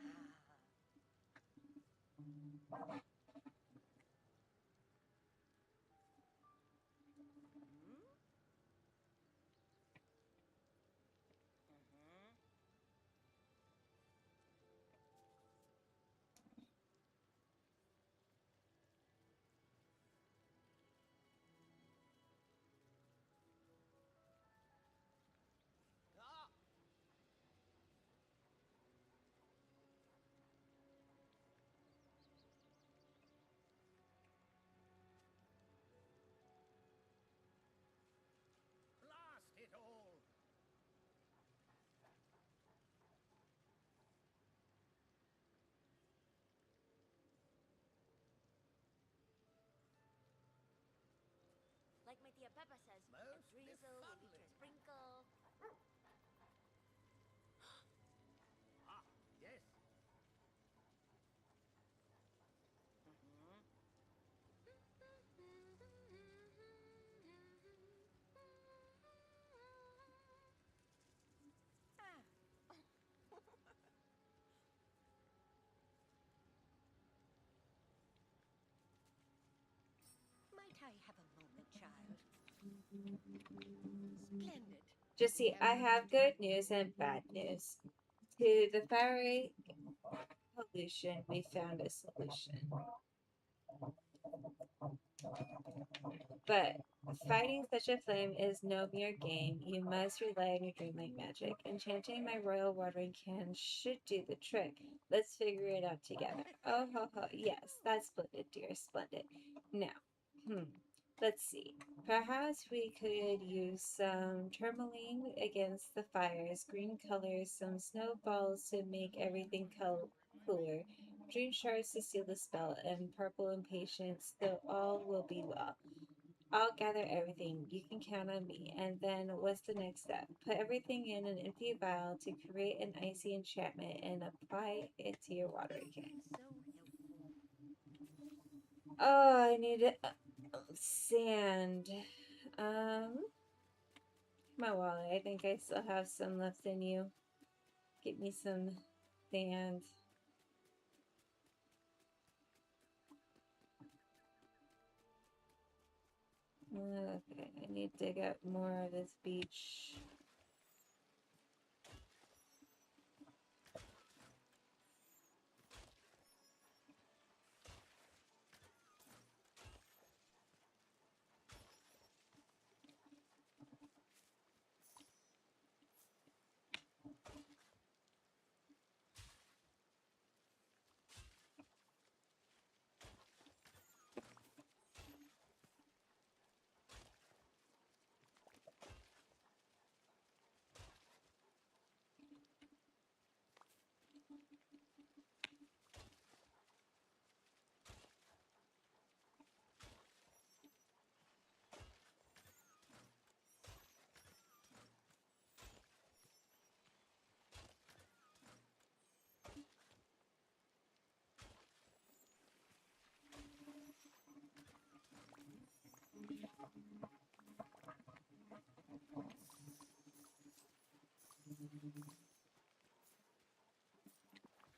Ah, Tia Peppa says you Most can drizzle, you need to sprinkle. Ah, yes. Might I have a moment, child? Splendid. Just see, I have good news and bad news. To the fiery pollution, we found a solution. But fighting such a flame is no mere game. You must rely on your dreamlike magic. Enchanting my royal watering can should do the trick. Let's figure it out together. Oh ho ho, yes, that's splendid, dear, splendid. Now, let's see. Perhaps we could use some tourmaline against the fires, green colors, some snowballs to make everything cooler, dream shards to seal the spell, and purple impatience, so all will be well. I'll gather everything. You can count on me. And then what's the next step? Put everything in an empty vial to create an icy enchantment and apply it to your watering can. So helpful. Oh, I need sand. My wallet. I think I still have some left in you. Get me some sand. Okay, I need to dig up more of this beach.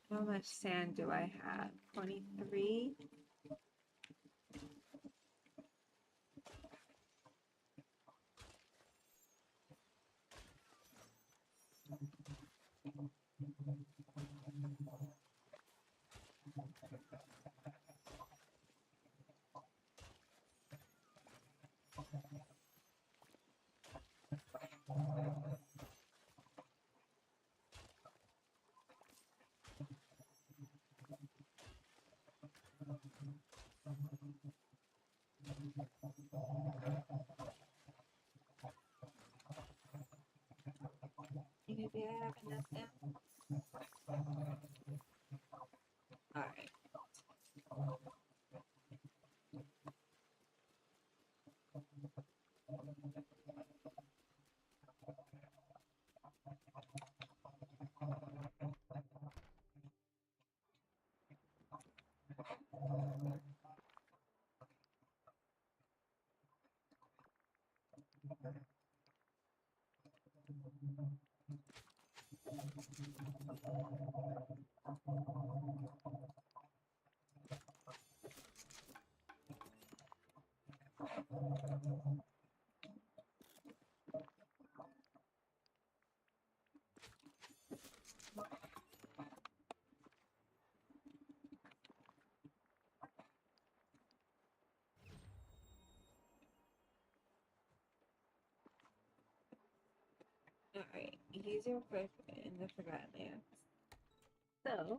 How much sand do I have? 23? Maybe I have enough now. Alright. Alright. Use your quick in the Forgotten Lands. So,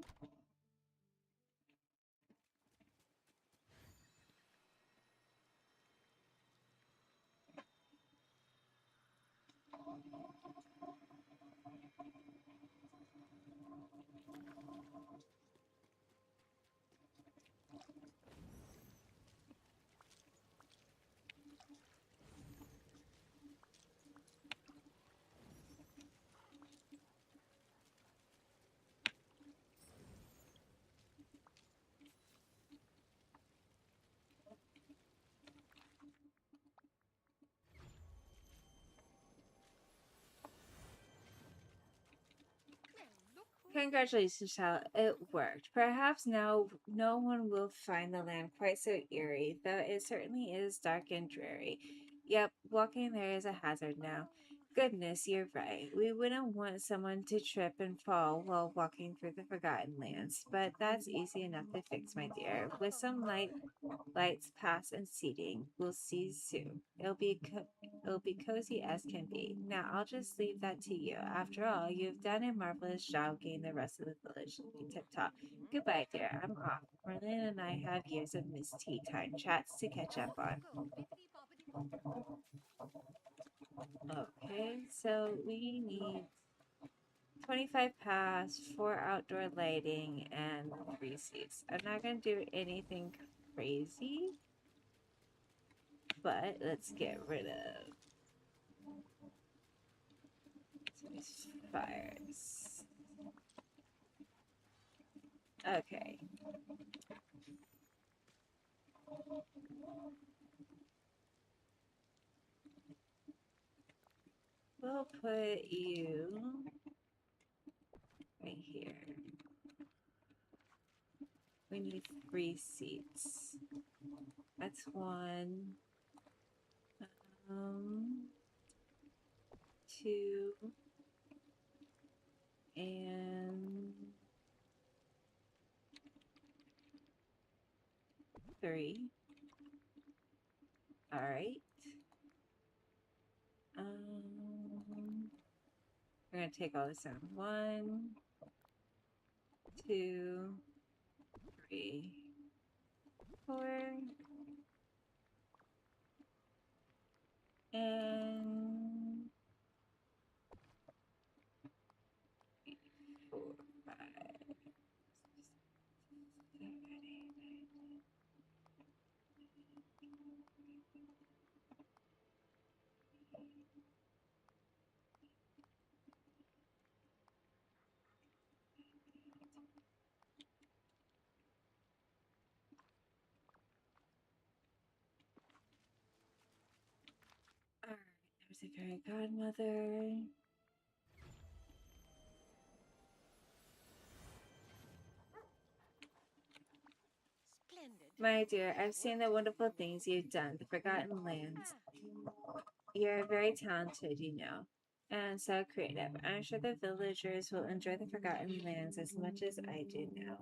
Congratulations, child. It worked. Perhaps now no one will find the land quite so eerie, though it certainly is dark and dreary. Yep, walking there is a hazard now. Goodness, you're right. We wouldn't want someone to trip and fall while walking through the Forgotten Lands, but that's easy enough to fix, my dear. With some lights, paths, and seating, we'll see soon. It'll be cozy as can be. Now I'll just leave that to you. After all, you've done a marvelous job getting the rest of the village looking tip top. Goodbye, dear. I'm off. Merlin and I have years of Miss Tea Time chats to catch up on. Okay, so we need 25 pass, 4 outdoor lighting, and 3 seats. I'm not gonna do anything crazy, but let's get rid of these fires. Okay. We'll put you right here. We need 3 seats. That's 1. 2. And 3. All right. We're gonna take all this down. 1, 2, 3, 4, and 4, 5. Alright, there's a fairy godmother. Splendid. My dear, I've seen the wonderful things you've done, the Forgotten Lands. You're very talented, you know, and so creative. I'm sure the villagers will enjoy the Forgotten Lands as much as I do now.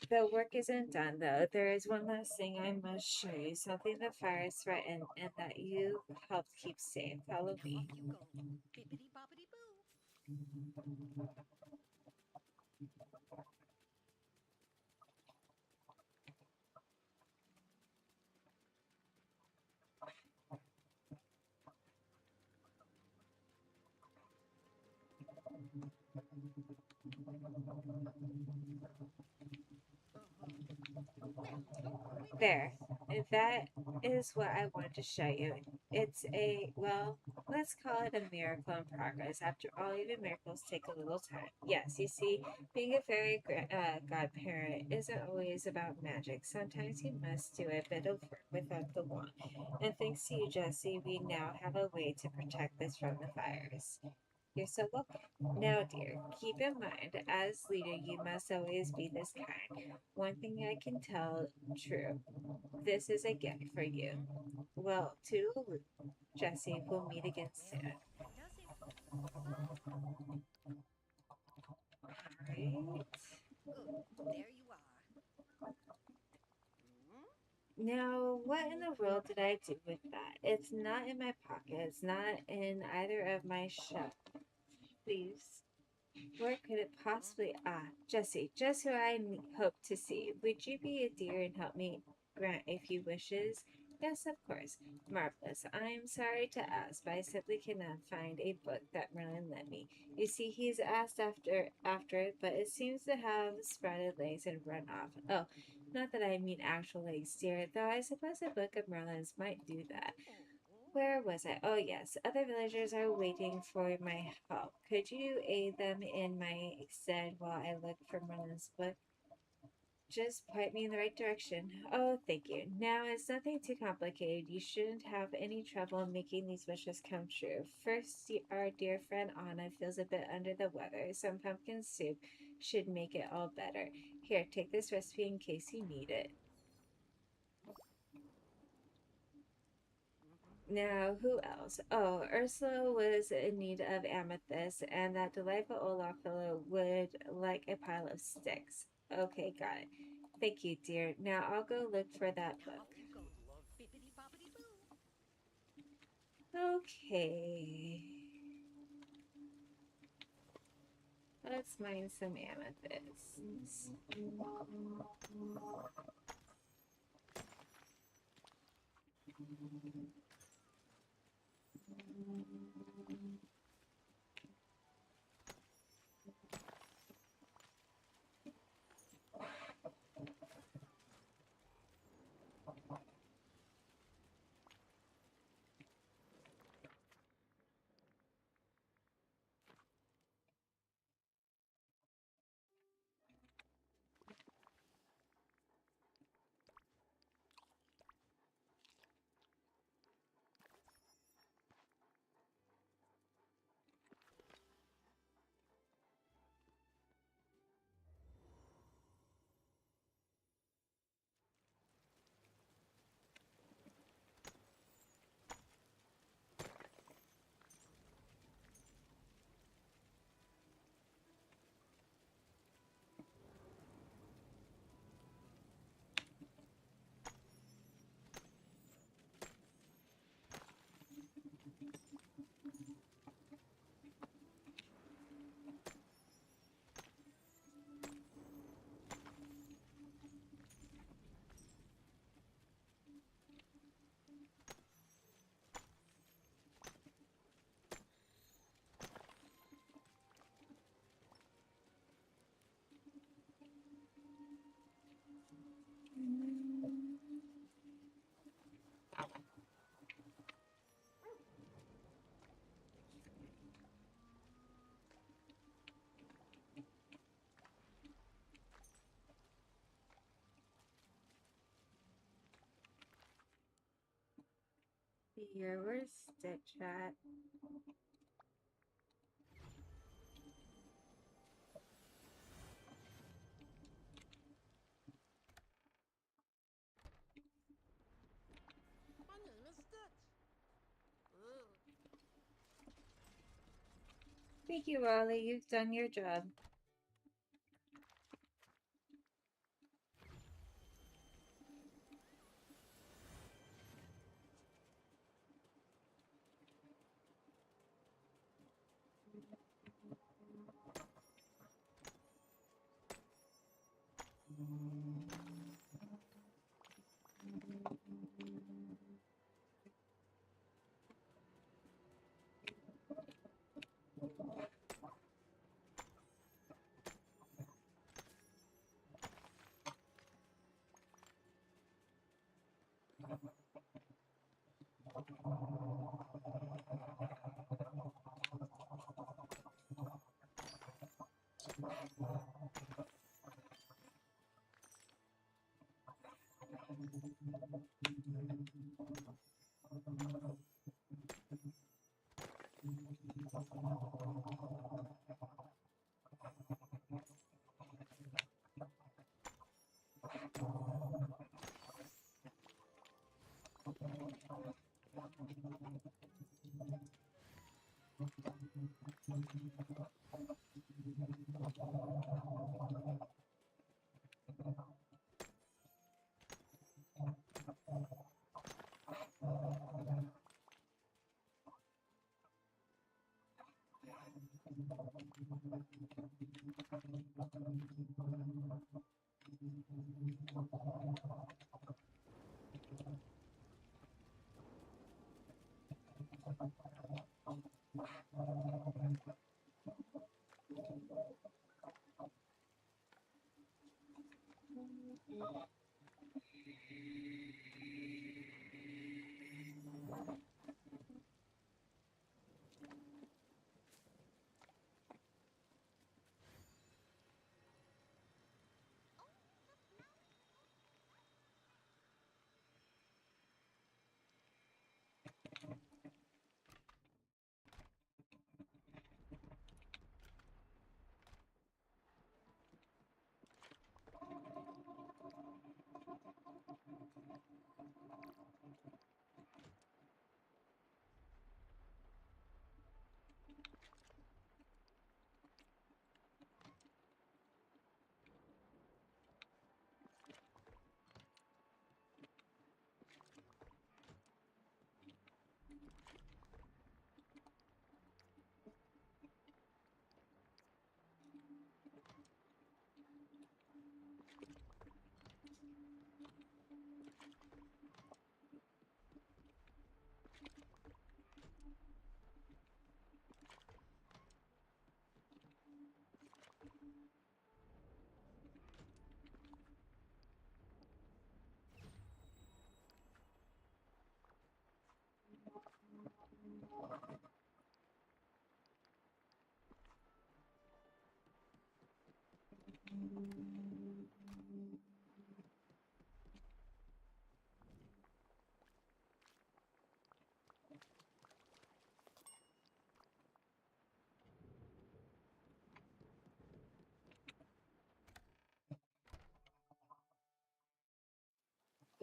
The work isn't done, though. There is one last thing I must show you, something the fire threatened and that you helped keep safe. Follow me. Off you go. Bippity boppity boo. There. That is what I wanted to show you. It's a, well, let's call it a miracle in progress. After all, even miracles take a little time. Yes, you see, being a fairy godparent isn't always about magic. Sometimes you must do a bit of work without the wand. And thanks to you, Jessie, we now have a way to protect this from the fires. You're so welcome. Now, dear, keep in mind, as leader, you must always be this kind. One thing I can tell true. This is a gift for you. Well, toodaloo, Jessie. We'll meet again soon. That does it. Alright. Good. There you are. Now, what in the world did I do with that? It's not in my pocket. It's not in either of my shelves. Please. Where could it possibly? Ah, Jessie, just who I hope to see. Would you be a dear and help me grant a few wishes? Yes, of course. Marvelous. I am sorry to ask, but I simply cannot find a book that Merlin lent me. You see, he's asked after it, but it seems to have sprouted legs and run off. Oh, not that I mean actual legs, dear, though I suppose a book of Merlin's might do that. Where was I? Oh, yes. Other villagers are waiting for my help. Could you aid them in my stead while I look for Merlin's book? just point me in the right direction. Oh, thank you. Now, it's nothing too complicated. You shouldn't have any trouble making these wishes come true. First, our dear friend Anna feels a bit under the weather. Some pumpkin soup should make it all better. Here, take this recipe in case you need it. Now, who else? Oh, Ursula was in need of amethyst, and that delightful Olaf fellow would like a pile of sticks. Okay, got it. Thank you, dear. Now I'll go look for that book. Off you go, love. Bippity boppity boo. Okay. Let's mine some amethysts. Here, where's Stitch at? My name is Stitch. Ugh. Thank you, Wally. You've done your job.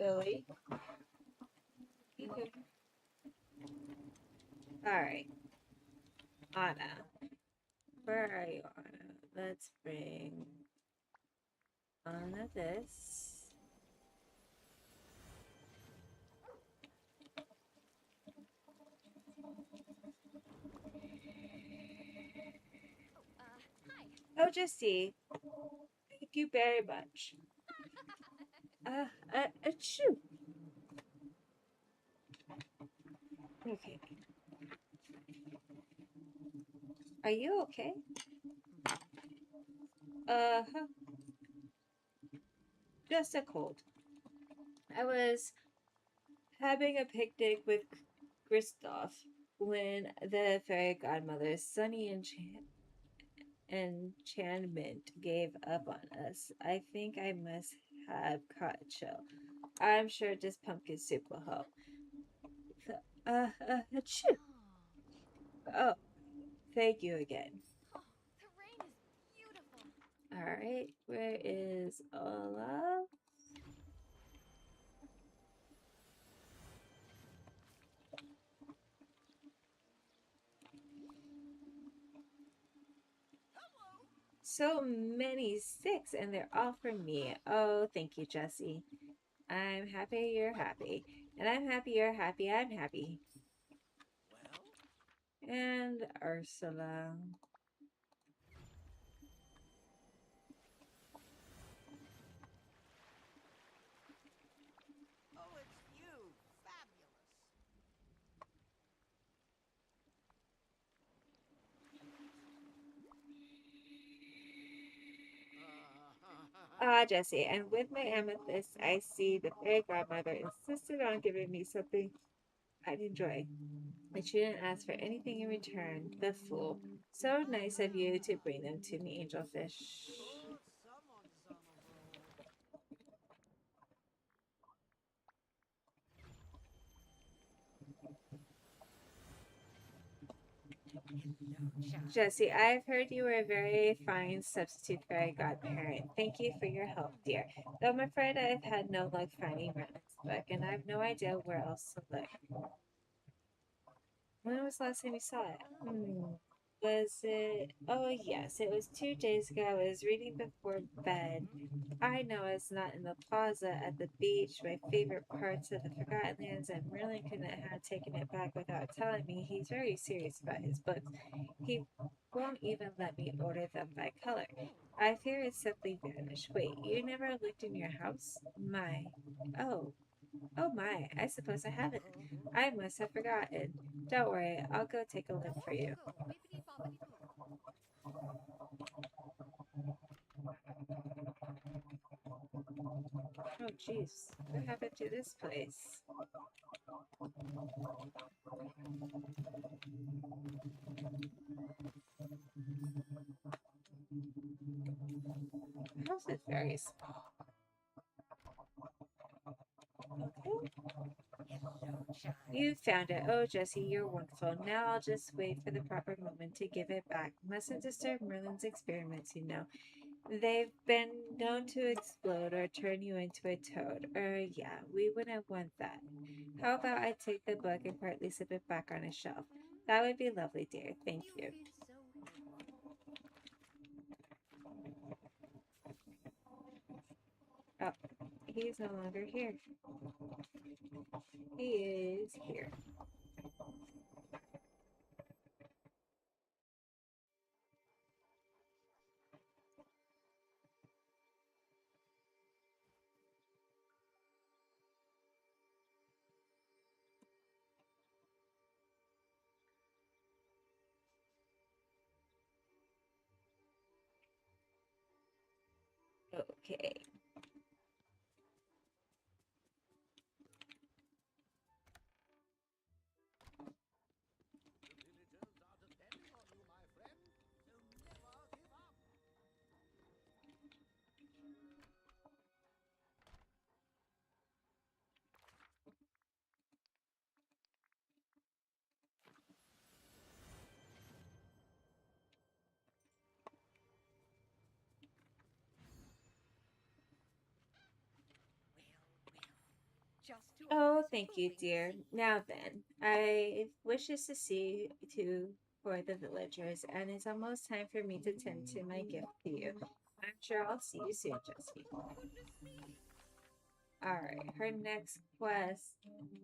silly. Okay. Alright, Anna. Where are you, Anna? Let's bring Anna this. Hi. Oh, Jessie. Thank you very much. Achoo. Okay. Are you okay? Uh-huh. Just a cold. I was having a picnic with Kristoff when the fairy godmother's sunny enchantment gave up on us. I think I must have caught a chill. I'm sure this pumpkin soup will help. Achoo. Oh, thank you again. Oh, the rain is beautiful. Alright, where is Olaf? So many sticks, and they're all for me. Oh, thank you, Jessie. I'm happy you're happy. And I'm happy you're happy. I'm happy. Well, And Ursula. oh, it's you. Fabulous. Ah, Jessie, and with my amethyst, I see the fairy godmother insisted on giving me something I'd enjoy. And she didn't ask for anything in return. The fool. So nice of you to bring them to me, Angelfish. Oh, some of them. Jessie, I've heard you were a very fine substitute fairy godparent. Thank you for your help, dear. Though I'm afraid I've had no luck finding Renan's book, and I've no idea where else to look. When was the last time you saw it? Was it? Oh, yes, it was 2 days ago. I was reading before bed. I know it's not in the plaza at the beach, my favorite parts of the Forgotten Lands, and really couldn't have taken it back without telling me. He's very serious about his books. He won't even let me order them by color. I fear it's simply vanished. Wait, you never looked in your house? My. Oh. Oh my, I suppose I haven't. I must have forgotten. Don't worry, I'll go take a look for you. Oh jeez, what happened to this place? The house is very small. Okay. You found it. Oh, Jessie, you're wonderful. Now I'll just wait for the proper moment to give it back. Mustn't disturb Merlin's experiments, you know. They've been known to explode or turn you into a toad. Yeah, we wouldn't want that. How about I take the book and partly slip it back on a shelf? That would be lovely, dear. Thank you. Oh, he's no longer here. He is here. Okay. The villagers are depending on you, my friend, so never give up. just to Oh, us thank you, proving dear. the Now then, I wishes to see to for the villagers, and it's almost time for me to tend to my gift to you. I'm sure I'll see you soon, Jessie. Alright, her next quest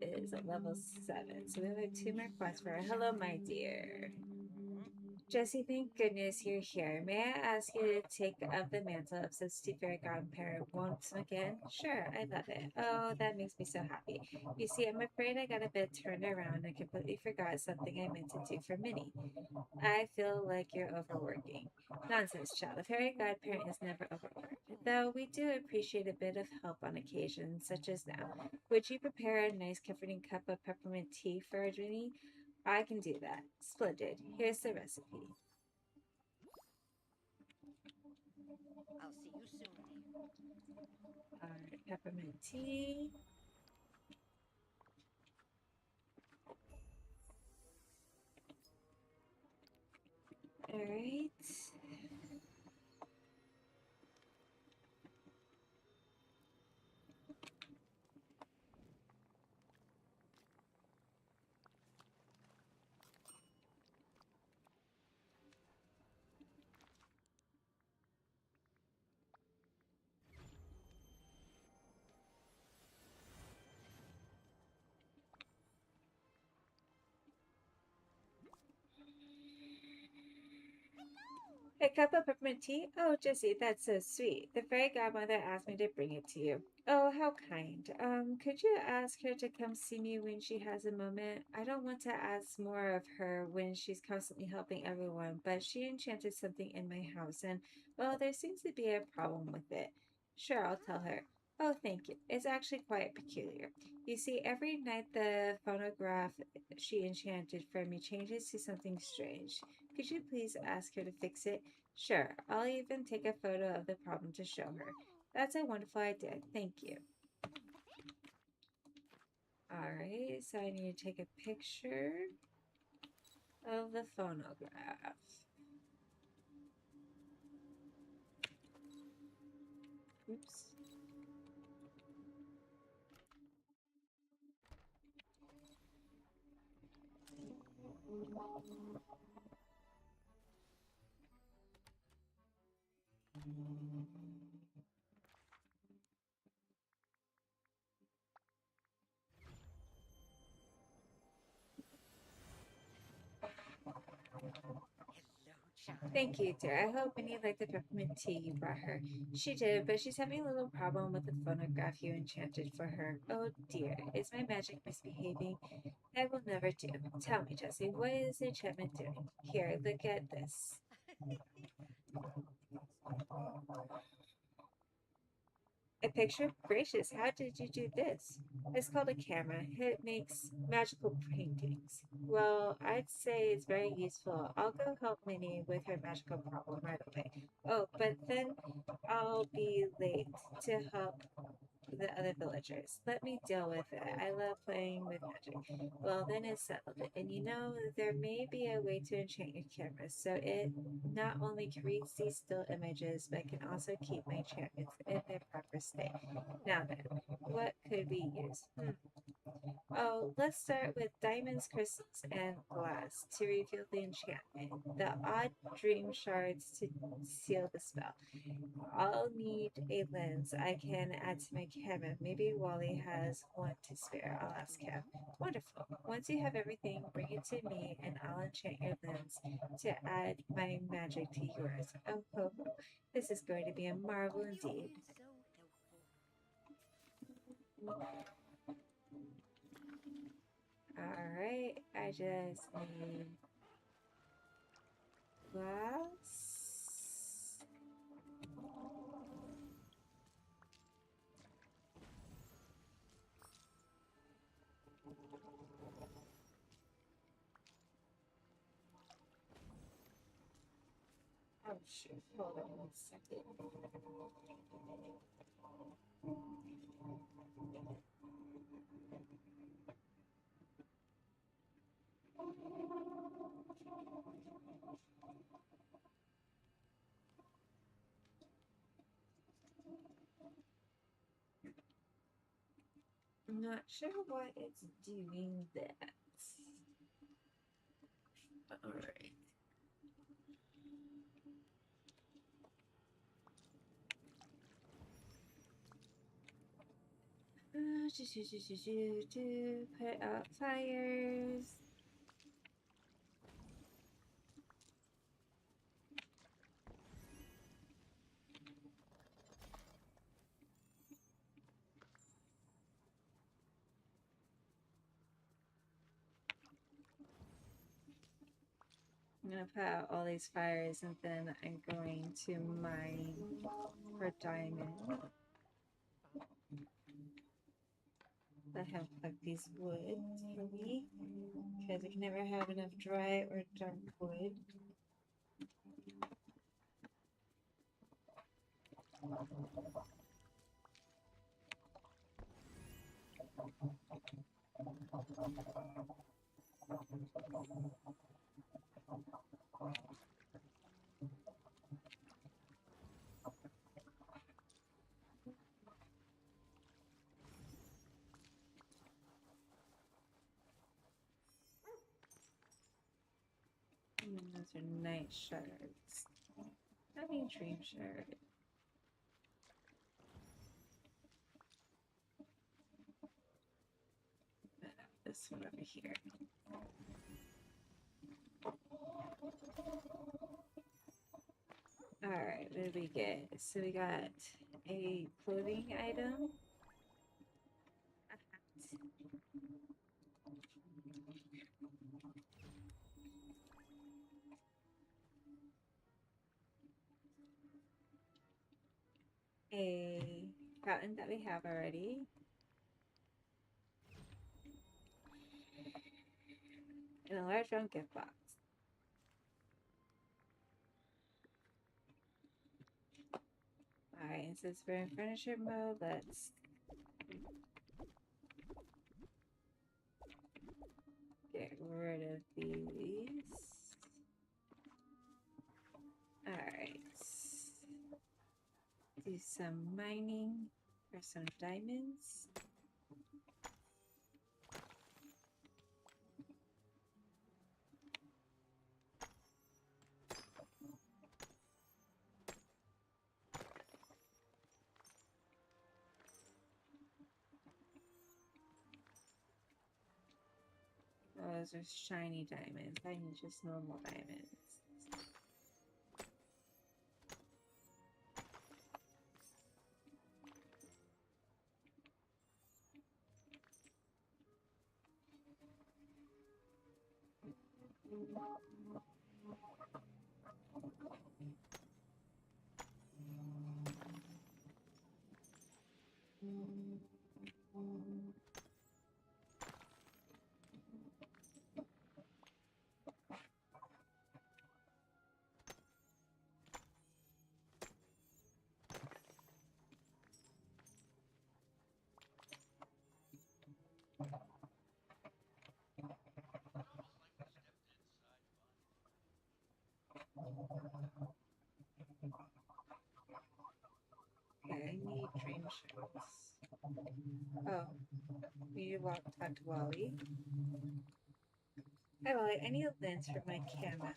is at level 7, so we have 2 more quests for her. Hello, my dear. Jessie, thank goodness you're here. May I ask you to take up the mantle of substitute fairy godparent once again? Sure, I love it. Oh, that makes me so happy. You see, I'm afraid I got a bit turned around and completely forgot something I meant to do for Minnie. I feel like you're overworking. Nonsense, child. A fairy godparent is never overworked. Though we do appreciate a bit of help on occasion, such as now. Would you prepare a nice comforting cup of peppermint tea for Minnie? I can do that. Splendid. Here's the recipe. I'll see you soon, dear. Alright, peppermint tea. Alright. A cup of peppermint tea? Oh, Jessie, that's so sweet. The fairy godmother asked me to bring it to you. Oh, how kind. Could you ask her to come see me when she has a moment? I don't want to ask more of her when she's constantly helping everyone, but she enchanted something in my house, and, well, there seems to be a problem with it. Sure, I'll tell her. Oh, thank you. It's actually quite peculiar. You see, every night the phonograph she enchanted for me changes to something strange. Could you please ask her to fix it? Sure, I'll even take a photo of the problem to show her. That's a wonderful idea. Thank you. Alright, so I need to take a picture of the phonograph. Oops. Hello, child. Thank you, dear. I hope Minnie liked the peppermint tea you brought her. She did, but she's having a little problem with the phonograph you enchanted for her. Oh dear, is my magic misbehaving? That will never do. Tell me, Jessie, what is the enchantment doing? Here, look at this. A picture? Gracious, how did you do this? It's called a camera. It makes magical paintings. Well, I'd say it's very useful. I'll go help Minnie with her magical problem right away. Oh, but then I'll be late to help the other villagers. Let me deal with it. I love playing with magic. Well, then it's settled. And you know, there may be a way to enchant your camera so it not only creates these still images, but can also keep my enchantments in their proper state. Now then, what could we use? Oh, let's start with diamonds, crystals, and glass to reveal the enchantment. The odd dream shards to seal the spell. I'll need a lens I can add to my camera. Maybe Wally has one to spare. I'll ask him. Wonderful. Once you have everything, bring it to me and I'll enchant your lens to add my magic to yours. Oh, ho, ho. This is going to be a marvel You've indeed. been so helpful. Alright, I just need glass. Oh shoot, hold on 1 second. Not sure why it's doing that. Alright. Put out fires. I'm gonna put out all these fires and then I'm going to mine for diamond. I have like these woods for me because I can never have enough dry or dark wood. And then those are night shards. I mean dream shard. This one over here. Alright, what did we get? So we got a clothing item. A hat. A fountain that we have already. And a large round gift box. Alright, since we're in furniture mode, let's get rid of these. Alright. Do some mining for some diamonds. Oh, those are shiny diamonds. I need just normal diamonds. Okay, I need dream shards. Oh, we need to talk to Wally. Hi Wally, I need a lens for my camera.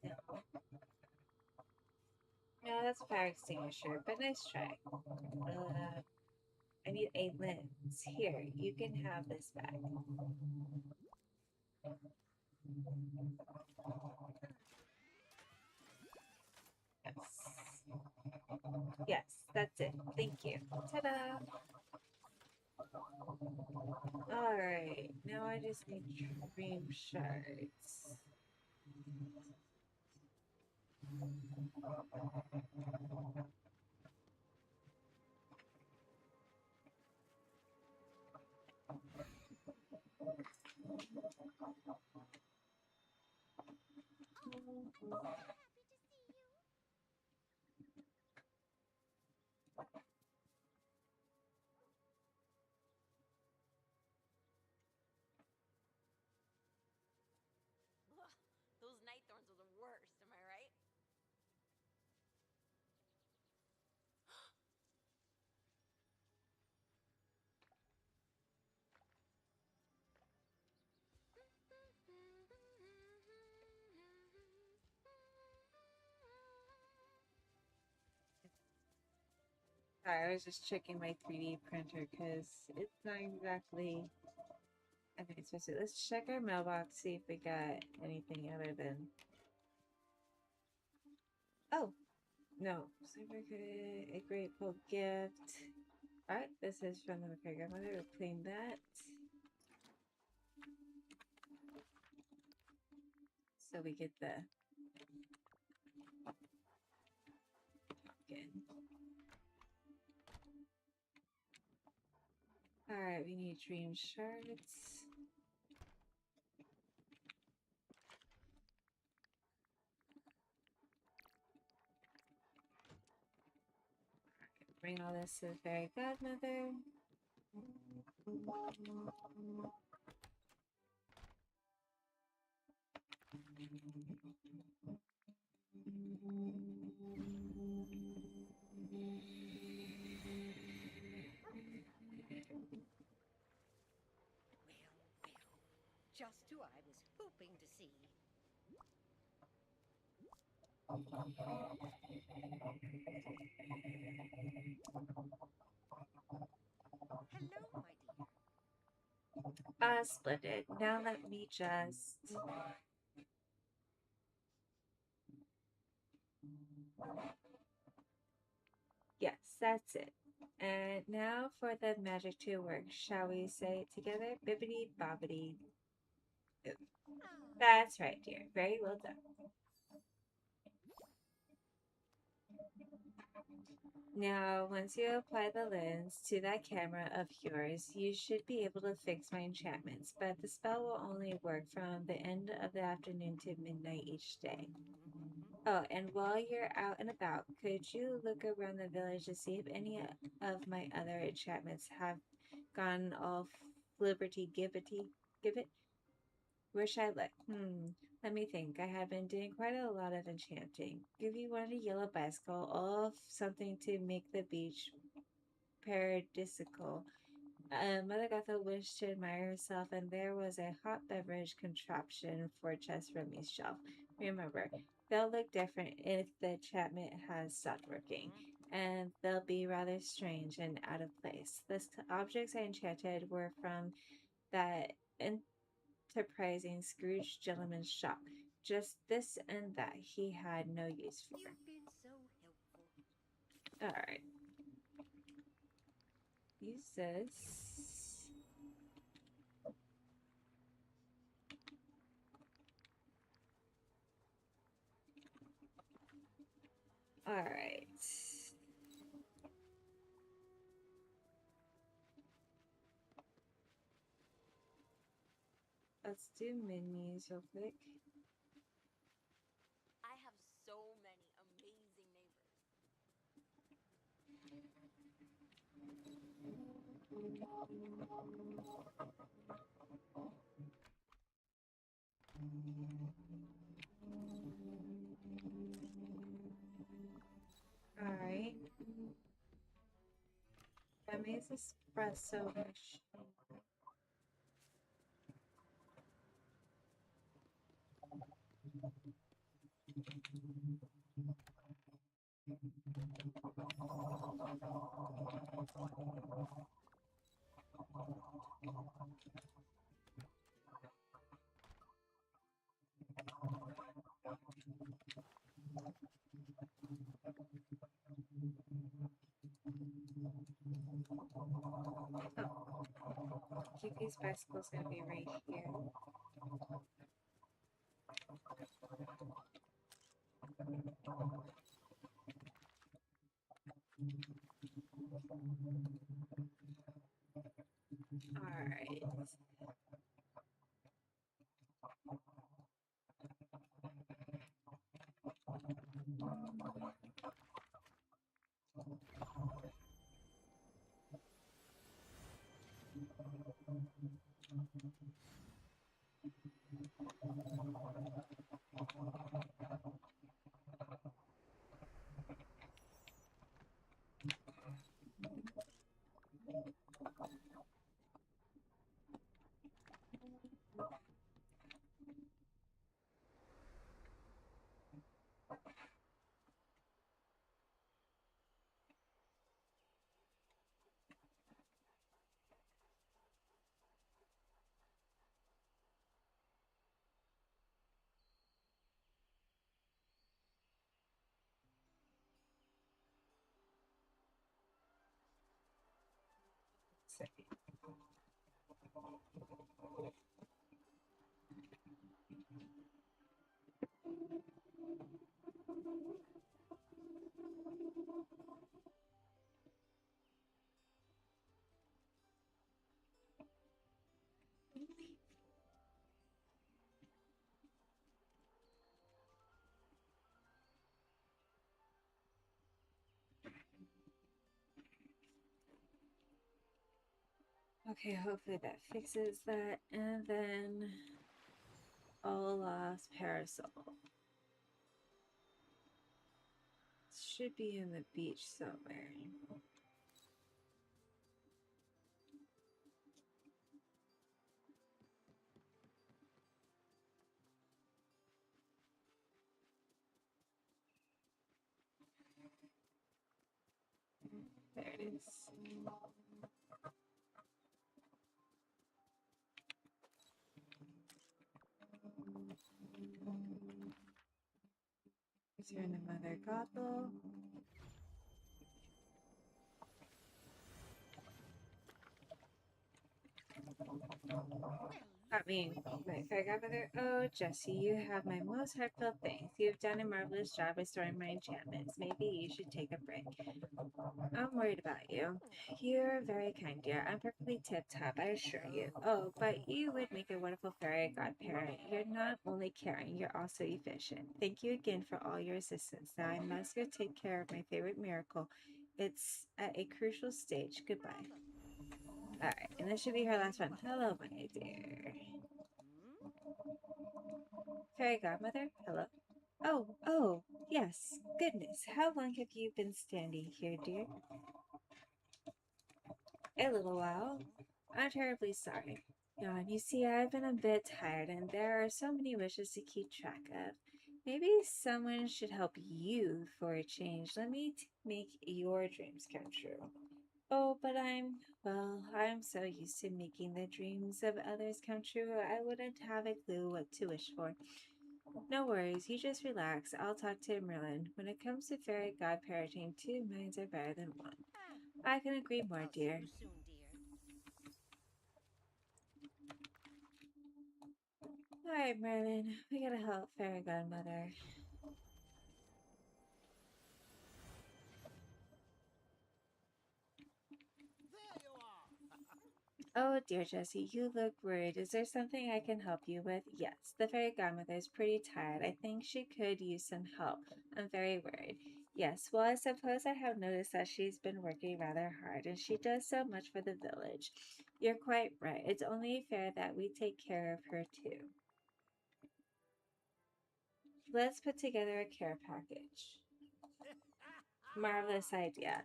No. No, that's a fire extinguisher, but nice try. I need a lens. Here, you can have this back. Yes. Yes, that's it. Thank you. Ta-da! Alright, now I just need dream shards. Ugh, those night thorns are the worst, am I right? Sorry, I was just checking my 3D printer because it's not exactly. Okay, so let's check our mailbox, see if we got anything other than. Oh, no. A grateful gift. Alright, this is from the McCray grandmother. We'll clean that. So we get the pumpkin. Alright, we need dream shards. Bring all this to the fairy godmother. Just who I was hoping to see. Hello, my dear. Splendid. Now let me just. Yes, that's it. And now for the magic to work. Shall we say it together? Bibbidi bobbidi. Boo. That's right, dear. Very well done. Now, once you apply the lens to that camera of yours, you should be able to fix my enchantments, but the spell will only work from the end of the afternoon to midnight each day. Oh, and while you're out and about, could you look around the village to see if any of my other enchantments have gone all flibberty gibbety gibbet? Where should I look? Let me think. I have been doing quite a lot of enchanting. Give you one a yellow bicycle, all of something to make the beach paradisical. Mother Gothel wished to admire herself, and there was a hot beverage contraption for chest from each shelf. Remember, they'll look different if the enchantment has stopped working, and they'll be rather strange and out of place. The objects I enchanted were from that enterprising Scrooge gentleman's shop. Just this and that he had no use for. You've been so helpful. Alright. Use this. Alright. Let's do minis real quick. I have so many amazing neighbors. Alright. Yummies espresso machine. Kiki's bicycle's gonna be right here. Alright. Okay, hopefully that fixes that. And then Olaf's parasol. Should be in the beach somewhere. There it is. Is here in the mother gobble? I mean, my fairy godmother. Oh, Jesse, you have my most heartfelt thanks. You've done a marvelous job restoring my enchantments. Maybe you should take a break. I'm worried about you. You're very kind, dear. I'm perfectly tip-top, I assure you. Oh, but you would make a wonderful fairy godparent. You're not only caring, you're also efficient. Thank you again for all your assistance. Now I must go take care of my favorite miracle. It's at a crucial stage. Goodbye. Alright, and this should be her last one. Hello, my dear. Fairy godmother? Hello? Oh, yes. Goodness, how long have you been standing here, dear? A little while. I'm terribly sorry. Yawn, you see, I've been a bit tired, and there are so many wishes to keep track of. Maybe someone should help you for a change. Let me make your dreams come true. Oh, but I'm so used to making the dreams of others come true, I wouldn't have a clue what to wish for. No worries, you just relax. I'll talk to Merlin. When it comes to fairy godparenting, two minds are better than one. I can agree more, I'll see dear. you soon, dear. Alright, Merlin, we gotta help fairy godmother. There you are. Oh, dear Jessie, you look worried. Is there something I can help you with? Yes, the fairy godmother is pretty tired. I think she could use some help. I'm very worried. Yes, well, I suppose I have noticed that she's been working rather hard, and she does so much for the village. You're quite right. It's only fair that we take care of her, too. Let's put together a care package. Marvelous idea.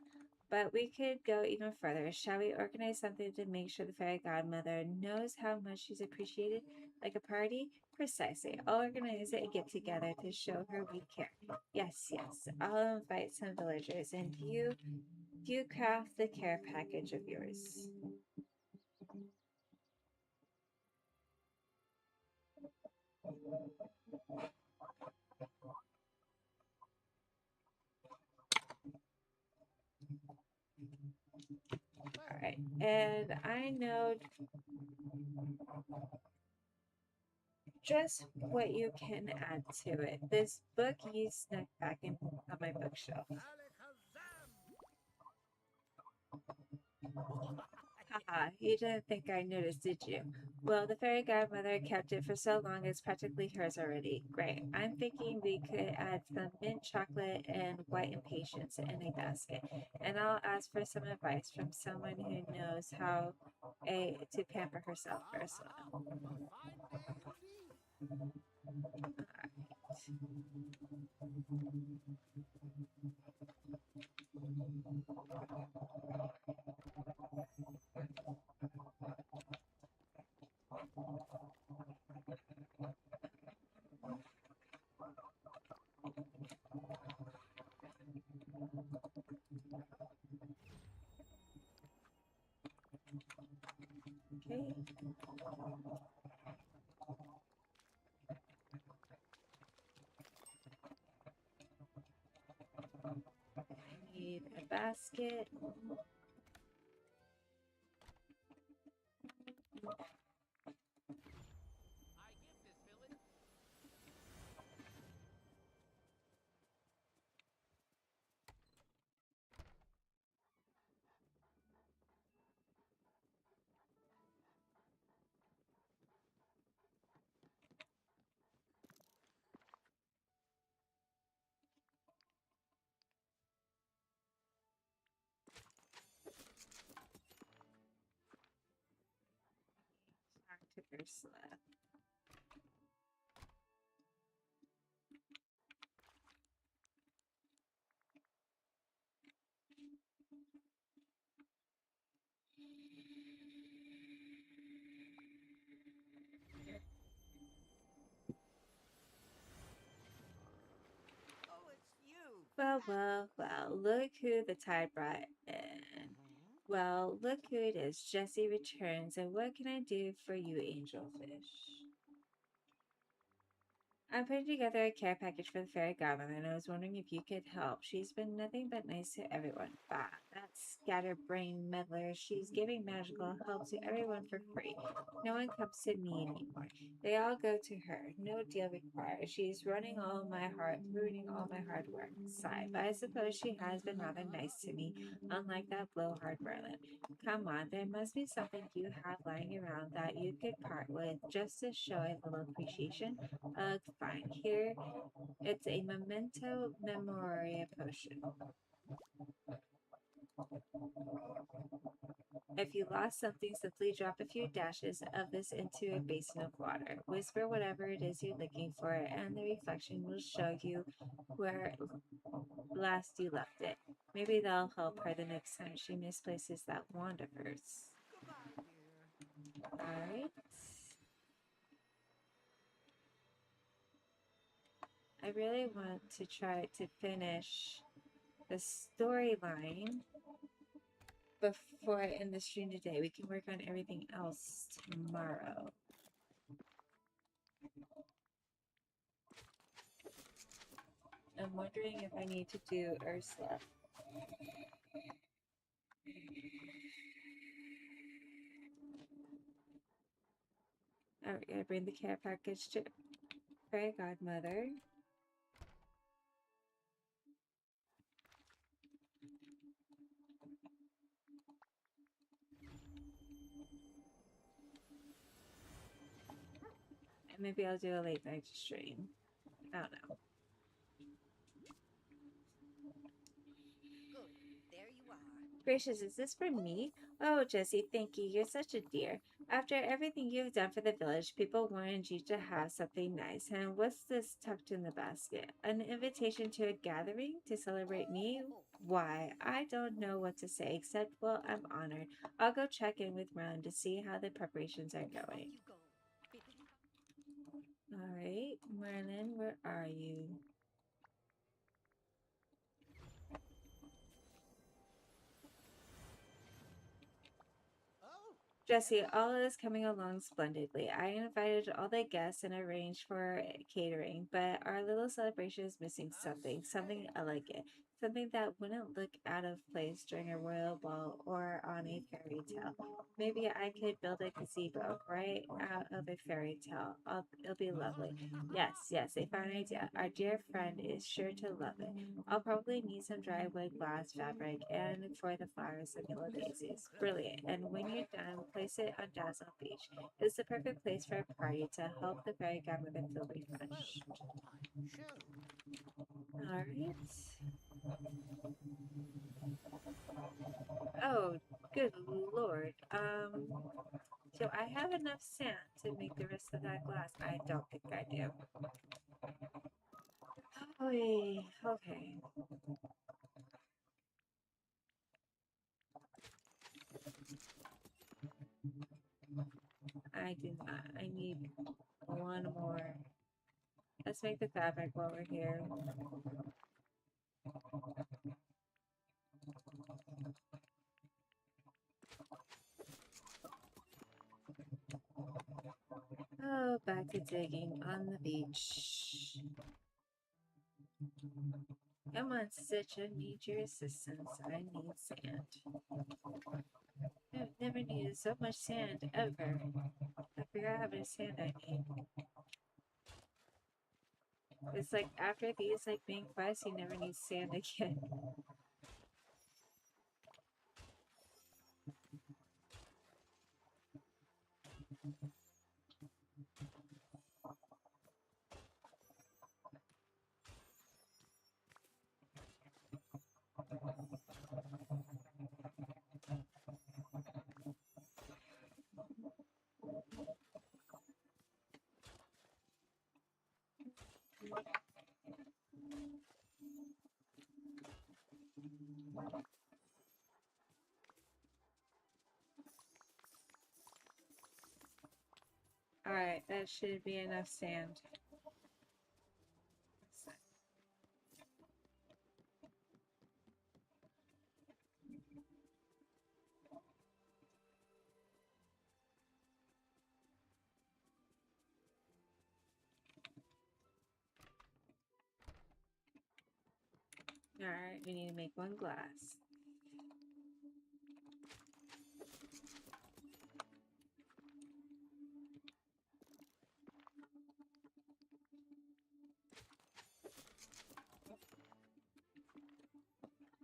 But we could go even further. Shall we organize something to make sure the fairy godmother knows how much she's appreciated? Like a party? Precisely. I'll organize a get together to show her we care. Yes, yes. I'll invite some villagers, and you craft the care package of yours. All right. And I know just what you can add to it. This book you snuck back in on my bookshelf. Alakazam! Haha, you didn't think I noticed, did you? Well, the fairy godmother kept it for so long it's practically hers already. Great. I'm thinking we could add some mint chocolate and white impatiens in a basket. And I'll ask for some advice from someone who knows how to pamper herself first. A fine day indeed. Okay. I need a basket. I give this village. Ursula. Oh, it's you. Well, well, well, look who the tide brought in. Well, look who it is. Jessie returns, and what can I do for you, angelfish? I'm putting together a care package for the fairy godmother, and I was wondering if you could help. She's been nothing but nice to everyone. Bah, that scatterbrained meddler. She's giving magical help to everyone for free. No one comes to me anymore. They all go to her. No deal required. She's ruining all my hard work. Sigh, but I suppose she has been rather nice to me, unlike that blowhard Merlin. Come on, there must be something you have lying around that you could part with just to show a little appreciation. Fine. Here, it's a memento memoria potion. If you lost something, simply drop a few dashes of this into a basin of water. Whisper whatever it is you're looking for, and the reflection will show you where last you left it. Maybe that'll help her the next time she misplaces that wand of hers. Goodbye, dear. Alright. I really want to try to finish the storyline before I end the stream today. We can work on everything else tomorrow. I'm wondering if I need to do Ursula. Alright, I bring the care package to Fairy Godmother. And maybe I'll do a late night stream. I don't know. Good. There you are. Gracious, is this for me? Oh, Jessie, thank you. You're such a dear. After everything you've done for the village, people wanted you to have something nice. And what's this tucked in the basket? An invitation to a gathering to celebrate me? Why, I don't know what to say except, well, I'm honored. I'll go check in with Merlin to see how the preparations are Off going. you go. Bippity. All right, Merlin, where are you? Oh, Jessie, all is coming along splendidly. I invited all the guests and arranged for catering, but our little celebration is missing something elegant, something that wouldn't look out of place during a royal ball or on a fairy tale. Maybe I could build a gazebo right out of a fairy tale. It'll be lovely. Yes, a fine idea. Our dear friend is sure to love it. I'll probably need some dry wood, glass, fabric, and for the flowers, some yellow daisies. Brilliant. And when you're done, place it on Dazzle Beach. It's the perfect place for a party to help the fairy godmother feel refreshed. I'm sure. Alright. Oh, good lord. Do I have enough sand to make the rest of that glass? I don't think I do. Okay. I do not. I need one more. Let's make the fabric while we're here. Oh, back to digging on the beach. Come on, Stitch, I need your assistance. I need sand. I've never needed so much sand, ever. I forgot how much sand I need. It's like after these like main quests, you never need sand again. That should be enough sand. Alright, we need to make one glass.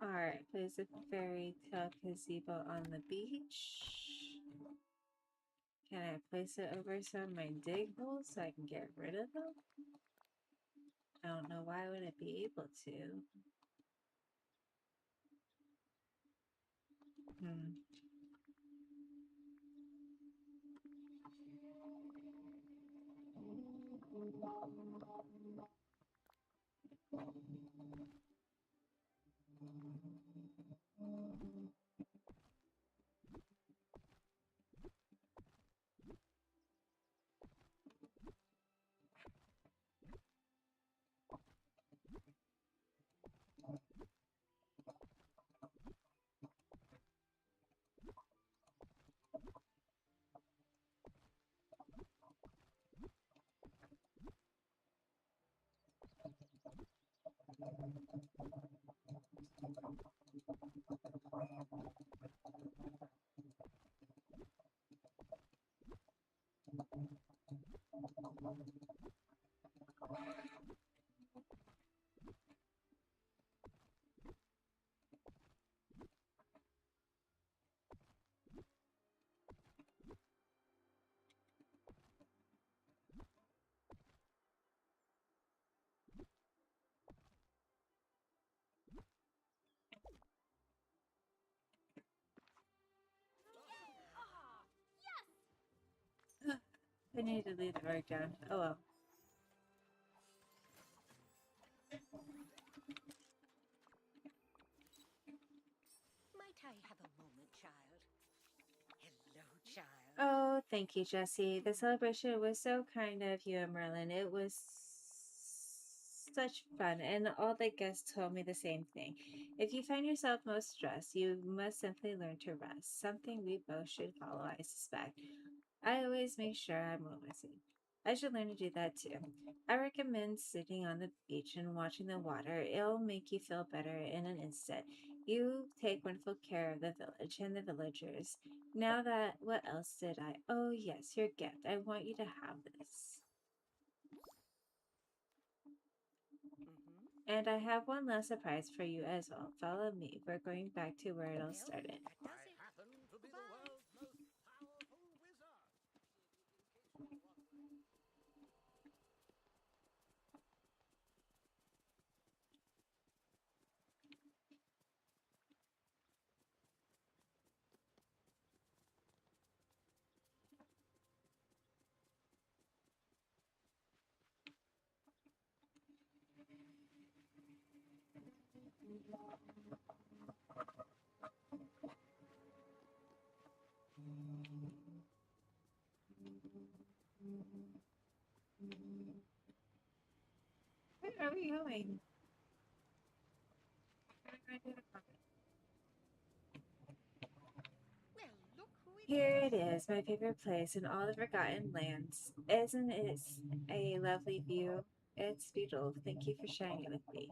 Alright, place a fairy tale gazebo on the beach. Can I place it over some of my dig holes so I can get rid of them? I don't know why I wouldn't be able to. Hmm. I need to leave the work down. Oh well. Might I have a moment, child? Hello, child. Oh, thank you, Jesse. The celebration was so kind of you and Merlin. It was such fun, and all the guests told me the same thing. If you find yourself most stressed, you must simply learn to rest. Something we both should follow, I suspect. I always make sure I'm noticing. I should learn to do that too. I recommend sitting on the beach and watching the water. It'll make you feel better in an instant. You take wonderful care of the village and the villagers. Now that, what else did I? Oh, yes, your gift. I want you to have this. Mm-hmm. And I have one last surprise for you as well. Follow me. We're going back to where it all Well, started. that does I it. happen to be the Goodbye. world's most powerful wizard. In case you were wondering. Where are we going? Well, look who it Here is. it is, my favorite place in all the Forgotten Lands. Isn't it a lovely view? It's beautiful. Thank you for sharing it with me.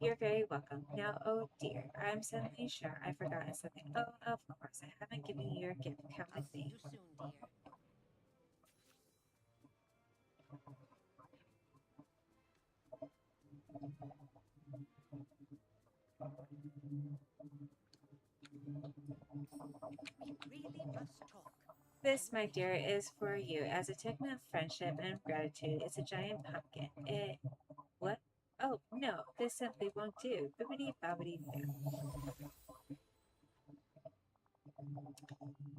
You're very welcome. Now, oh dear, I'm suddenly sure I've forgotten something. Oh, of course, I haven't given you your gift. Come I'll with see me. you soon, dear. We really must talk. This, my dear, is for you as a token of friendship and gratitude. It's a giant pumpkin. What? Oh, no, this simply won't do. Bibbidi bobbidi boo.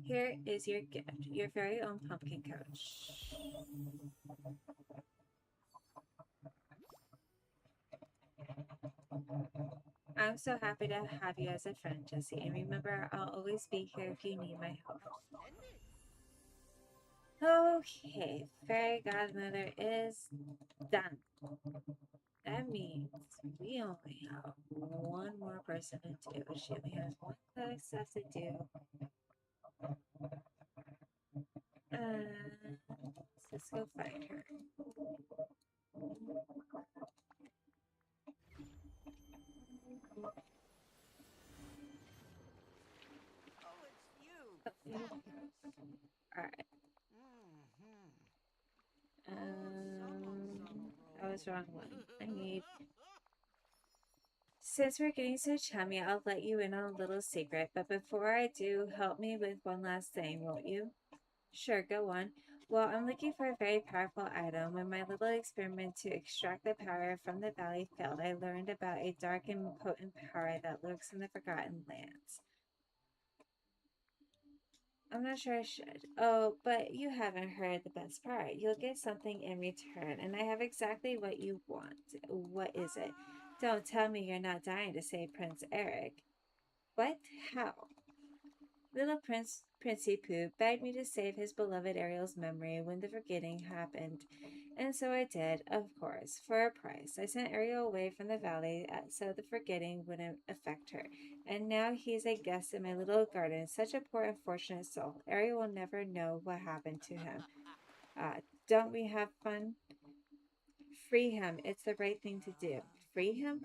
Here is your gift, your very own pumpkin coach. I'm so happy to have you as a friend, Jesse. And remember, I'll always be here if you need my help. How splendid. Okay, fairy godmother is done. That means we only have one more person to do. She only has one quest left to do. Let's go find her. Oh, it's you. Okay. Alright. I was wrong one. I need. Since we're getting so chummy, I'll let you in on a little secret. But before I do, help me with one last thing, won't you? Sure, go on. Well, I'm looking for a very powerful item. When my little experiment to extract the power from the valley failed, I learned about a dark and potent power that lurks in the Forgotten Lands. I'm not sure I should. Oh, but you haven't heard the best part. You'll get something in return, and I have exactly what you want. What is it? Don't tell me you're not dying to save Prince Eric. What? How? Little Princey Pooh begged me to save his beloved Ariel's memory when the forgetting happened. And so I did, of course, for a price. I sent Ariel away from the valley so the forgetting wouldn't affect her. And now he's a guest in my little garden. Such a poor unfortunate soul. Ariel will never know what happened to him. Don't we have fun? Free him. It's the right thing to do. Free him?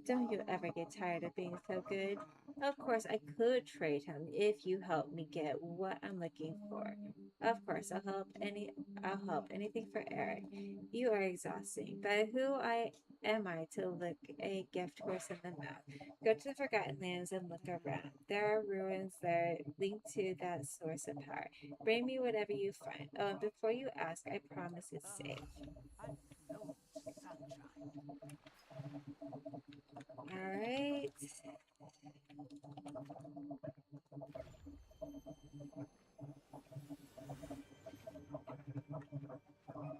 Don't you ever get tired of being so good? Of course, I could trade him if you help me get what I'm looking for. Of course, I'll help anything for Eric. You are exhausting, but am I to look a gift horse in the mouth? Go to the Forgotten Lands and look around. There are ruins there linked to that source of power. Bring me whatever you find. Oh, and before you ask, I promise it's safe. I know it's sunshine. All right.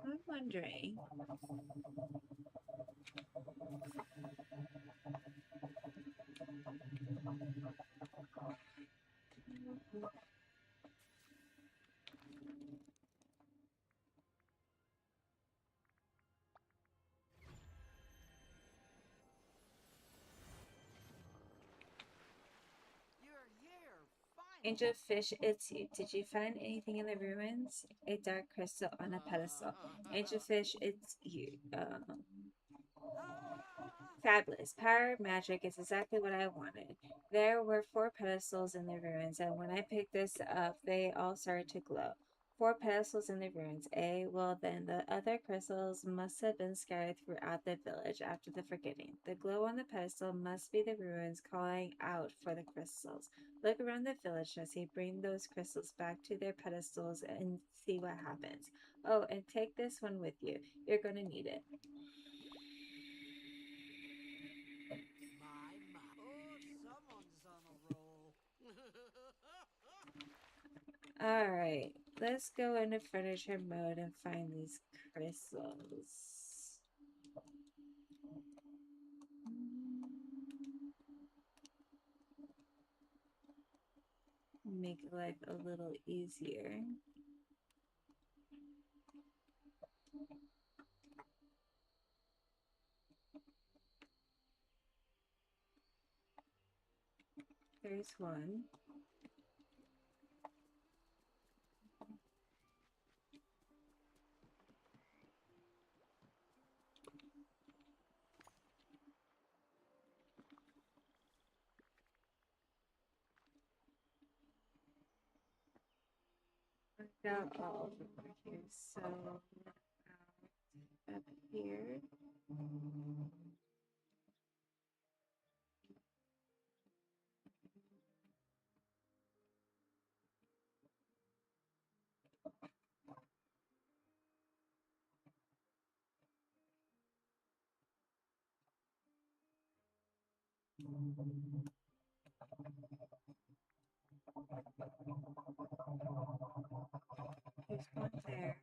I'm wondering. You're here, finally. Angel Fish, it's you. Did you find anything in the ruins? A dark crystal on a pedestal. Angel Fish, it's you. Fabulous. Power magic is exactly what I wanted. There were 4 pedestals in the ruins, and when I picked this up, they all started to glow. 4 pedestals in the ruins, eh? Well, then the other crystals must have been scattered throughout the village after the forgetting. The glow on the pedestal must be the ruins calling out for the crystals. Look around the village, Jesse. Bring those crystals back to their pedestals and see what happens. Oh, and take this one with you. You're going to need it. My. Oh, someone's on a roll. All right, let's go into furniture mode and find these crystals. Make life a little easier. There's one. I've got all of them right here. So up here. There's one there.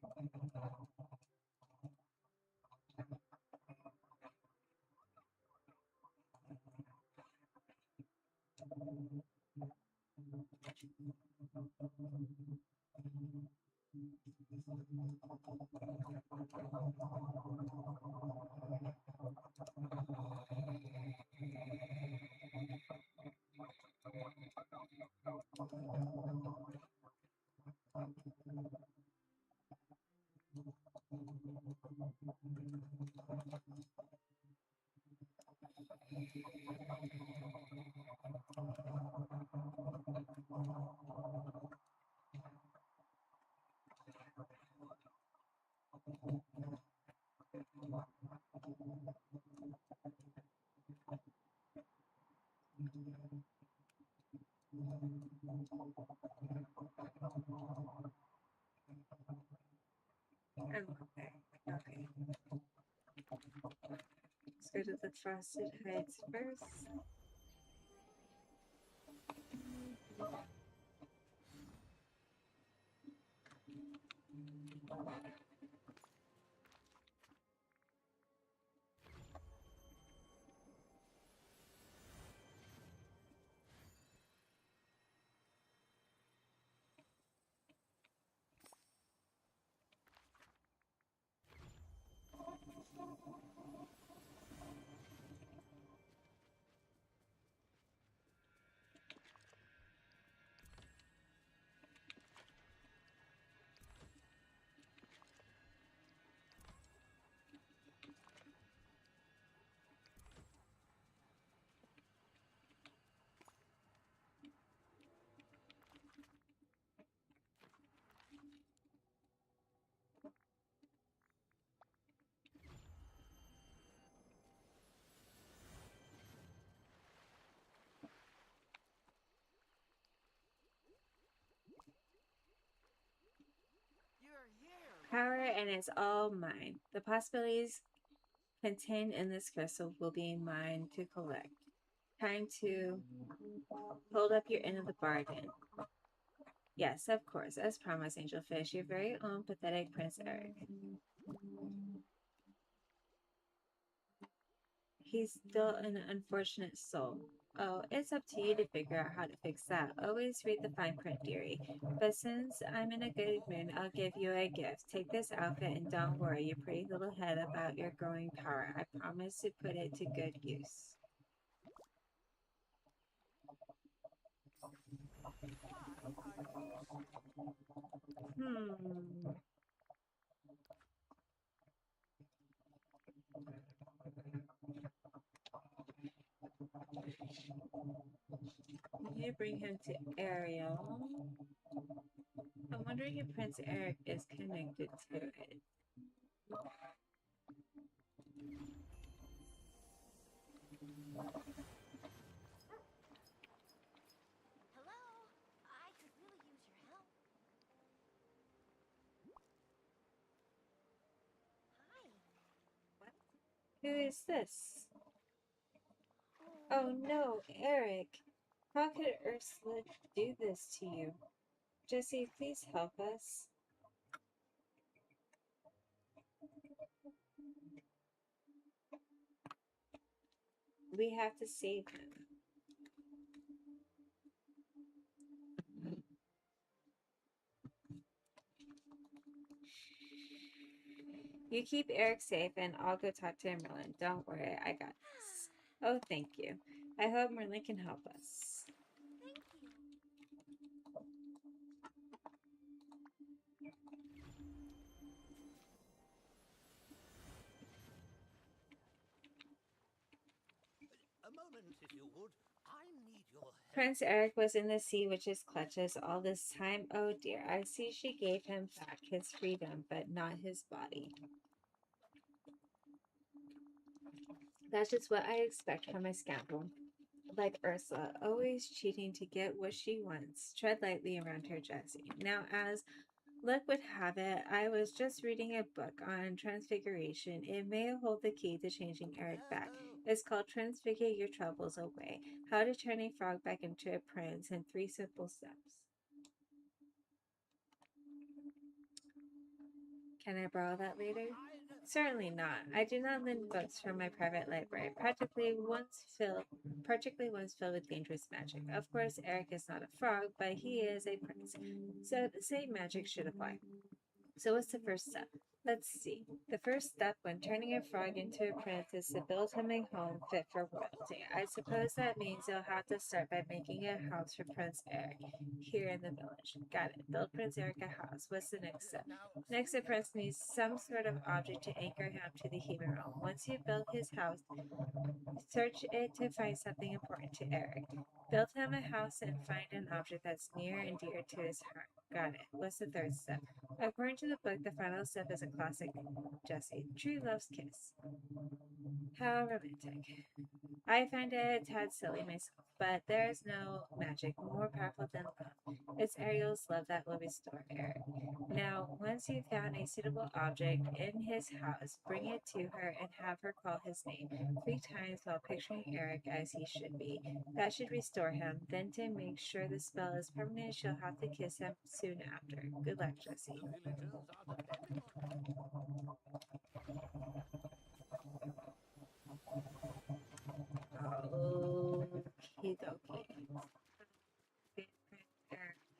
Okay. Okay. Let's go to the Frosted Heights first. You're here. Power, and it's all mine. The possibilities contained in this crystal will be mine to collect. Time to hold up your end of the bargain. Yes, of course, as promised, Angelfish, your very own pathetic Prince Eric. He's still an unfortunate soul. Oh, it's up to you to figure out how to fix that. Always read the fine print, dearie. But since I'm in a good mood, I'll give you a gift. Take this outfit and don't worry your pretty little head about your growing power. I promise to put it to good use. Hmm. You bring him to Ariel. I'm wondering if Prince Eric is connected to it. Hello? I could really use your help. Hi. Who is this? Oh no, Eric. How could Ursula do this to you? Jesse, please help us. We have to save him. You keep Eric safe and I'll go talk to Merlin. Don't worry, I got this. Oh, thank you. I hope Merlin can help us. Thank you. A moment, if you would. I need your help. Prince Eric was in the Sea Witch's clutches all this time. Oh dear, I see she gave him back his freedom, but not his body. That's just what I expect from a scoundrel. Like Ursula, always cheating to get what she wants. Tread lightly around her, Jesse. Now, as luck would have it, I was just reading a book on transfiguration. It may hold the key to changing Eric back. It's called Transfigure Your Troubles Away. How to Turn a Frog Back into a Prince in 3 Simple Steps. Can I borrow that later? Certainly not. I do not lend books from my private library, particularly ones filled with dangerous magic. Of course, Eric is not a frog, but he is a prince, so the same magic should apply. So what's the first step? Let's see. The first step when turning a frog into a prince is to build him a home fit for royalty. I suppose that means you'll have to start by making a house for Prince Eric here in the village. Got it. Build Prince Eric a house. What's the next step? Now, Next, the prince needs some sort of object to anchor him to the human realm. Once you've built his house, search it to find something important to Eric. Build him a house and find an object that's near and dear to his heart. Got it. What's the third step? According to the book, the final step is a classic, Jesse. True love's kiss. How romantic. I find it a tad silly myself, but there is no magic more powerful than love. It's Ariel's love that will restore Eric. Now, once you've found a suitable object in his house, bring it to her and have her call his name 3 times while picturing Eric as he should be. That should restore him. Then, to make sure the spell is permanent, she'll have to kiss him soon after. Good luck, Jesse. the villagers are depending on you. Okie dokie.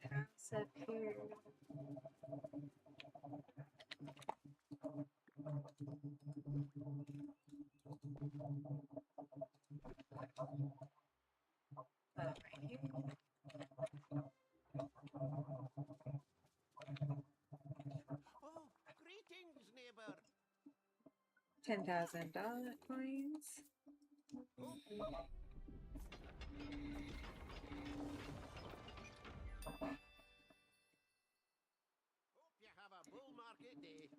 House up here. Right here. Oh, greetings, neighbor. $10,000 coins. Hope you have a bull market day.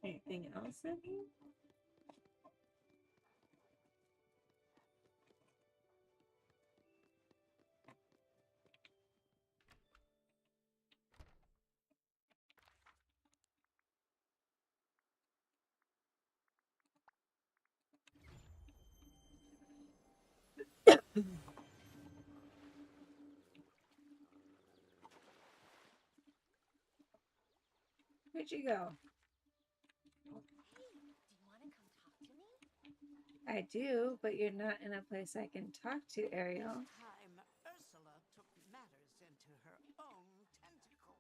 Anything else in here? Where'd you go? Hey, do you want to come talk to me? I do, but you're not in a place I can talk to, Ariel. Time Ursula took matters into her own tentacles.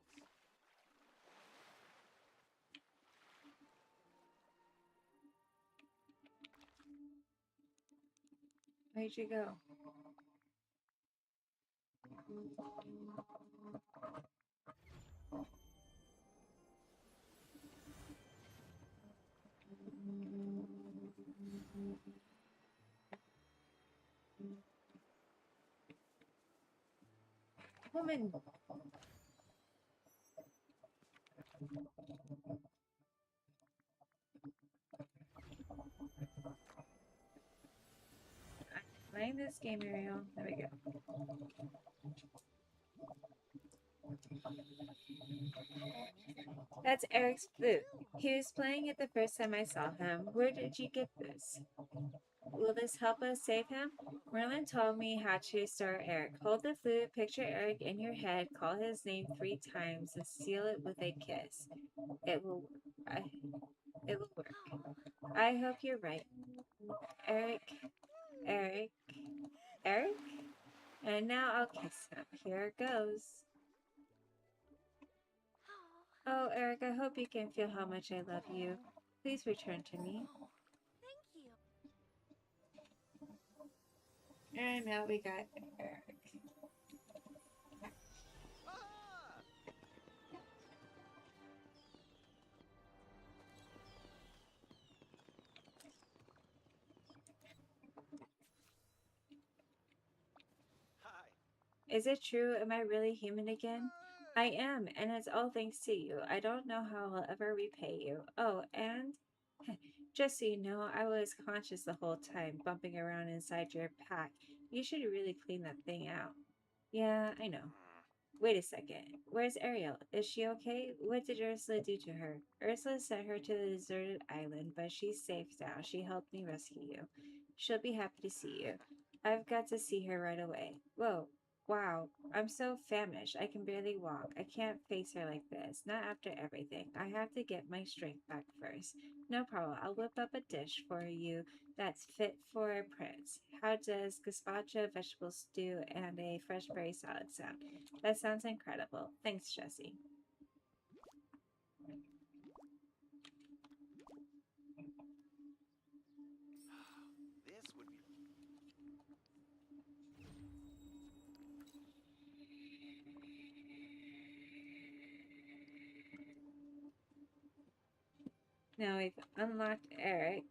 Where'd you go? Woman. I'm playing this game, Ariel. There we go. That's Eric's flute. He was playing it the first time I saw him. Where did you get this? Will this help us save him? Merlin told me how to restore Eric. Hold the flute, picture Eric in your head, call his name 3 times, and seal it with a kiss. It will. It will work. I hope you're right. Eric. Eric. Eric? And now I'll kiss him. Here it goes. Oh, Oh, Eric, I hope you can feel how much I love you. Please return to me. thank you. And now we got Eric. Ah! Hi. Is it true? Am I really human again? I am, and it's all thanks to you. I don't know how I'll ever repay you. Oh, and just so you know, I was conscious the whole time, bumping around inside your pack. You should really clean that thing out. Yeah, I know. Wait a second. Where's Ariel? Is she okay? What did Ursula do to her? Ursula sent her to the deserted island, but she's safe now. She helped me rescue you. She'll be happy to see you. I've got to see her right away. Whoa. Wow, I'm so famished. I can barely walk. I can't face her like this. Not after everything. I have to get my strength back first. No problem. I'll whip up a dish for you that's fit for a prince. How does gazpacho, vegetable stew, and a fresh berry salad sound? That sounds incredible. Thanks, Jesse. This would be. Now we've unlocked Eric.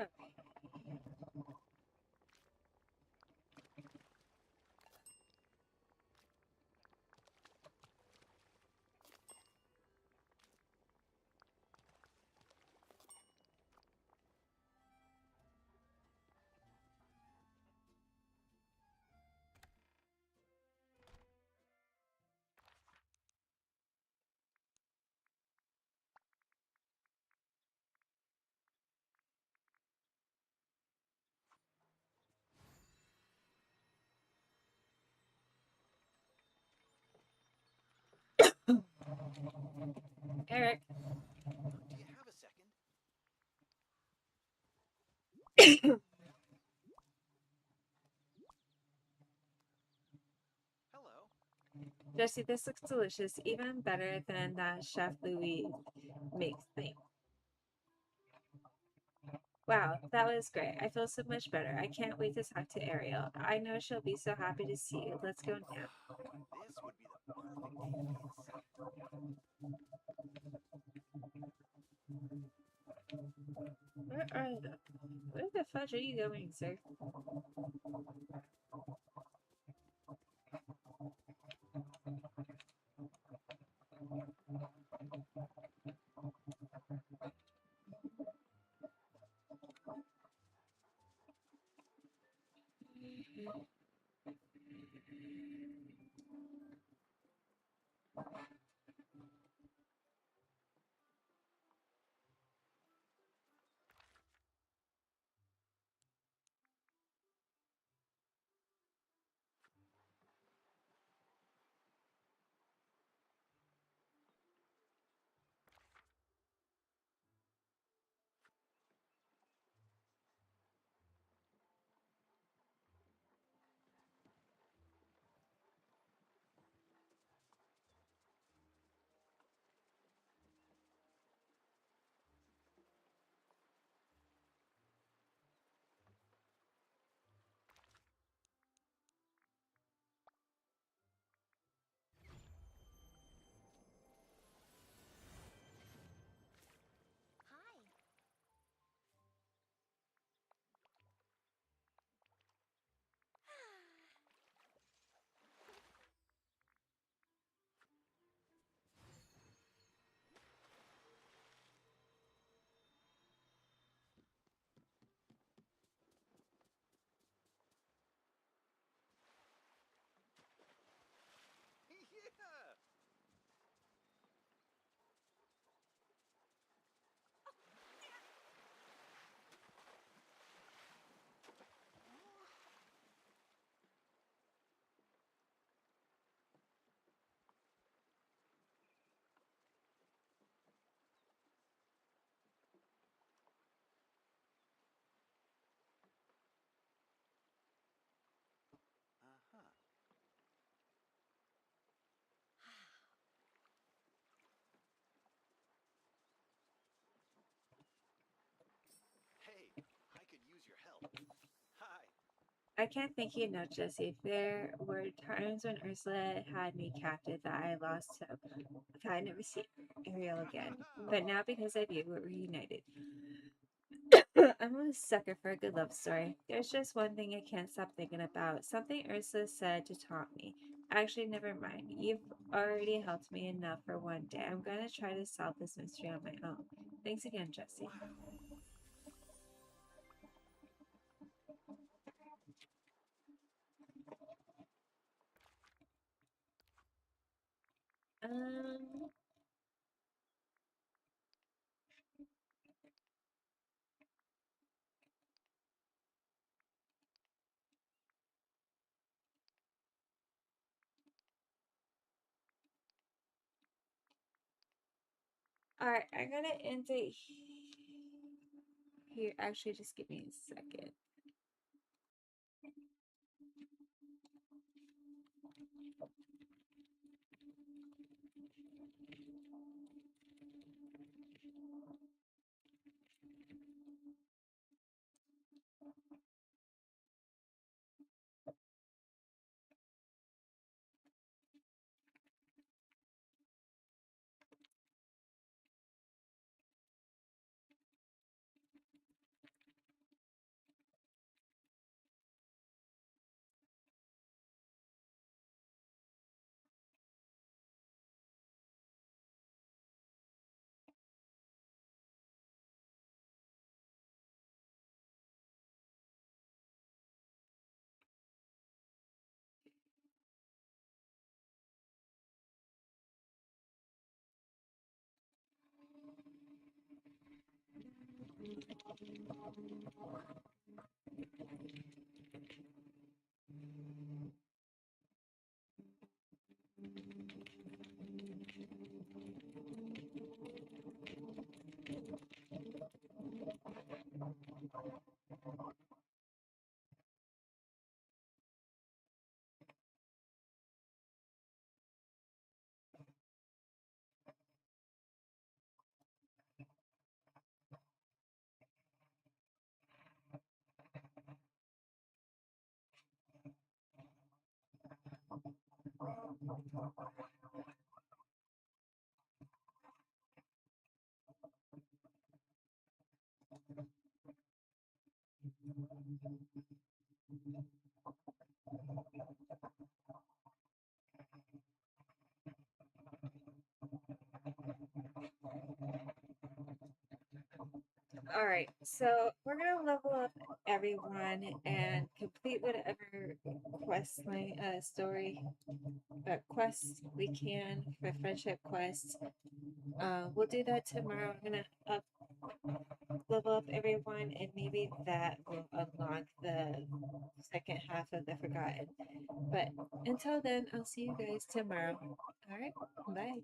Okay. Eric. Do you have a second? Hello. Jesse, this looks delicious, even better than that Chef Louis makes thing. Wow, that was great. I feel so much better. I can't wait to talk to Ariel. I know she'll be so happy to see you. Let's go now. This would be the perfect alias. Where are you? Where the fudge are you going, sir? Hi. Yeah. Uh-huh. Hey, I could use your help. Hi. I can't thank you enough, Jesse. There were times when Ursula had me captive that I lost hope. I thought I'd never see Ariel again. But now, because of you, we're reunited. I'm a sucker for a good love story. There's just one thing I can't stop thinking about. Something Ursula said to taunt me. Actually, never mind. You've already helped me enough for one day. I'm going to try to solve this mystery on my own. Thanks again, Jesse. Wow. Alright, I'm gonna end it here. Actually, just give me a second. Alright, so we're gonna level up everyone and complete whatever quest line, quests we can for friendship quests. We'll do that tomorrow. I'm gonna level up everyone, and maybe that will unlock the second half of the Forgotten. But until then, I'll see you guys tomorrow. Alright, bye.